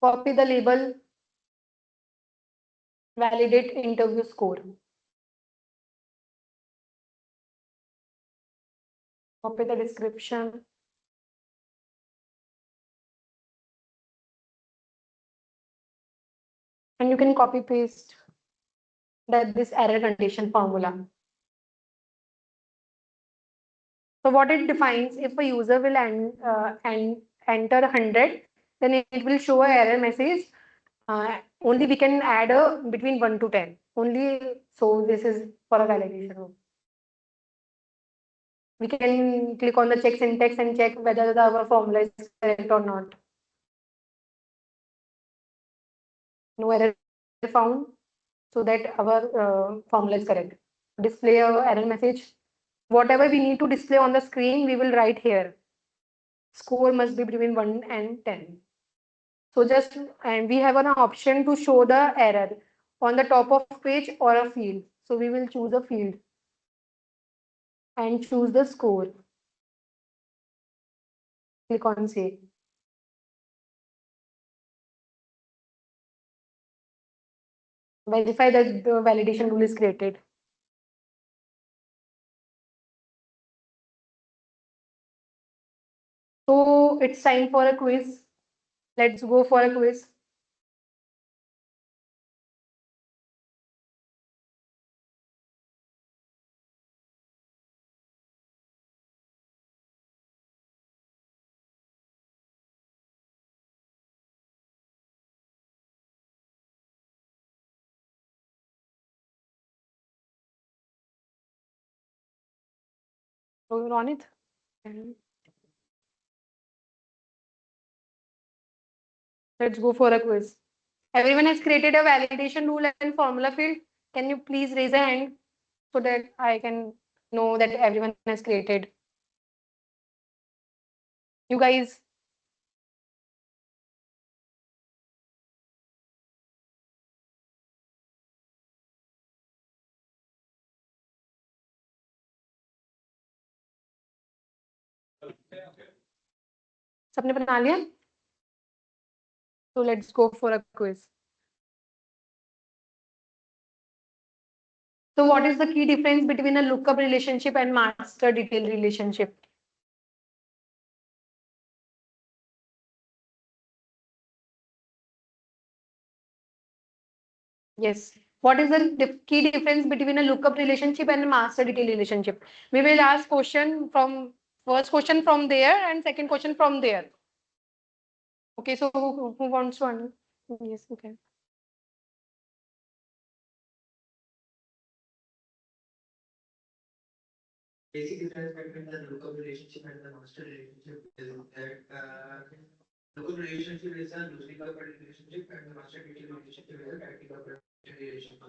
Speaker 4: Copy the label, validate interview score. Copy the description. And you can copy paste this error condition formula. So what it defines, if a user will enter 100, then it will show a error message. Only we can add a between 1 to 10. Only so this is for a validation. We can click on the check syntax and check whether our formula is correct or not. No error found, so that our formula is correct. Display a error message. Whatever we need to display on the screen, we will write here. Score must be between 1 and 10. So just, and we have an option to show the error on the top of page or a field. So we will choose a field and choose the score. Click on save. Verify that the validation rule is created. So it's time for a quiz. Let's go for a quiz. So you're on it. Let's go for a quiz. Everyone has created a validation rule and formula field. Can you please raise a hand so that I can know that everyone has created? You guys. सबने बना लिया? So let's go for a quiz. So what is the key difference between a lookup relationship and master detail relationship? Yes. What is the key difference between a lookup relationship and a master detail relationship? We will ask question from first question from there and second question from there. Okay, so who wants to answer? Yes, okay.
Speaker 11: Basic difference between the lookup relationship and the master relationship is that lookup relationship is a loosely coupled relationship and the master detail relationship is a tightly coupled relationship.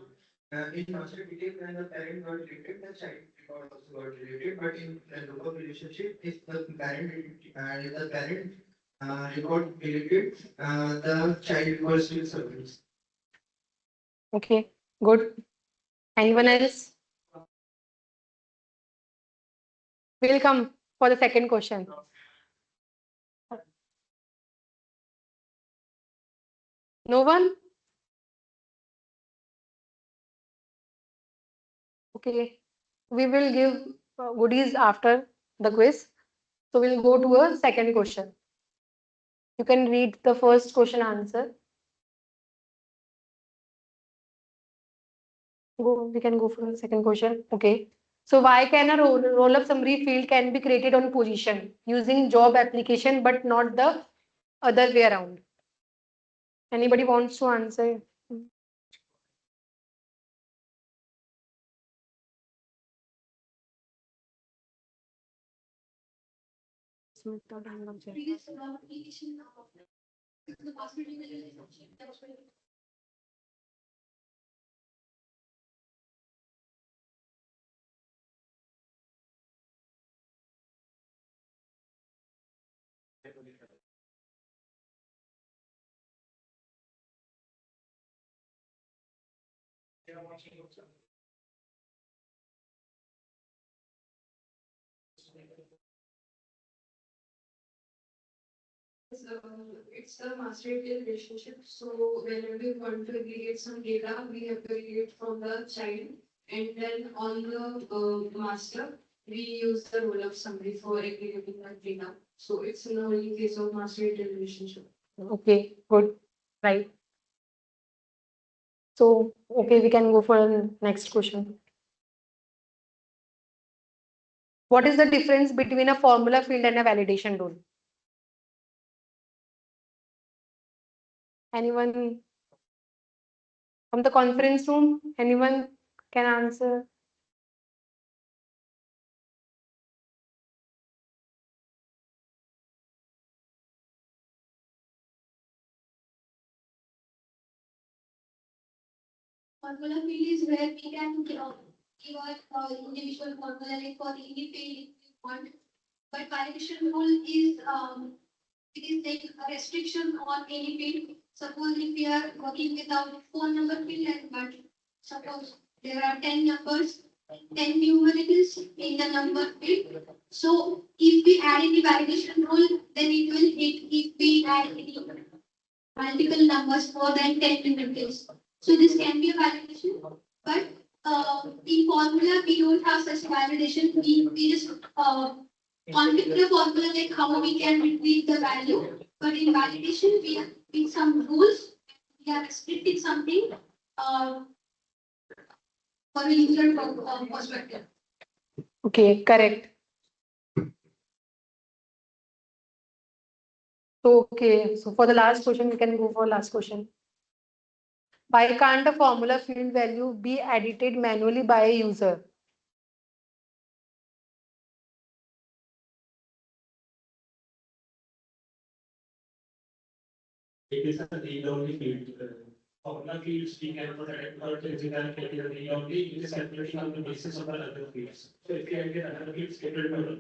Speaker 11: In master detail, when the parent got related, the child record also got related. But in a lookup relationship, if the parent record related, the child record still survives.
Speaker 4: Okay, good. Anyone else? We'll come for the second question. No one? Okay, we will give goodies after the quiz. So we'll go to a second question. You can read the first question answer. We can go for the second question. Okay. So why can a roll-up summary field can be created on position using job application but not the other way around? Anybody wants to answer?
Speaker 20: It's a master detail relationship. So whenever we want to aggregate some data, we have to aggregate from the child, and then on the master, we use the roll-up summary for aggregating that data. So it's in only case of master detail relationship.
Speaker 4: Okay, good. Right. So, okay, we can go for the next question. What is the difference between a formula field and a validation rule? Anyone from the conference room? Anyone can answer?
Speaker 18: Formula field is where we can give our individual formula like for any field if you want. But validation rule is it is like a restriction on any field. Suppose if we are working without phone number field and but suppose there are 10 numbers, 10 numerables in the number field. So if we add any validation rule, then it will hit if we add any multiple numbers more than 10 numerables. So this can be a validation, but in formula we don't have such validation. We just configure the formula like how we can retrieve the value. But in validation, we have with some rules. We have restricted something for a user perspective.
Speaker 4: Okay, correct. So, okay, so for the last question, we can go for last question. Why can't a formula field value be edited manually by a user?
Speaker 9: It is a read-only field. Formula fields we can protect or physical category only. It is calculating on the basis of the other fields. So if you get other fields, it will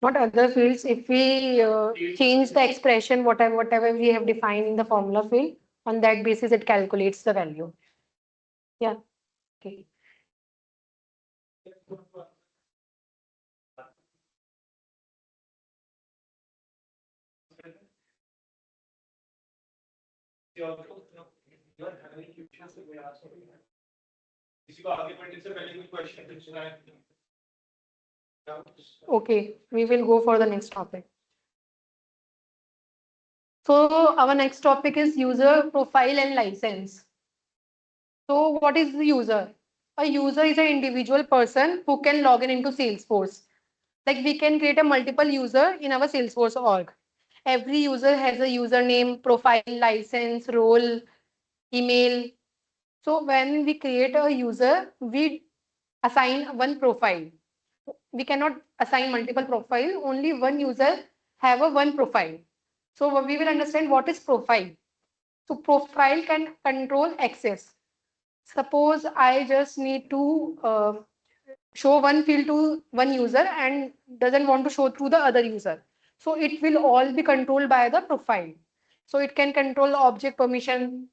Speaker 4: Not other fields. If we change the expression, whatever we have defined in the formula field, on that basis, it calculates the value. Yeah. Okay. Okay, we will go for the next topic. So our next topic is user profile and license. So what is the user? A user is an individual person who can log in into Salesforce. Like we can create a multiple user in our Salesforce org. Every user has a username, profile, license, role, email. So when we create a user, we assign one profile. We cannot assign multiple profile. Only one user have a one profile. So we will understand what is profile. So profile can control access. Suppose I just need to show one field to one user and doesn't want to show through the other user. So it will all be controlled by the profile. So it can control object permission,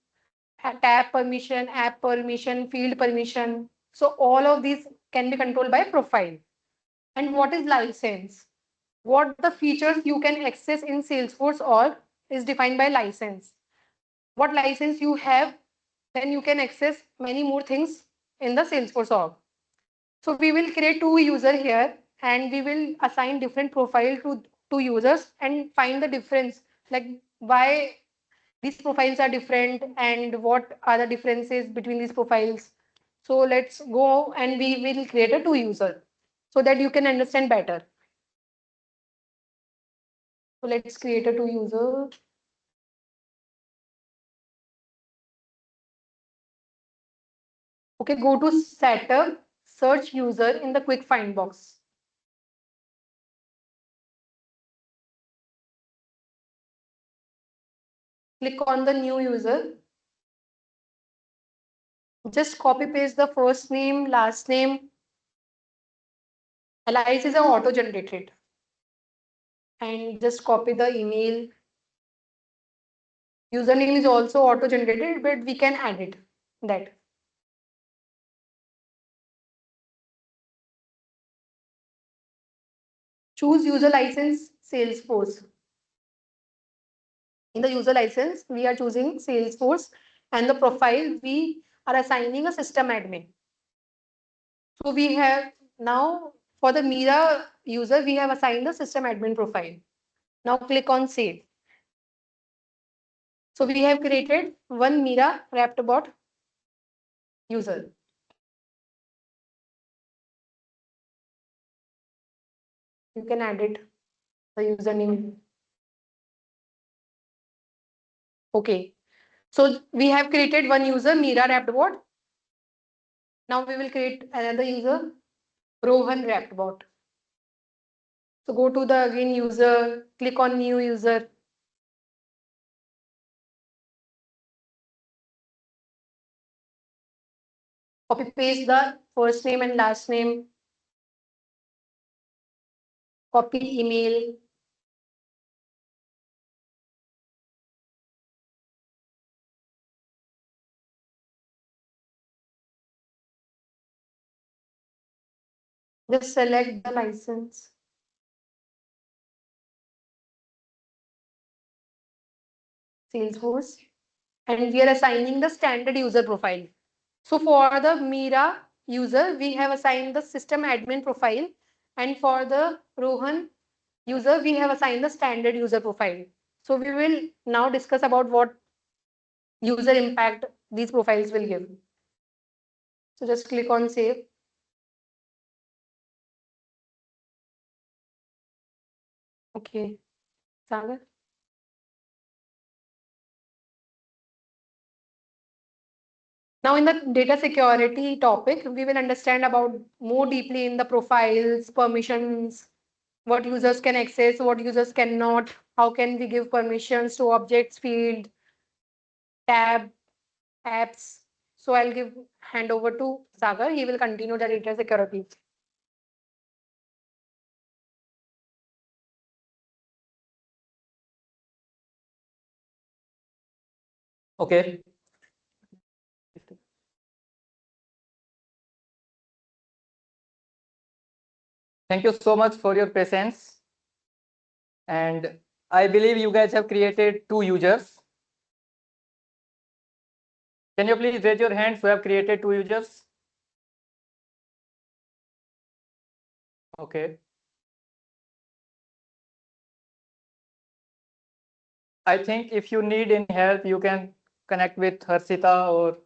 Speaker 4: tab permission, app permission, field permission. So all of these can be controlled by profile. And what is license? What the features you can access in Salesforce org is defined by license. What license you have, then you can access many more things in the Salesforce org. So we will create two users here and we will assign different profile to two users and find the difference, like why these profiles are different and what are the differences between these profiles. So let's go and we will create a two user so that you can understand better. So let's create a two user. Okay, go to setup, search user in the quick find box. Click on the new user. Just copy paste the first name, last name. Alias is auto generated. And just copy the email. Username is also auto generated, but we can add it. That. Choose user license Salesforce. In the user license, we are choosing Salesforce and the profile we are assigning a system admin. So we have now for the Mira user, we have assigned the system admin profile. Now click on save. So we have created one Mira wrapped bot user. You can add it, the username. Okay. So we have created one user, Mira wrapped bot. Now we will create another user, Rohan wrapped bot. So go to the again user, click on new user. Copy paste the first name and last name. Copy email. Just select the license. Salesforce. And we are assigning the standard user profile. So for the Mira user, we have assigned the system admin profile. And for the Rohan user, we have assigned the standard user profile. So we will now discuss about what user impact these profiles will give. So just click on save. Okay, Sagar. Now in the data security topic, we will understand about more deeply in the profiles, permissions, what users can access, what users cannot, how can we give permissions to objects, field, tab, apps. So I'll give hand over to Sagar. He will continue the data security.
Speaker 6: Okay. Thank you so much for your patience. And I believe you guys have created 2 users. Can you please raise your hands who have created 2 users? Okay. I think if you need any help, you can connect with Harshita or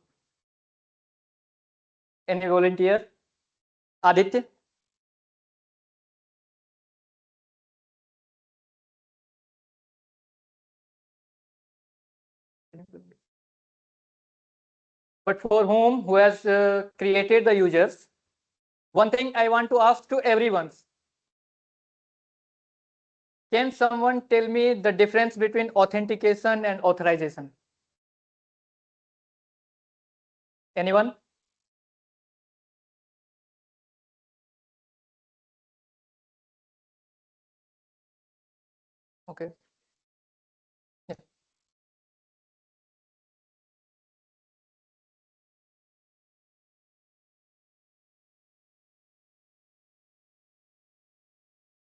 Speaker 6: any volunteer. Aditya? But for who has created the users, one thing I want to ask to everyone. Can someone tell me the difference between authentication and authorization? Anyone? Okay. Yeah.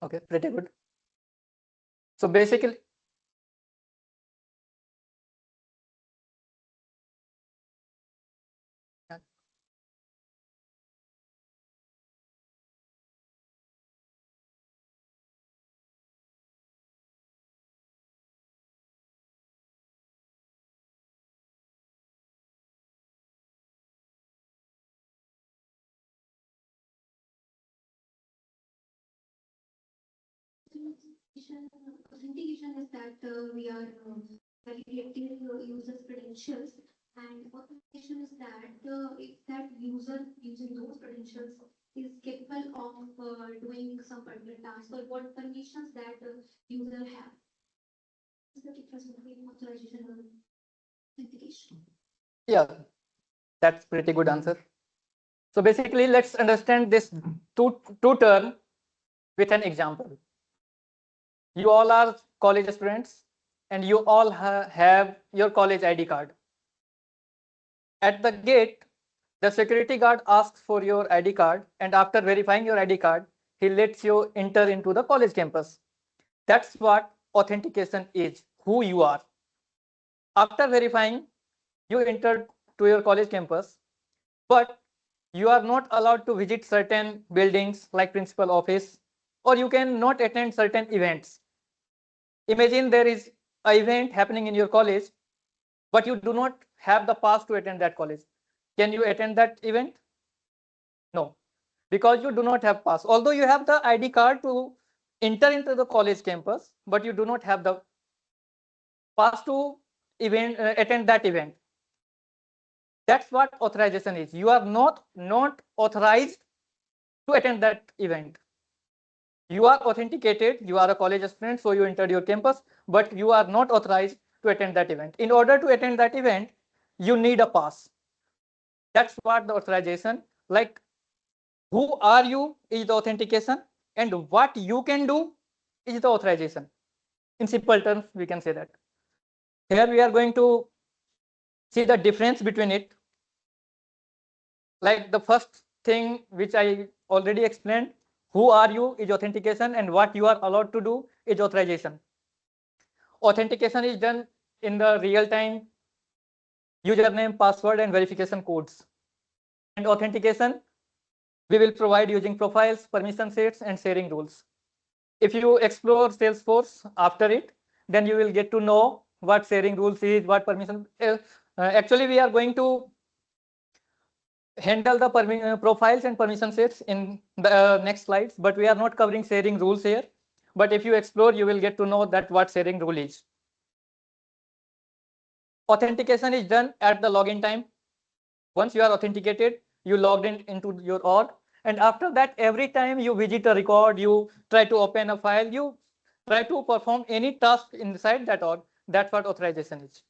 Speaker 6: Okay, pretty good. So basically,
Speaker 18: Authentication is that we are validating user's credentials, and authentication is that if that user using those credentials is capable of doing some particular task or what permissions that user have. Is the difference between authorization and authentication?
Speaker 6: yeah, that's pretty good answer. So basically, let's understand this two term with an example. You all are college students and you all have your college ID card. At the gate, the security guard asks for your ID card, and after verifying your ID card, he lets you enter into the college campus. That's what authentication is, who you are. After verifying, you enter to your college campus, but you are not allowed to visit certain buildings like principal office, or you can not attend certain events. Imagine there is an event happening in your college
Speaker 15: but you do not have the pass to attend that college. Can you attend that event? No, because you do not have pass. Although you have the ID card to enter into the college campus, but you do not have the pass to attend that event. That's what authorization is. You are not authorized to attend that event. You are authenticated, you are a college student, so you entered your campus, but you are not authorized to attend that event. In order to attend that event, you need a pass. That's what the authorization, like who are you is the authentication, and what you can do is the authorization. In simple terms, we can say that. Here we are going to see the difference between it. Like the first thing which I already explained, who are you is authentication, and what you are allowed to do is authorization. Authentication is done in the real time username, password, and verification codes. And authentication, we will provide using profiles, permission sets, and sharing rules. If you explore Salesforce after it, then you will get to know what sharing rules is, what permission. Actually, we are going to handle the profiles and permission sets in the next slides, but we are not covering sharing rules here. But if you explore, you will get to know that what sharing rule is. Authentication is done at the login time. Once you are authenticated, you logged into your org. And after that, every time you visit a record, you try to open a file, you try to perform any task inside that org. That's what authorization is.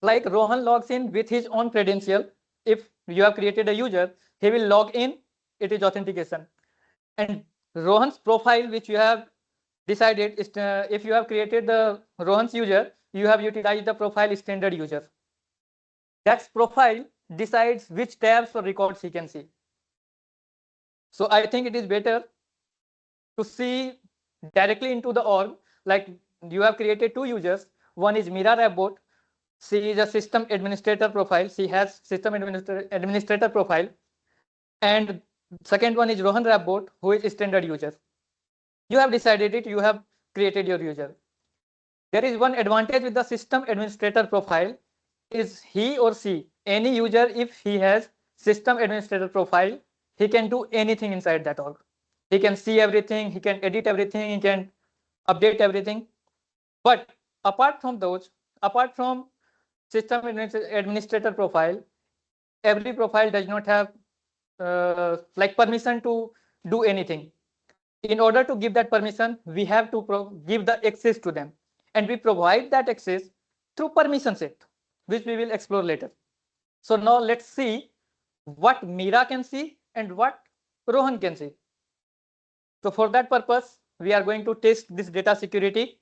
Speaker 15: Like Rohan logs in with his own credential. If you have created a user, he will log in. It is authentication. And Rohan's profile, which you have decided, is if you have created the Rohan's user, you have utilized the profile standard user. That profile decides which tabs or records he can see. So I think it is better to see directly into the org. Like you have created two users. One is Mira Rabbot. She is a system administrator profile. She has system administrator profile. And second one is Rohan Rabbot, who is a standard user. You have decided it. You have created your user. There is one advantage with the system administrator profile is he or she, any user, if he has system administrator profile, he can do anything inside that org. He can see everything, he can edit everything, he can update everything. But apart from those, apart from system administrator profile, every profile does not have like permission to do anything. In order to give that permission, we have to give the access to them. And we provide that access through permission set, which we will explore later. So now let's see what Mira can see and what Rohan can see. So for that purpose, we are going to test this data security.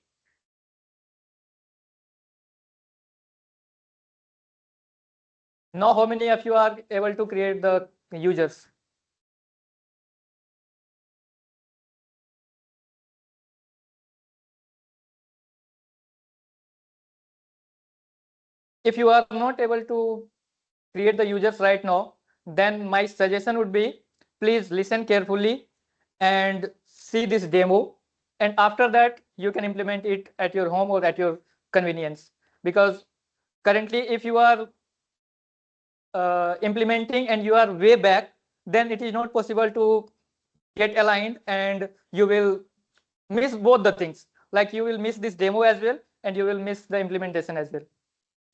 Speaker 15: Now, how many of you are able to create the users? If you are not able to create the users right now, then my suggestion would be, please listen carefully and see this demo. And after that, you can implement it at your home or at your convenience. Because currently, if you are implementing and you are way back, then it is not possible to get aligned and you will miss both the things. Like you will miss this demo as well and you will miss the implementation as well.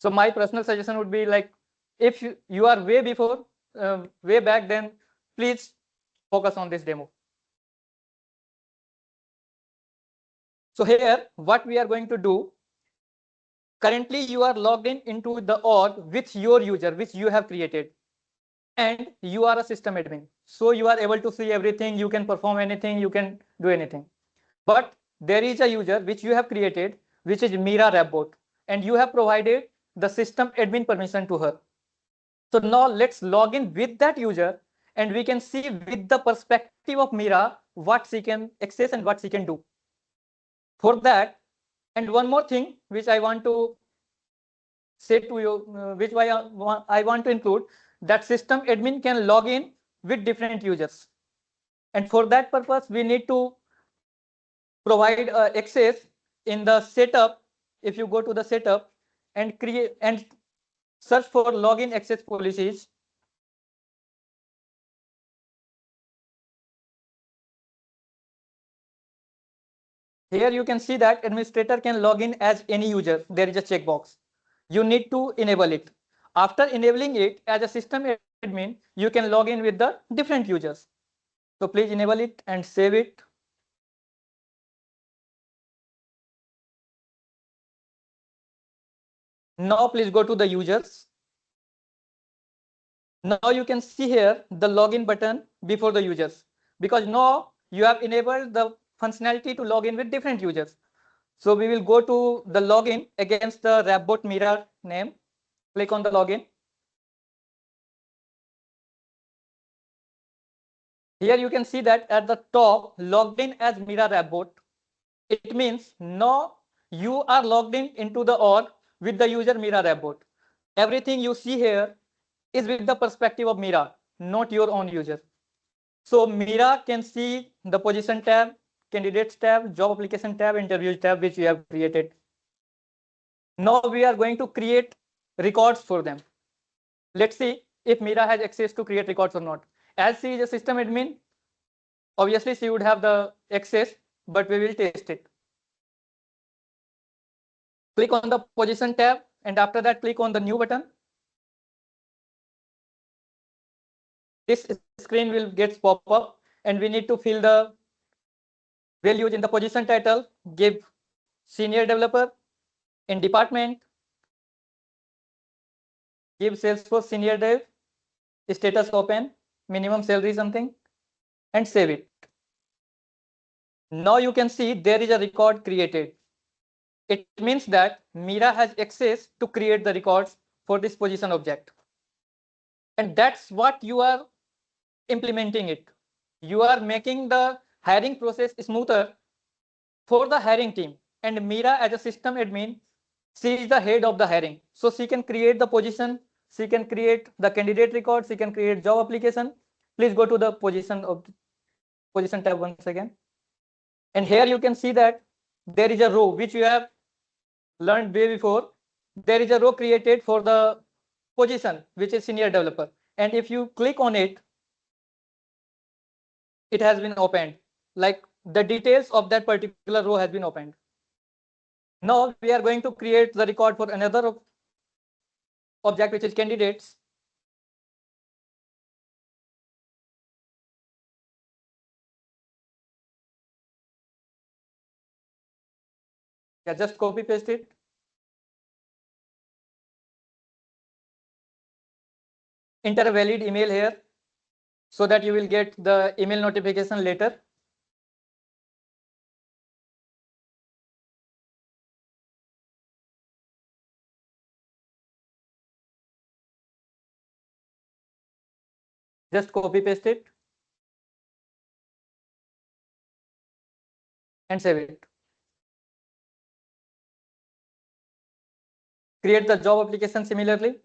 Speaker 15: So my personal suggestion would be like, if you are way before, way back, then please focus on this demo. So here, what we are going to do, currently you are logged into the org with your user, which you have created. And you are a system admin. So you are able to see everything, you can perform anything, you can do anything. But there is a user which you have created, which is Mira Rabbot, and you have provided the system admin permission to her. So now let's log in with that user and we can see with the perspective of Mira what she can access and what she can do. For that, and one more thing which I want to say to you, which I want to include, that system admin can log in with different users. And for that purpose, we need to provide access in the setup. If you go to the setup,
Speaker 14: and create and search for login access policies. Here you can see that administrator can log in as any user. There is a checkbox. You need to enable it. After enabling it as a system admin, you can log in with the different users. So please enable it and save it. Now please go to the users. Now you can see here the login button before the users, because now you have enabled the functionality to log in with different users. So we will go to the login against the Rappbot Mira name. Click on the login. Here you can see that at the top, logged in as Mira Rappbot. It means now you are logged in into the org with the user Mira Rappbot. Everything you see here is with the perspective of Mira, not your own user. So Mira can see the position tab, candidates tab, job application tab, interviews tab, which we have created. Now we are going to create records for them. Let's see if Mira has access to create records or not. As she is a system admin, obviously she would have the access, but we will test it. Click on the position tab, and after that click on the new button. This screen will get pop up, and we need to fill the values in the position title. Give senior developer. In department, give Salesforce senior dev, status open, minimum salary something, and save it. Now you can see there is a record created. It means that Mira has access to create the records for this position object. And that's what you are implementing it. You are making the hiring process smoother for the hiring team. And Mira as a system admin, she is the head of the hiring. So she can create the position, she can create the candidate record, she can create job application. Please go to the position tab once again. And here you can see that there is a row which you have learned way before. There is a row created for the position, which is senior developer. And if you click on it, it has been opened. Like the details of that particular row has been opened. Now we are going to create the record for another object, which is candidates. Yeah, just copy paste it. Enter a valid email here so that you will get the email notification later. Just copy paste it and save it. Create the job application similarly.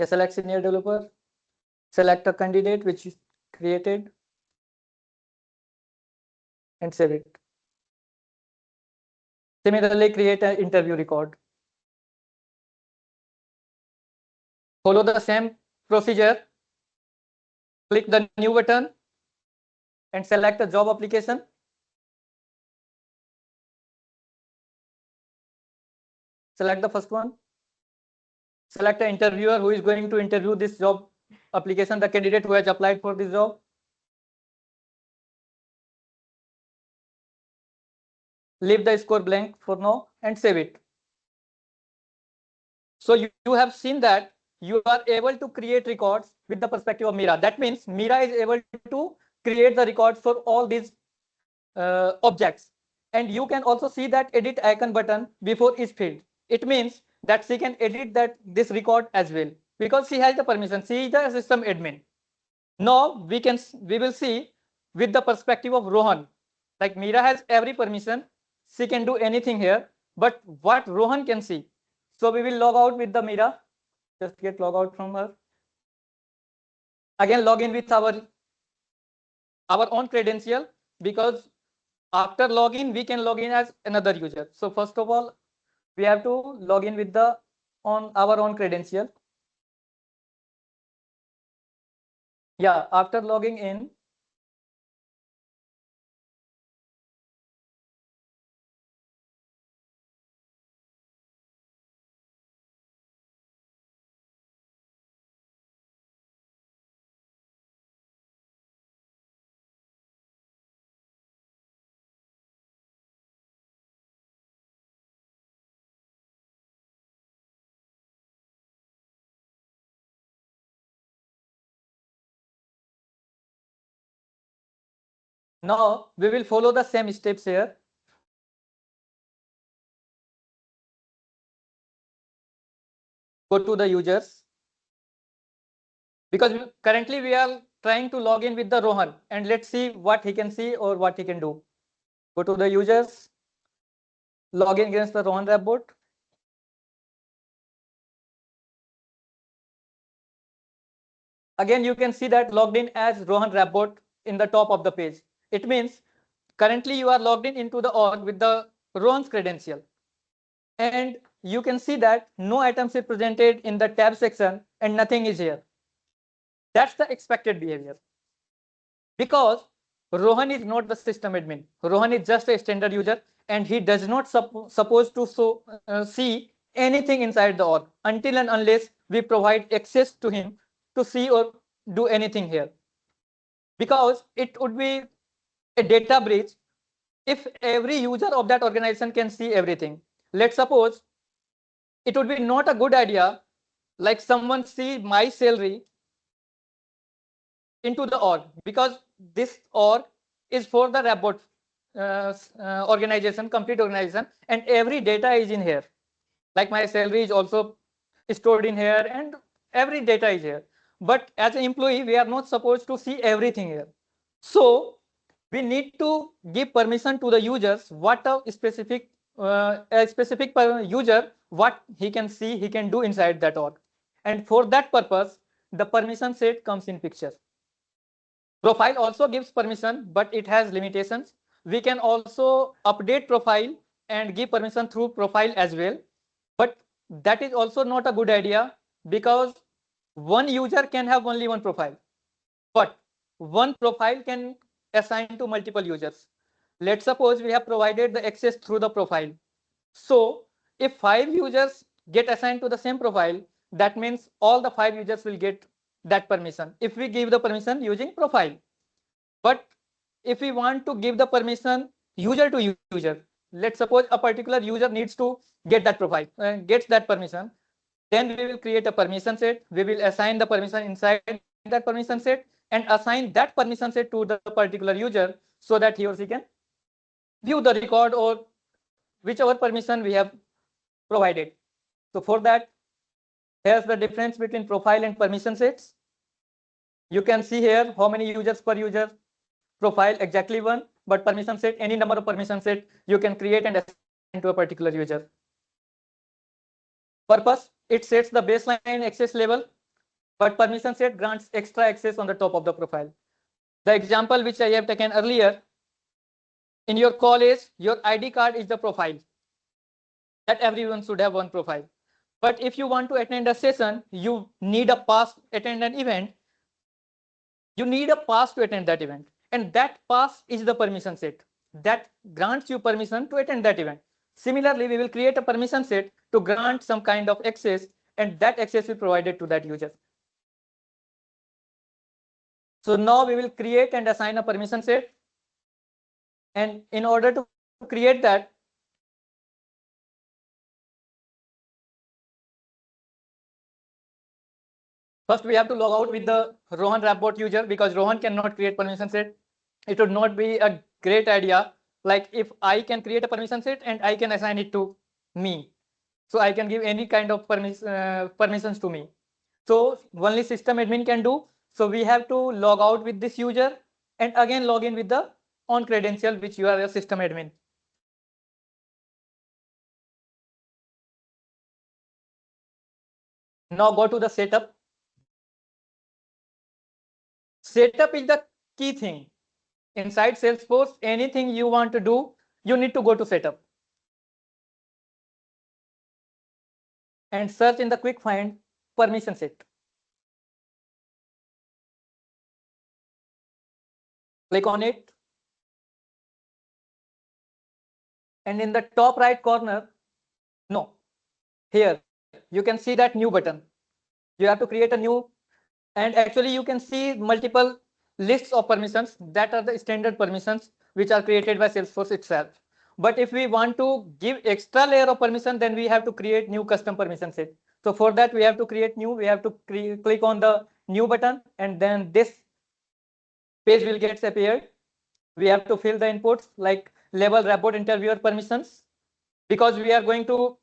Speaker 14: Select senior developer, select a candidate which is created and save it. Similarly, create an interview record. Follow the same procedure. Click the new button and select a job application. Select the first one. Select an interviewer who is going to interview this job application, the candidate who has applied for this job. Leave the score blank for now and save it. So you have seen that you are able to create records with the perspective of Mira. That means Mira is able to create the records for all these objects. And you can also see that edit icon button before each field. It means that she can edit this record as well, because she has the permission. She is the system admin. Now we will see with the perspective of Rohan. Like Mira has every permission, she can do anything here, but what Rohan can see. So we will log out with the Mira. Just get log out from her.
Speaker 15: Again, log in with our own credential, because after login, we can log in as another user. So first of all, we have to log in with our own credential. Yeah, after logging in, now we will follow the same steps here. Go to the users, because currently we are trying to log in with the Rohan, and let's see what he can see or what he can do. Go to the users, log in against the Rohan Rapport. Again, you can see that logged in as Rohan Rapport in the top of the page. It means currently you are logged in into the org with the Rohan's credential. And you can see that no items is presented in the tab section and nothing is here. That's the expected behavior. Because Rohan is not the system admin. Rohan is just a standard user, and he does not supposed to see anything inside the org until and unless we provide access to him to see or do anything here. Because it would be a data breach if every user of that organization can see everything. Let's suppose it would be not a good idea, like someone see my salary into the org, because this org is for the rapport organization, complete organization, and every data is in here. Like my salary is also stored in here and every data is here. But as an employee, we are not supposed to see everything here. So we need to give permission to the users what a specific user, what he can see, he can do inside that org. And for that purpose, the permission set comes in picture. Profile also gives permission, but it has limitations. We can also update profile and give permission through profile as well. But that is also not a good idea, because one user can have only one profile, but one profile can assign to multiple users. Let's suppose we have provided the access through the profile. So if 5 users get assigned to the same profile, that means all the 5 users will get that permission if we give the permission using profile. But if we want to give the permission user to user, let's suppose a particular user needs to get that profile, gets that permission, then we will create a permission set. We will assign the permission inside that permission set and assign that permission set to the particular user so that he or she can view the record or whichever permission we have provided. So for that, here's the difference between profile and permission sets. You can see here how many users per user. Profile exactly one, but permission set, any number of permission set you can create and assign to a particular user. Purpose, it sets the baseline access level, but permission set grants extra access on the top of the profile. The example which I have taken earlier, in your college, your ID card is the profile. That everyone should have one profile. But if you want to attend a session, you need a pass to attend an event. You need a pass to attend that event. And that pass is the permission set that grants you permission to attend that event. Similarly, we will create a permission set to grant some kind of access, and that access will be provided to that user. So now we will create and assign a permission set. And in order to create that, first we have to log out with the Rohan Rapport user, because Rohan cannot create permission set. It would not be a great idea. Like if I can create a permission set and I can assign it to me. So I can give any kind of permissions to me. So only system admin can do. So we have to log out with this user and again log in with the on credential, which you are a system admin. Now go to the setup. Setup is the key thing. Inside Salesforce, anything you want to do, you need to go to setup. And search in the quick find permission set. Click on it. And in the top right corner, no, here, you can see that new button. You have to create a new, and actually you can see multiple lists of permissions that are the standard permissions which are created by Salesforce itself. But if we want to give extra layer of permission, then we have to create new custom permission set. So for that, we have to create new, we have to click on the new button, and then this page will get appeared. We have to fill the inputs like label, report, interviewer permissions, because we are going to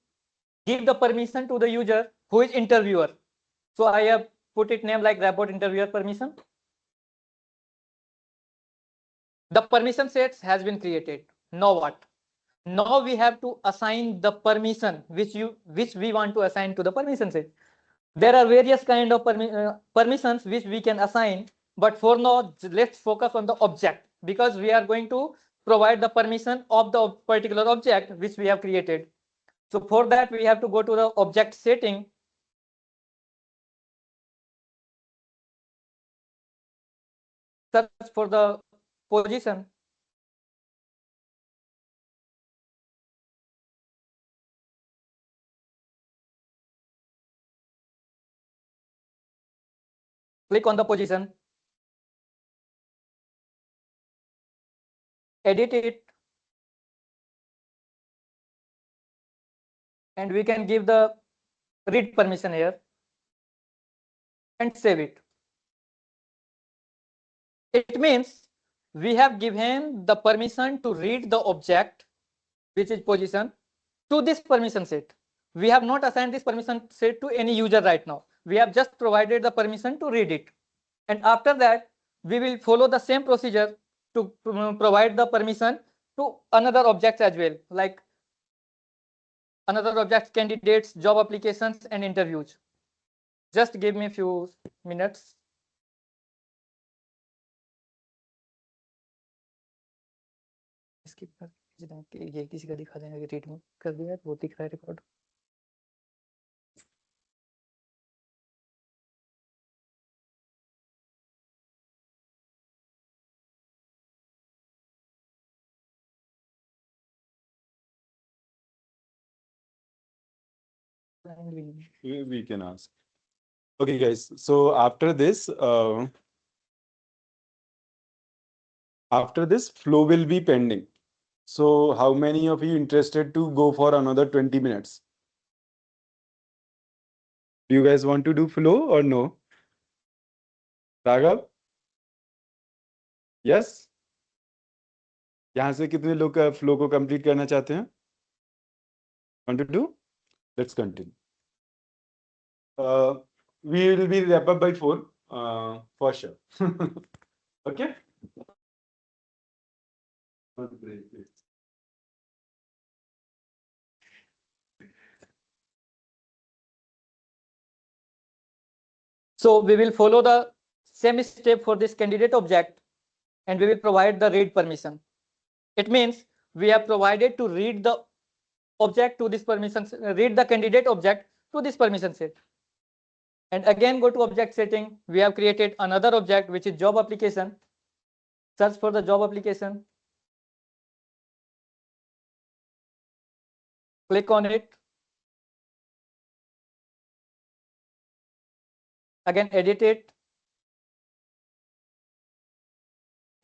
Speaker 15: give the permission to the user who is interviewer. So I have put it name like report interviewer permission. The permission sets has been created. Now what? Now we have to assign the permission which we want to assign to the permission set. There are various kind of permissions which we can assign, but for now let's focus on the object, because we are going to provide the permission of the particular object which we have created. So for that we have to go to the object setting. Search for the position. Click on the position. Edit it. And we can give the read permission here and save it. It means we have given the permission to read the object, which is position, to this permission set. We have not assigned this permission set to any user right now. We have just provided the permission to read it. And after that, we will follow the same procedure to provide the permission to another objects as well, like another objects, candidates, job applications, and interviews. Just give me a few minutes. ये किसी का दिखा देंगे read में कर दिया, वो दिख रहा है record.
Speaker 7: We can ask. Okay, guys. So after this, flow will be pending. So how many of you interested to go for another 20 minutes? Do you guys want to do flow or no? Raghav? Yes? यहाँ से कितने लोग flow को complete करना चाहते हैं? Want to do? Let's continue. We will be wrap up by 4 for sure. Okay.
Speaker 15: So we will follow the same step for this candidate object, and we will provide the read permission. It means we have provided to read the object to this permission, read the candidate object to this permission set. And again, go to object setting. We have created another object, which is job application. Search for the job application. Click on it. Again, edit it.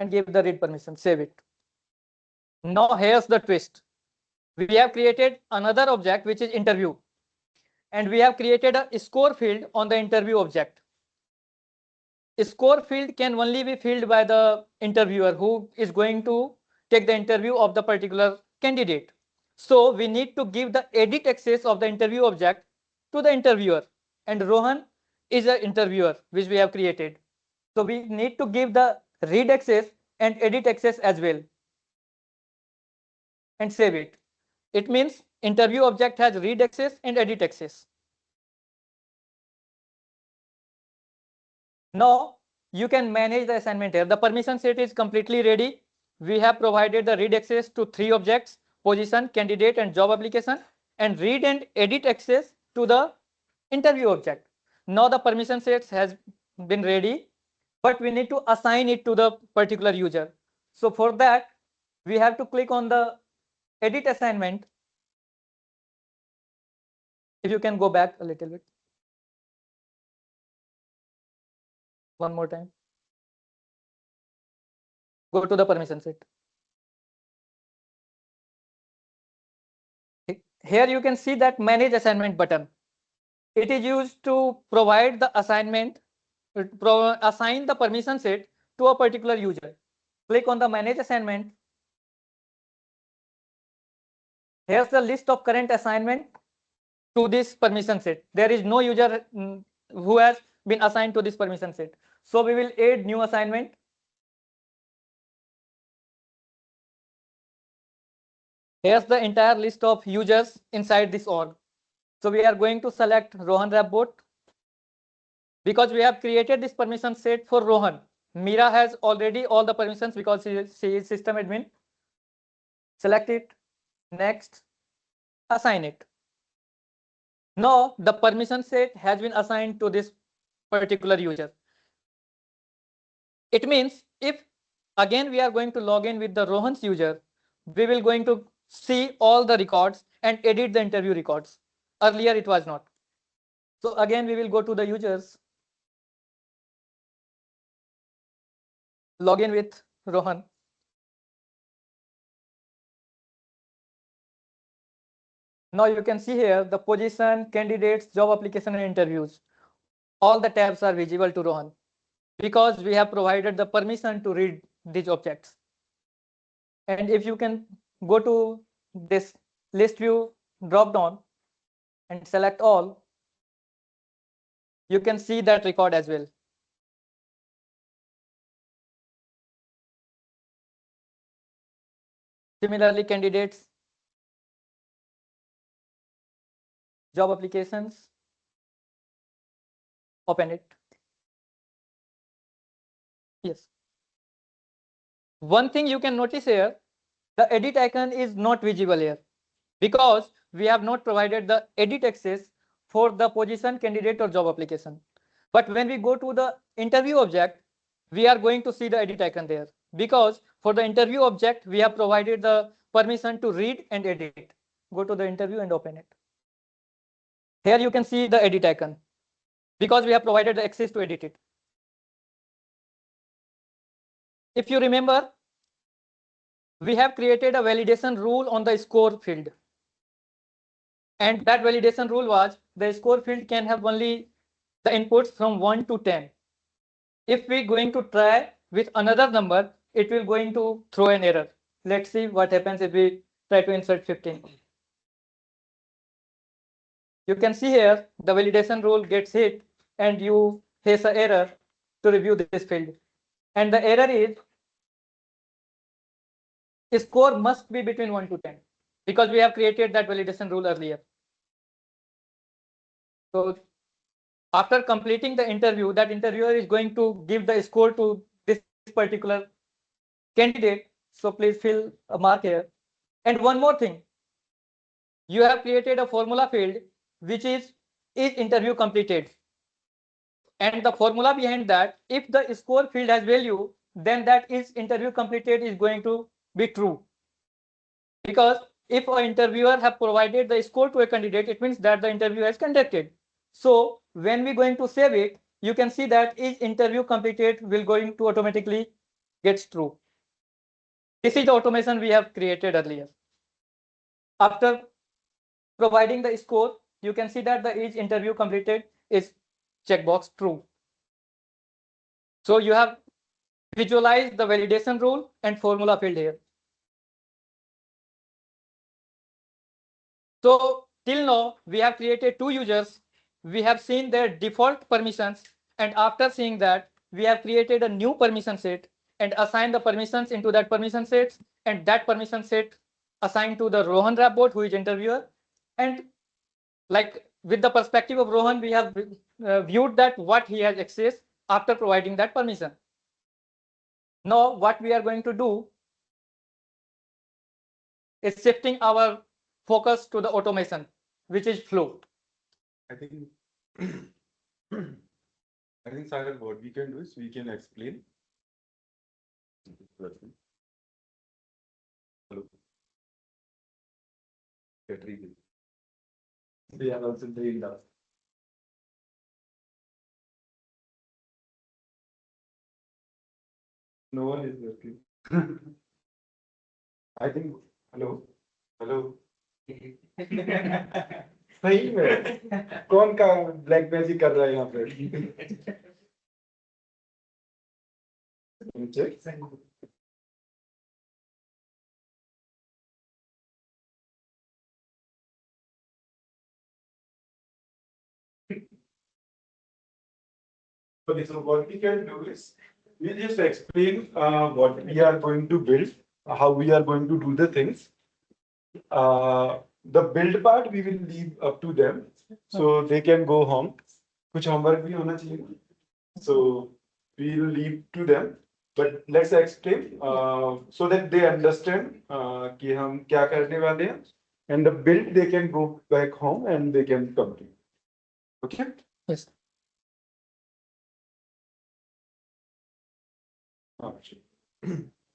Speaker 15: And give the read permission, save it. Now here's the twist. We have created another object, which is interview. And we have created a score field on the interview object. A score field can only be filled by the interviewer who is going to take the interview of the particular candidate. So we need to give the edit access of the interview object to the interviewer. And Rohan is an interviewer, which we have created. So we need to give the read access and edit access as well. And save it. It means interview object has read access and edit access. Now
Speaker 14: you can manage the assignment here. The permission set is completely ready. We have provided the read access to 3 objects: position, candidate, and job application, and read and edit access to the interview object. Now the permission sets has been ready, but we need to assign it to the particular user. So for that, we have to click on the edit assignment. If you can go back a little bit. One more time. Go to the permission set. Here you can see that manage assignment button. It is used to provide the assignment, assign the permission set to a particular user. Click on the manage assignment. Here's the list of current assignment to this permission set. There is no user who has been assigned to this permission set. So we will add new assignment. Here's the entire list of users inside this org. So we are going to select Rohan Rapport. Because we have created this permission set for Rohan. Meera has already all the permissions because she is system admin. Select it. Next. Assign it. Now the permission set has been assigned to this particular user. It means if again we are going to log in with the Rohan's user, we will going to see all the records and edit the interview records. Earlier it was not. So again we will go to the users. Log in with Rohan. Now you can see here the position, candidates, job application, and interviews. All the tabs are visible to Rohan because we have provided the permission to read these objects. And if you can go to this list view drop down and select all, you can see that record as well. Similarly, candidates, job applications, open it. Yes. One thing you can notice here, the edit icon is not visible here because we have not provided the edit access for the position, candidate, or job application. But when we go to the interview object, we are going to see the edit icon there because for the interview object, we have provided the permission to read and edit. Go to the interview and open it. Here you can see the edit icon because we have provided the access to edit it. If you remember, we have created a validation rule on the score field. And that validation rule was the score field can have only the inputs from 1 to 10. If we're going to try with another number, it will going to throw an error. Let's see what happens if we try to insert 15. You can see here the validation rule gets hit and you face an error to review this field. And the error is score must be between 1 to 10 because we have created that validation rule earlier. So after completing the interview, that interviewer is going to give the score to this particular candidate. So please fill a mark here. And one more thing, you have created a formula field which is interview completed. And the formula behind that, if the score field has value, then that is interview completed is going to be true. Because if an interviewer have provided the score to a candidate, it means that the interview has conducted. So when we're going to save it, you can see that is interview completed will going to automatically gets true. This is the automation we have created earlier. After providing the score, you can see that the is interview completed is checkbox true. So you have visualized the validation rule and formula field here. So till now, we have created 2 users. We have seen their default permissions. And after seeing that, we have created a new permission set and assigned the permissions into that permission set. And that permission set assigned to the Rohan Rapport, who is interviewer. And like with the perspective of Rohan, we have viewed that what he has access
Speaker 6: after providing that permission. Now, what we are going to do is shifting our focus to the automation, which is flow.
Speaker 7: I think, I think, Sagar, what we can do is we can explain. Hello. Get ready. We are also doing that. No one is working. I think, hello, hello. सही में कौन का black magic कर रहा है यहाँ पे Okay, so what we can do is we just explain what we are going to build, how we are going to do the things. The build part we will leave up to them, so they can go home. कुछ homework भी होना चाहिए. So we will leave to them, but let's explain so that they understand कि हम क्या करने वाले हैं, and the build they can go back home and they can complete. Okay?
Speaker 6: Yes.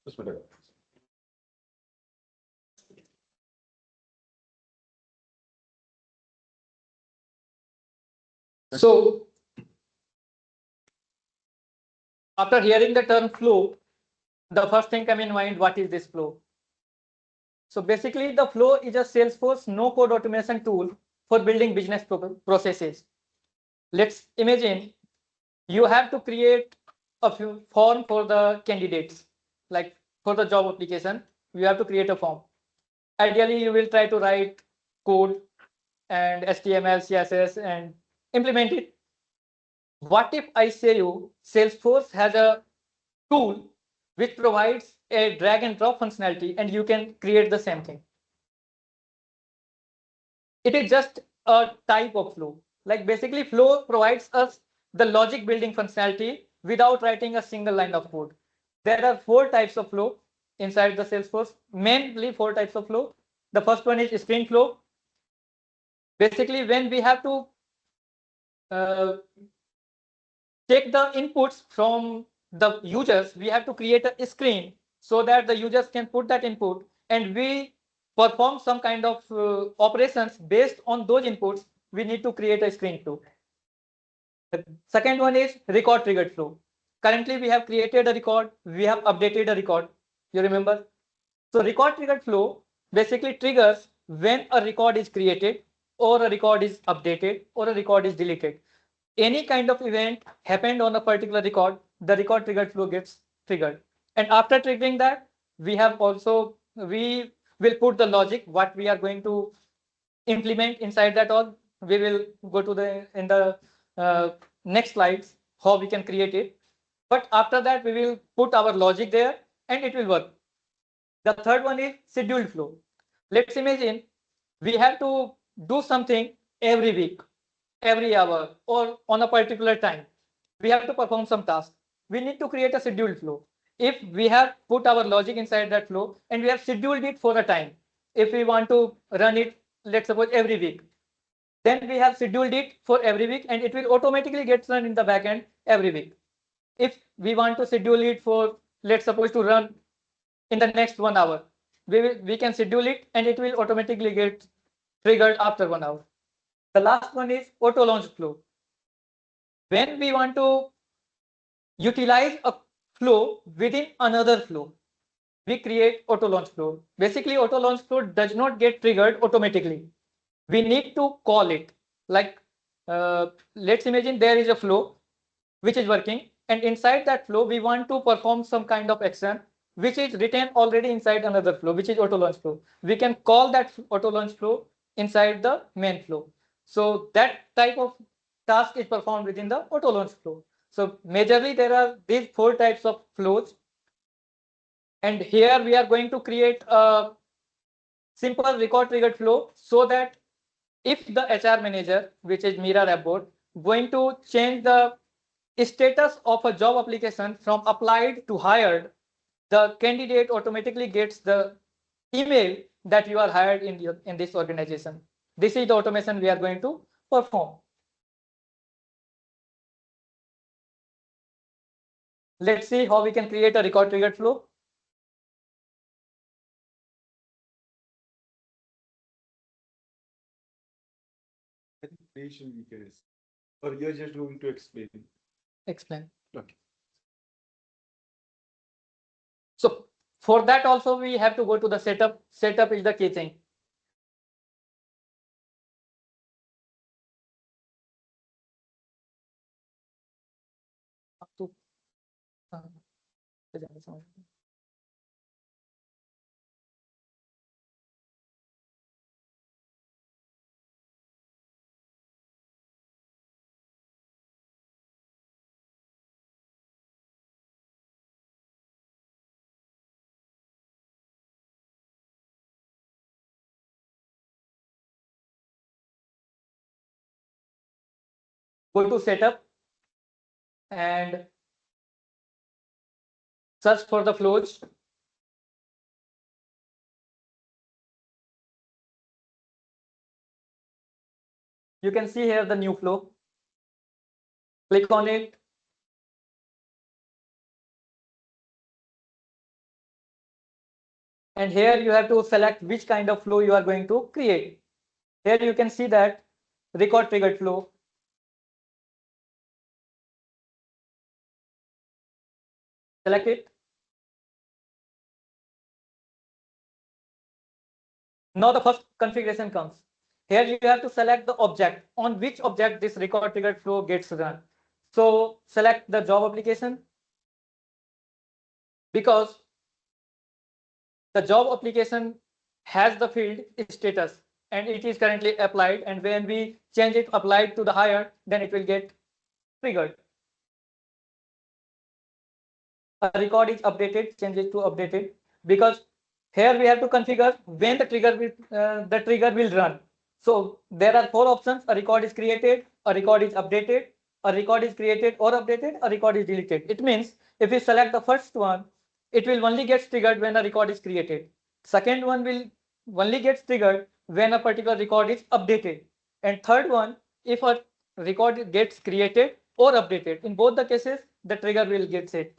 Speaker 7: उसमें लगा.
Speaker 6: So, after hearing the term flow, the first thing come in mind, what is this flow? So basically, the flow is a Salesforce no-code automation tool for building business processes. Let's imagine you have to create a form for the candidates, like for the job application, you have to create a form. Ideally, you will try to write code and HTML, CSS and implement it. What if I say you Salesforce has a tool which provides a drag and drop functionality and you can create the same thing? It is just a type of flow. Like basically flow provides us the logic building functionality without writing a single line of code. There are 4 types of flow inside the Salesforce, mainly 4 types of flow. The first one is sprint flow. Basically, when we have to take the inputs from the users, we have to create a screen so that the users can put that input and we perform some kind of operations based on those inputs. We need to create a screen flow. The second one is record triggered flow. Currently, we have created a record, we have updated a record. You remember? So record triggered flow basically triggers when a record is created or a record is updated or a record is deleted. Any kind of event happened on a particular record, the record triggered flow gets triggered. And after triggering that, we will put the logic, what we are going to implement inside that all. We will go to in the next slides, how we can create it. But after that, we will put our logic there and it will work. The third one is scheduled flow. Let's imagine we have to do something every week, every hour, or on a particular time. We have to perform some task. We need to create a scheduled flow. If we have put our logic inside that flow and we have scheduled it for a time, if we want to run it, let's suppose every week, then we have scheduled it for every week and it will automatically get run in the backend every week. If we want to schedule it for, let's suppose to run in the next 1 hour, we can schedule it and it will automatically get triggered after 1 hour. The last one is auto launch flow. When we want to utilize a flow within another flow, we create auto launch flow. Basically, auto launch flow does not get triggered automatically. We need to call it. Like, let's imagine there is a flow which is working, and inside that flow, we want to perform some kind of action which is written already inside another flow, which is auto launch flow. We can call that auto launch flow inside the main flow. So that type of task is performed within the auto launch flow. So majorly there are these 4 types of flows. And here we are going to create a simple record triggered flow so that if the HR manager, which is Mira Rapport, going to change the
Speaker 15: status of a job application from applied to hired, the candidate automatically gets the email that you are hired in this organization. This is the automation we are going to perform. Let's see how we can create a record triggered flow.
Speaker 7: I think creation we can, or you're just going to explain.
Speaker 15: Explain.
Speaker 7: Okay.
Speaker 15: So for that also we have to go to the setup. Setup is the key thing. Go to setup and search for the flows. You can see here the new flow. Click on it. And here you have to select which kind of flow you are going to create. Here you can see that record triggered flow. Select it. Now the first configuration comes. Here you have to select the object on which object this record triggered flow gets run. So select the job application, because the job application has the field status and it is currently applied, and when we change it applied to the higher, then it will get triggered. A record is updated, change it to updated, because here we have to configure when the trigger will run. So there are 4 options: a record is created, a record is updated, a record is created or updated, a record is deleted. It means if we select the first one, it will only get triggered when a record is created. Second one will only get triggered when a particular record is updated. And third one, if a record gets created or updated, in both the cases, the trigger will get set.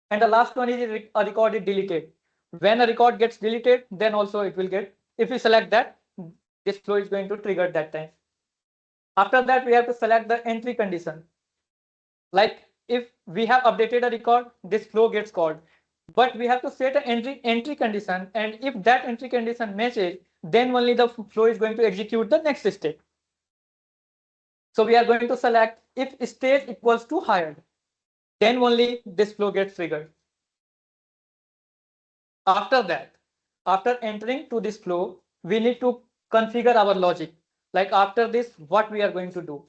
Speaker 15: And the last one is a record is deleted. When a record gets deleted, then also it will get, if we select that, this flow is going to trigger at that time. After that, we have to select the entry condition. Like if we have updated a record, this flow gets called. But we have to set an entry condition, and if that entry condition matches, then only the flow is going to execute the next step. So we are going to select if stage equals to hired, then only this flow gets triggered. After that, after entering to this flow, we need to configure our logic. Like after this, what we are going to do?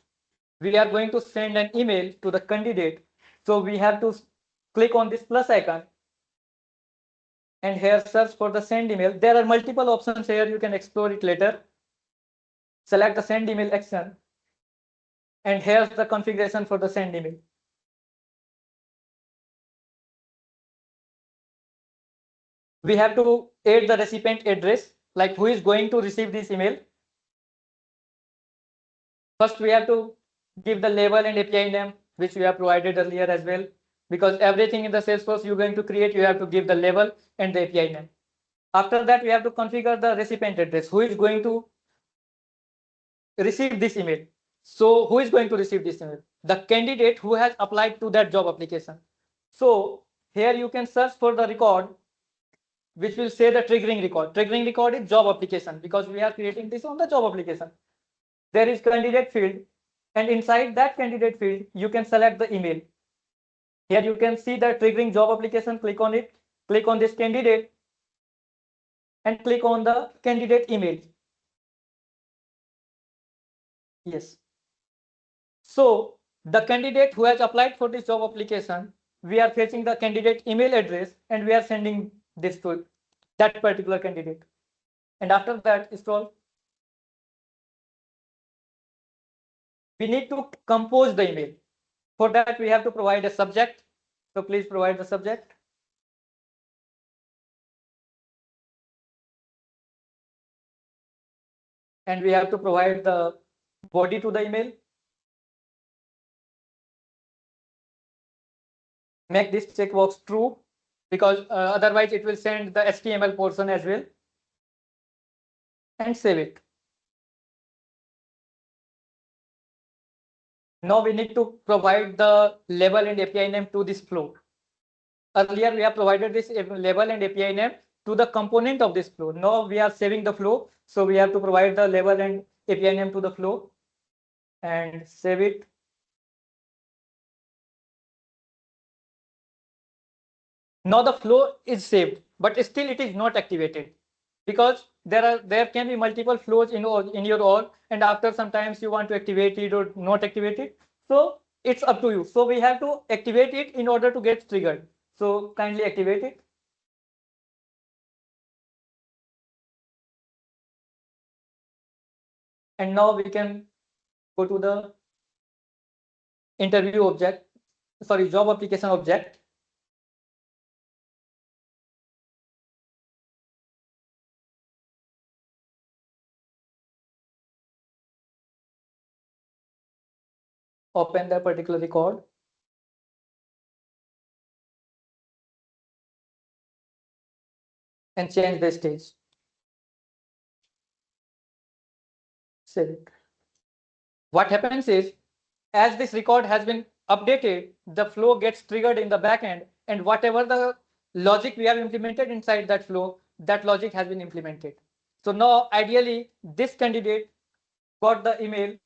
Speaker 15: We are going to send an email to the candidate. So we have to click on this plus icon and here search for the send email. There are multiple options here. You can explore it later. Select the send email action. And here's the configuration for the send email. We have to add the recipient address, like who is going to receive this email. First, we have to give the label and API name, which we have provided earlier as well, because everything in the Salesforce you're going to create, you have to give the label and the API name. After that, we have to configure the recipient address, who is going to receive this email. So who is going to receive this email? The candidate who has applied to that job application. So here you can search for the record which will say the triggering record. Triggering record is job application, because we are creating this on the job application. There is candidate field, and inside that candidate field, you can select the email. Here you can see the triggering job application. Click on it, click on this candidate, and click on the candidate email. Yes. So the candidate who has applied for this job application, we are fetching the candidate email address and we are sending this to that particular candidate. And after that, install. We need to compose the email. For that, we have to provide a subject. So please provide the subject. And we have to provide the body to the email. Make this checkbox true, because otherwise it will send the HTML portion as well. And save it. Now we need to provide the label and API name to this flow. Earlier we have provided this label and API name to the component of this flow. Now we are saving the flow, so we have to provide the label and API name to the flow and save it. Now the flow is saved, but still it is not activated, because there can be multiple flows in your org, and after sometimes you want to activate it or not activate it. So it's up to you. So we have to activate it in order to get triggered. So kindly activate it. And now we can go to the interview object, sorry, job application object. Open the particular record. And change the stage. Save it. What happens is, as this record has been updated, the flow gets triggered in the backend, and whatever the logic we have implemented inside that flow, that logic has been implemented. So now, ideally, this candidate got the email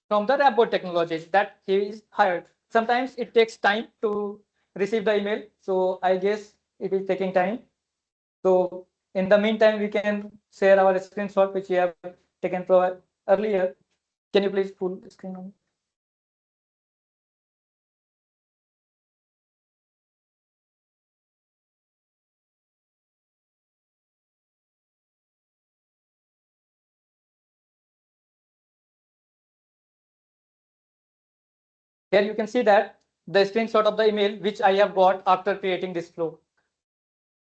Speaker 15: from the Rapport Technologies that he is hired. Sometimes it takes time to receive the email, so I guess it is taking time. So in the meantime, we can share our screenshot which we have taken earlier. Can you please full screen on? Here you can see that the screenshot of the email which I have got after creating this flow.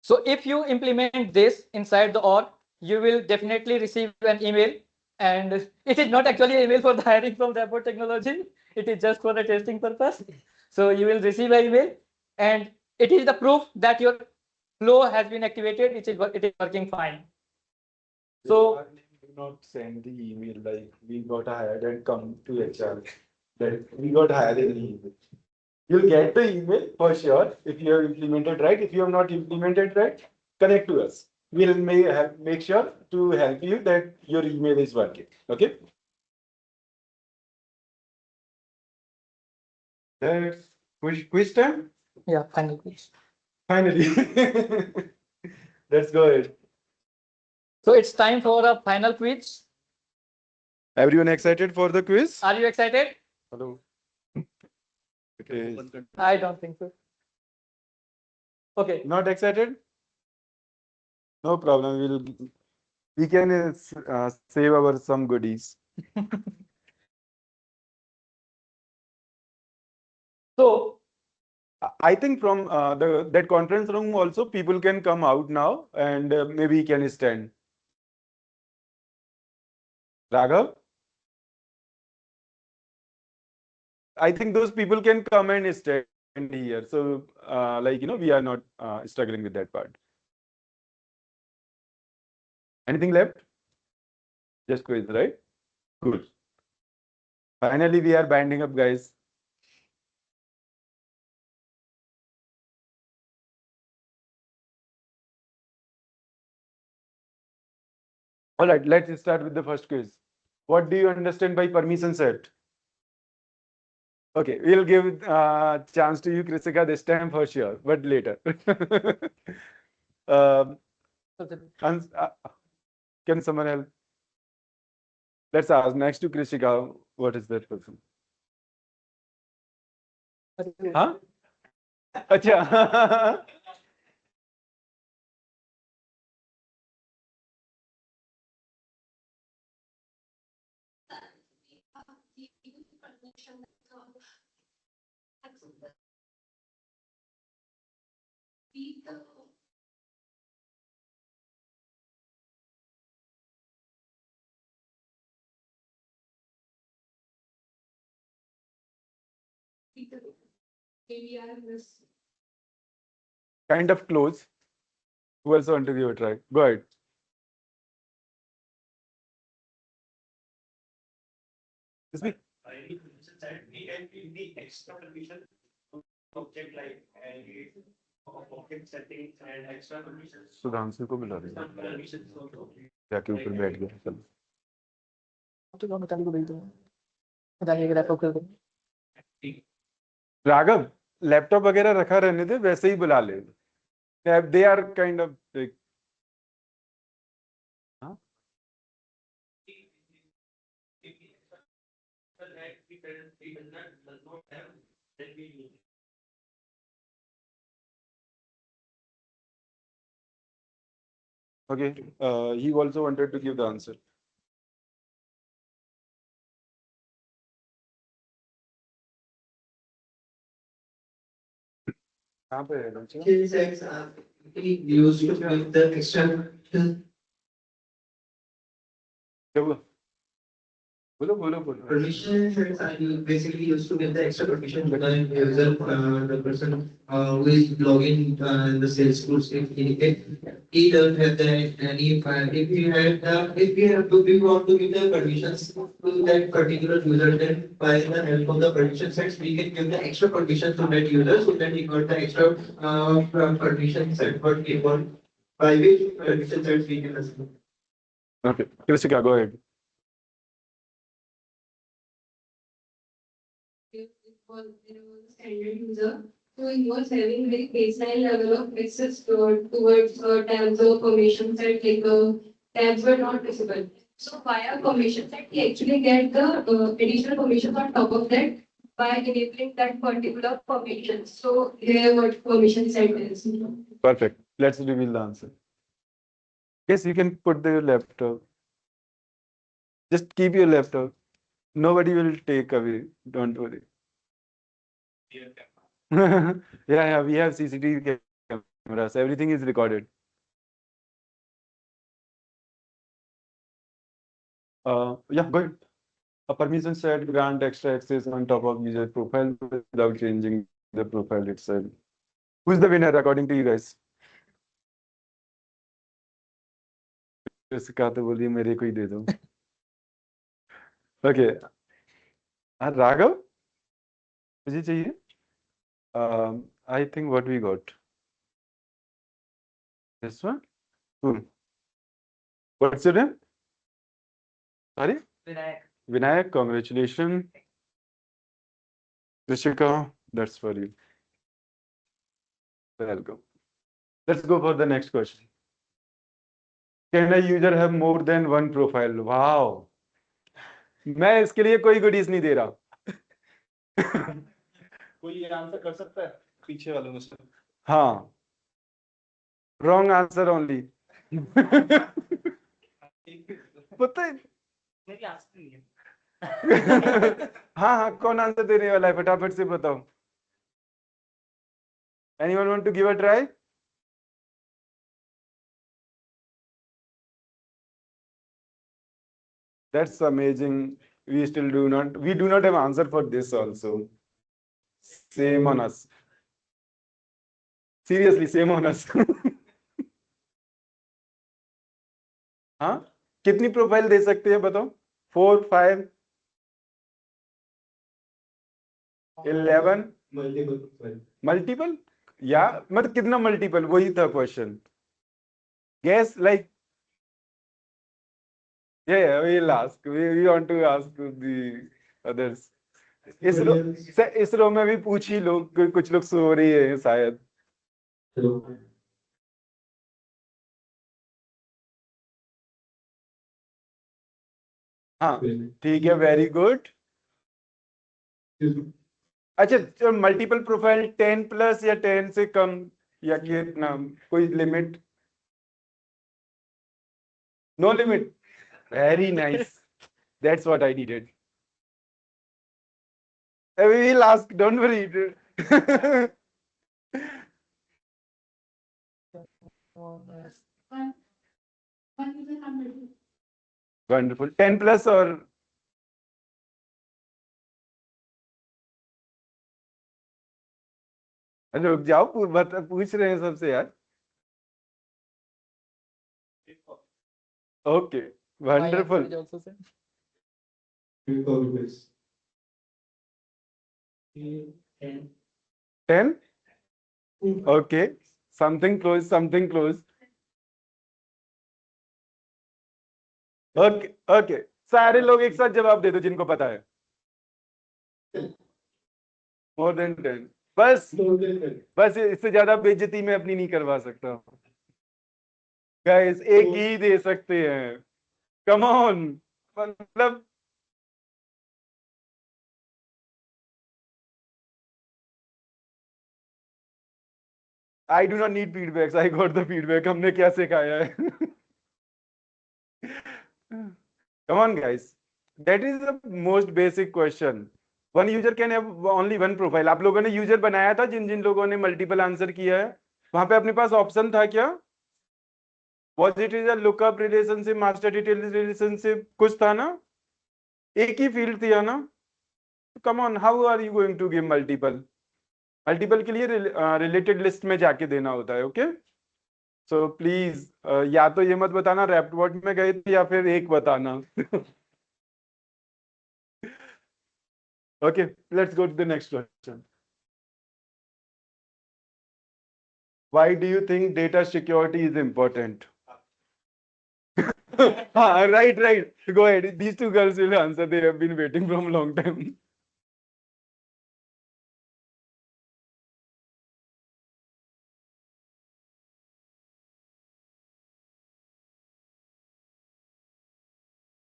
Speaker 15: So if you implement this inside the org, you will definitely receive an email, and it is not actually an email for the hiring from the Rapport Technology. It is just for the testing purpose. So you will receive an email, and it is the proof that your flow has been activated. It is working fine. So
Speaker 7: do not send the email like we got hired and come to HR. That we got hired in the email. You'll get the email for sure if you have implemented right. If you have not implemented right, connect to us. We'll make sure to help you that your email is working. Okay. That's quiz time.
Speaker 15: Yeah, final quiz.
Speaker 7: Finally. Let's go ahead.
Speaker 15: So it's time for a final quiz.
Speaker 7: Everyone excited for the quiz?
Speaker 15: Are you excited?
Speaker 7: Hello. Okay.
Speaker 15: I don't think so. Okay.
Speaker 7: Not excited? No problem. We can save our some goodies.
Speaker 15: So
Speaker 7: I think from that conference room also people can come out now and maybe can stand. Raghav? I think those people can come and stand here. So we are not struggling with that part. Anything left? Just quiz, right? Cool. Finally, we are binding up, guys. All right, let's start with the first quiz. What do you understand by permission set? Okay, we'll give chance to you, Krisika, this time for sure, but later. Can someone help? Let's ask next to Krisika, what is that person? Huh? Acha. Kind of close. Who else want to give a try? Go ahead. Speak.
Speaker 9: We can give the extra permission to object like object settings and extra permissions.
Speaker 7: Sudhanshu को बुला रही है
Speaker 9: Permissions also.
Speaker 7: जाके ऊपर बैठ गया चलो
Speaker 15: तो कौन बताने को भेज दो बताइए अगर आपको कर
Speaker 7: राघव लैपटॉप वगैरह रखा रहने दे वैसे ही बुला ले they are kind of okay he also wanted to give the answer कहाँ पे है बच्चा?
Speaker 11: Used to give the extra.
Speaker 7: बोलो
Speaker 11: Permission sets are basically used to give the extra permission to the user, the person who is logging in the Salesforce. If he doesn't have that, and if we want to give the permissions to that particular user, then by the help of the permission sets, we can give the extra permission to that user, so that he got the extra permission set what we want, by which permission sets we can assign.
Speaker 7: okay Kristika go ahead
Speaker 20: For standard user, so he was having very baseline level of access towards tabs or permissions that tabs were not visible. So via permission set, he actually get the additional permissions on top of that by enabling that particular permission. So here what permission set is.
Speaker 7: perfect let's reveal the answer yes you can put the laptop just keep your laptop nobody will take away don't worry yeah we have CCTV cameras everything is recorded yeah go ahead a permission set grant extra access on top of user profile without changing the profile itself who's the winner according to you guys इसका तो बोलिए मेरे को ही दे दो okay Raghav मुझे चाहिए I think what we got this one cool what's your name sorry Vinayak congratulations Krishika that's for you welcome let's go for the next question can a user have more than one profile wow मैं इसके लिए कोई goodies नहीं दे रहा
Speaker 2: कोई answer कर सकता है पीछे वालों में से
Speaker 7: हाँ wrong answer only पता है
Speaker 16: मेरी आंसर नहीं है
Speaker 7: हाँ कौन आंसर देने वाला है फटाफट से बताओ anyone want to give a try that's amazing we do not have answer for this also same on us seriously same on us हाँ कितनी प्रोफाइल दे सकते हैं बताओ 4 5 11 मल्टीपल या मतलब कितना मल्टीपल वही था question guess like yeah we'll ask we want to ask the others इस रो में भी पूछ ही लो कुछ लोग सो रही है शायद हाँ ठीक है वेरी गुड अच्छा मल्टीपल प्रोफाइल 10 प्लस या 10 से कम या कितना कोई limit no limit very nice that's what I needed we will ask don't worry Wonderful. 10 plus or रुक जाओ पूछ रहे हैं सबसे यार. Okay, wonderful. 10? Okay, something close, something close. Okay, okay. सारे लोग एक साथ जवाब दे दो जिनको पता है. More than 10. बस इससे ज्यादा बेइज्जती मैं अपनी नहीं करवा सकता. Guys, एक ही दे सकते हैं. Come on. मतलब I do not need feedbacks. I got the feedback. हमने क्या सिखाया है? Come on, guys. That is the most basic question. One user can have only one profile. आप लोगों ने user बनाया था जिन जिन लोगों ने multiple answer किया है. वहां पे अपने पास option था क्या? Was it is a lookup relationship, master detail relationship? कुछ था ना? एक ही field थी ना? Come on, how are you going to give multiple? Multiple के लिए related list में जाके देना होता है, okay? So please, या तो ये मत बताना रैप्ट वर्ड में गए थे या फिर एक बताना. Okay, let's go to the next question. Why do you think data security is important? Right. Go ahead. These two girls will answer. They have been waiting from a long time.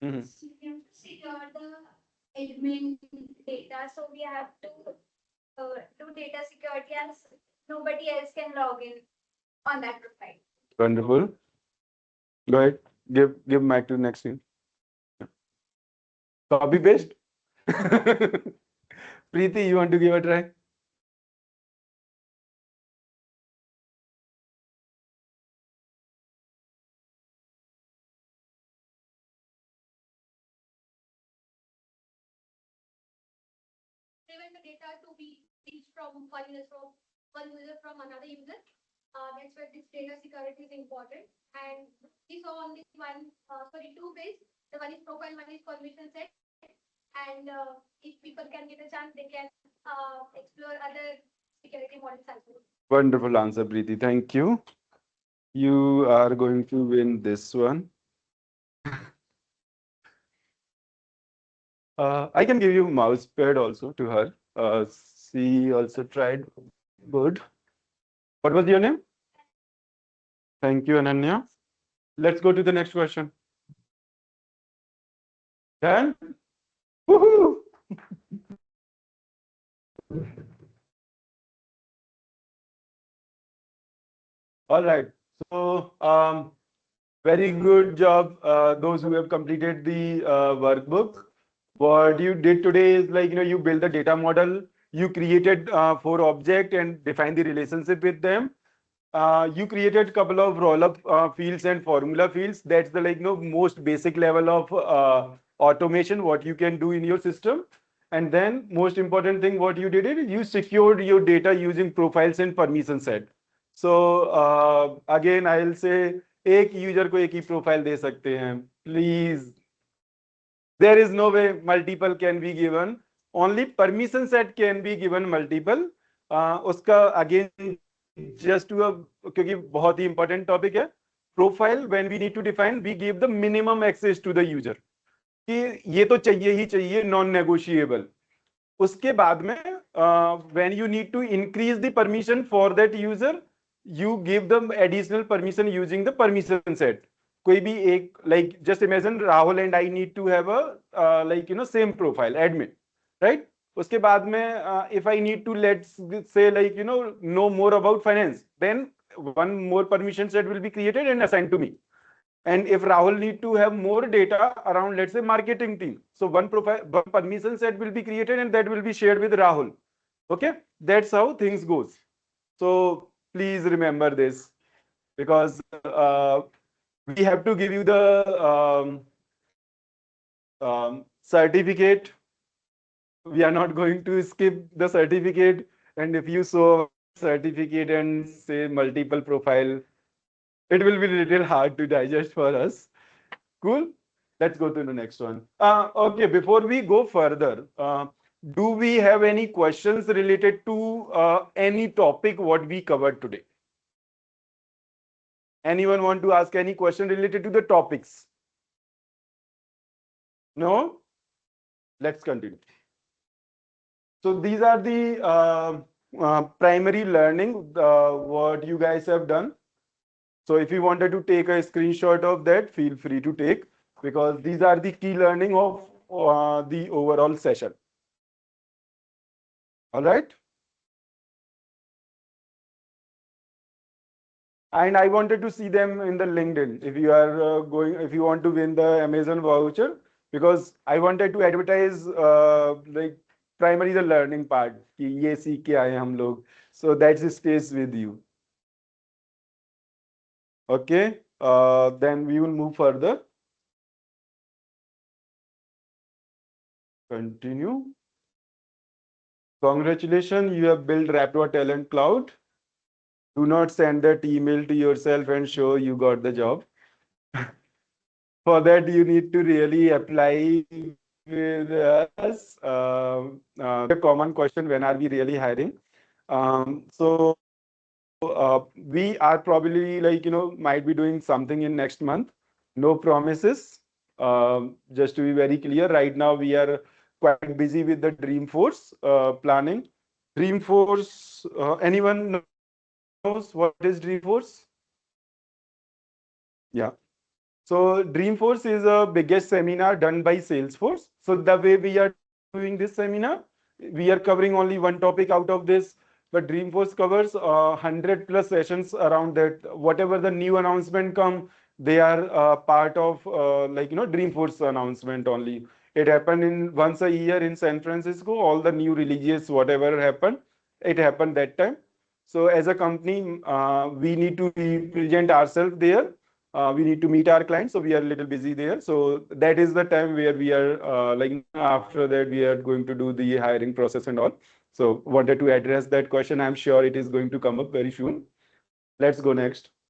Speaker 13: So we have to secure the admin data, so we have to do data security and nobody else can log in on that profile.
Speaker 7: Wonderful. Go ahead. Give mic to the next team. Copy paste. Preeti, you want to give a try?
Speaker 18: Prevent the data to be reached from one user from another user. That's where this data security is important. And we saw on this two page. The one is profile, one is permission set. And if people can get a chance, they can explore other security models as well.
Speaker 7: Wonderful answer, Preeti. Thank you. You are going to win this one. I can give you mouse pad also to her. She also tried. Good. What was your name? Thank you, Ananya. Let's go to the next question. Done? Woohoo! All right. So, very good job, those who have completed the workbook. What you did today is you build the data model, you created 4 objects and defined the relationship with them. You created a couple of roll-up fields and formula fields. That's the most basic level of automation, what you can do in your system. And then most important thing, what you did is you secured your data using profiles and permission set. So again, I'll say एक user को एक ही profile दे सकते हैं. Please. There is no way multiple can be given. Only permission set can be given multiple. उसका again just to क्योंकि बहुत ही important topic है. Profile when we need to define, we give the minimum access to the user. कि ये तो चाहिए ही चाहिए, non-negotiable. उसके बाद में when you need to increase the permission for that user, you give them additional permission using the permission set. कोई भी एक just imagine Rahul and I need to have a same profile admin, right? उसके बाद में if I need to let's say know more about finance, then one more permission set will be created and assigned to me. And if Rahul need to have more data around, let's say, marketing team, so one permission set will be created and that will be shared with Rahul. Okay, that's how things goes. So please remember this, because we have to give you the certificate. We are not going to skip the certificate. And if you show certificate and say multiple profile, it will be a little hard to digest for us. Cool. Let's go to the next one. Okay, before we go further, do we have any questions related to any topic what we covered today? Anyone want to ask any question related to the topics? No? Let's continue. So these are the primary learning what you guys have done. So if you wanted to take a screenshot of that, feel free to take, because these are the key learning of the overall session. All right. And I wanted to see them in the LinkedIn. If you are if you want to win the Amazon voucher, because I wanted to advertise like primary the learning part. कि ये सीख के आए हम लोग. So that stays with you. Okay. Then we will move further. Continue. Congratulations, you have built Raptor Talent Cloud. Do not send that email to yourself and show you got the job. For that, you need to really apply with us. A common question: when are we really hiring? So we are probably might be doing something in next month. No promises. Just to be very clear, right now we are quite busy with the Dreamforce planning. Dreamforce. Anyone knows what is Dreamforce? Yeah. So Dreamforce is the biggest seminar done by Salesforce. So the way we are doing this seminar, we are covering only one topic out of this, but Dreamforce covers 100 plus sessions around that. Whatever the new announcement come, they are part of Dreamforce announcement only. It happened in once a year in San Francisco. All the new releases, whatever happened, it happened that time. So as a company, we need to present ourselves there. We need to meet our clients, so we are a little busy there. So that is the time where we are after that we are going to do the hiring process and all. So wanted to address that question. I'm sure it is going to come up very soon. Let's go next.